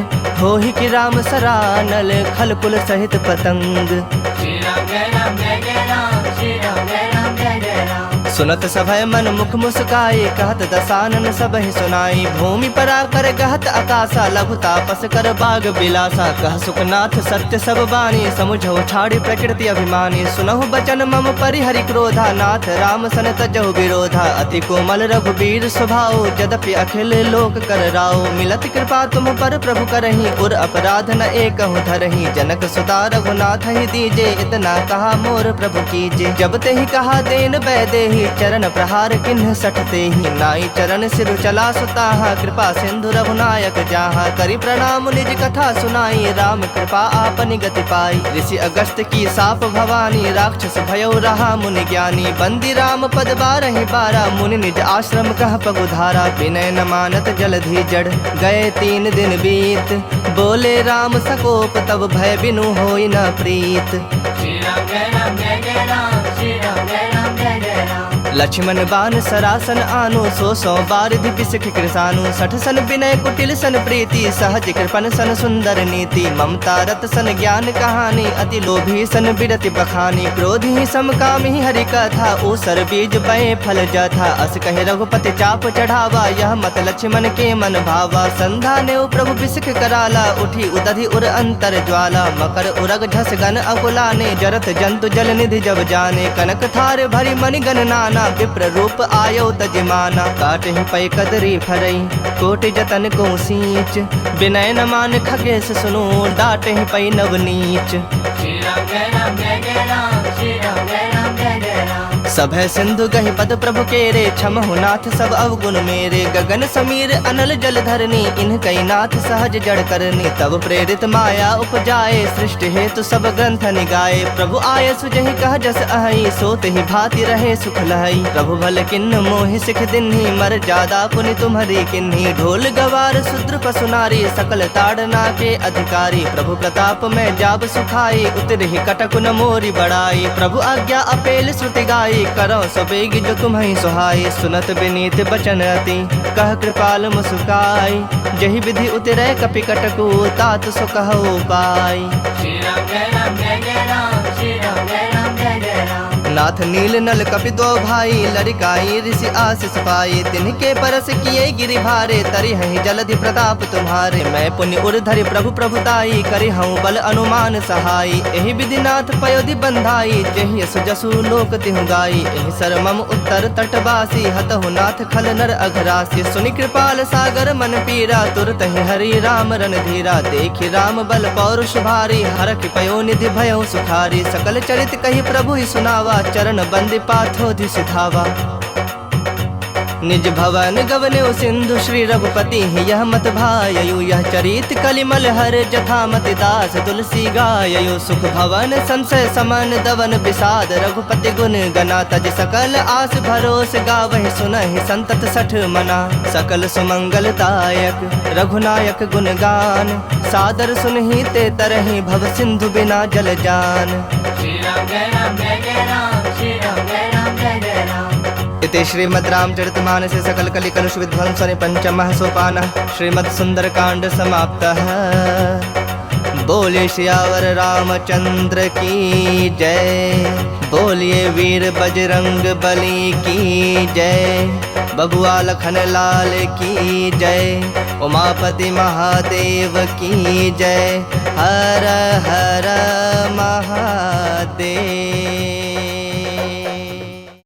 होहि कि राम सरानल खल कुल सहित पतंग। श्री राम जय राम जय जय राम श्री राम जय राम जय जय राम। सुनत सभय मन मुख मुस्काए, कहत दसानन सब ही सुनाई। भूमि पर आकर कहत आकाशा, लघु तापस कर बाग बिलासा। कह सुखनाथ सत्य सब बानी, समुझो छाड़ी प्रकृति अभिमानी। सुनहु बचन मम परिहरि क्रोधा, नाथ राम सन तजहु विरोधा। अति कोमल रघुबीर स्वभाव, यद्यपि अखिल लोक कर राव। मिलत कृपा तुम पर प्रभु करही, उर अपराध न एकहु धरही। जनक सुता रघुनाथ ही दीजे, इतना कहा मोर प्रभु कीजे। जब ते ही कहा देन बैदेही, चरण प्रहार किन्ह सठते ही। नाई चरण सिर चला सुताहा, कृपा सिंधु रघुनायक जाहा। करि प्रणाम निज कथा सुनाई, राम कृपा आपनि गति पाई। ऋषि अगस्त की साप भवानी, राक्षस भयो रहा मुनि ज्ञानी। बंदी राम पद बारहि बारा, मुनि निज आश्रम कह पगुधारा। विनय न मानत जलधि जड़, गए 3 दिन बीत। बोले राम सकोप, तब भय बिनु होई न प्रीत। श्री राम जय राम जय जय राम, श्री राम जय राम जय जय राम। लक्ष्मण बान सरासन आनो, 100 बारिधि पिसख कृसानु। 60 सन विनय कुटिल सन प्रीति, सहज कृपन सन सुंदर नीति। ममता रत सन ज्ञान कहानी, अति लोभी सन बिरति बखानी। क्रोधी समकामी हरि कथा, ऊसर बीज बए फल जथा। अस कहे रघुपति चाप चढ़ावा, यह मत लक्ष्मण के मन भावा। संधा ने प्रभु बिसख कराला, उठी उदधि उर अंतर ज्वाला। मकर उरग झस गन अकुलाने, जरत जंतु जल निधि जब जाने। कनक थार भरी मणि गण नाना, विप्र रूप आयो तजमाना। काटहि पै कदरी फरई, कोटि जतन को सींच। विनय न मान खगेश सुनो, डांटहि पै नवनीच। श्री राम जय राम जय जय राम, श्री राम जय राम जय जय राम। सभय सिंधु गहि पद प्रभु केरे, क्षमहु नाथ सब अवगुण मेरे। गगन समीर अनल जल धरनी, इन्ह कई नाथ सहज जड़ करनी। तब प्रेरित माया उपजाए, सृष्टि हेतु सब ग्रंथ निगाए। प्रभु आय सुजहि कह जस अहि, सोत ही भांति रहे सुख लहई। प्रभु भल किन्न मोहि सिख दिन्ही, मर जादा पुनि तुम्हरी किन्ही। ढोल गवार शूद्र पशु नारी, सकल ताड़ना के अधिकारी। प्रभु प्रताप में जाब सुखाई, उतरहि कटक न मोरी बड़ाई। प्रभु आज्ञा अपेल श्रुति गाई, करो सबेग जो तुम्हें सुहाई। सुनत विनीत बचन अति, कह कृपाल मुस्काई। जहि विधि उतरै कपि कटकु, तात सो कहो पाई। श्री राम जय राम जय जय राम, श्री राम जय राम जय जय राम। नाथ नील नल कपि दो भाई, लड़िकाई ऋषि आशीष पाई। तिनके परस किए गिरि भारे, तरि हहि जलधि प्रताप तुम्हारे। मैं पुण्य उर धरि प्रभु प्रभुताई, करि हूँ बल अनुमान सहाई। एहि विधि नाथ पयोधि बंधाई, जेहि यस जसु लोक तिहु गाई। एहि सर मम उत्तर तटवासी, हतहु नाथ खल नर अघरासी। सुनि कृपाल सागर मन पीरा, तुरत ही हरि राम रणधीरा। देखि राम बल पौरुष भारी, हरखि पयो निधि भयो सुखारी। सकल चरित कहि प्रभु ही सुनावा, चरण बंदी पाथोधि सिधावा। निज भवन गवने सिंधु श्री रघुपति, यह मत भाययु। यह चरित कलिमल हर जथा मति दास, तुलसी गाययु। सुख भवन संशय समन दवन विषाद, रघुपति गुण गना। तज सकल आस भरोस गावहि, सुनहि संतत 60 मना। सकल सुमंगलदायक रघुनायक गुण गान, सादर सुनहि ते तरहि भव सिंधु बिना जल जान। श्री राम जय राम जय जय राम, श्री राम जय राम जय जय राम। इति श्रीमद् रामचरितमानसे सकल कलि कलुष विध्वंसने पंचमः सोपानः श्रीमद् सुंदरकांड समाप्तः। बोलिए सियावर रामचंद्र की जय, बोलिए वीर बजरंग बली की जय, बबुआ लखन लाल की जय, उमापति महादेव की जय। हर हर महादेव।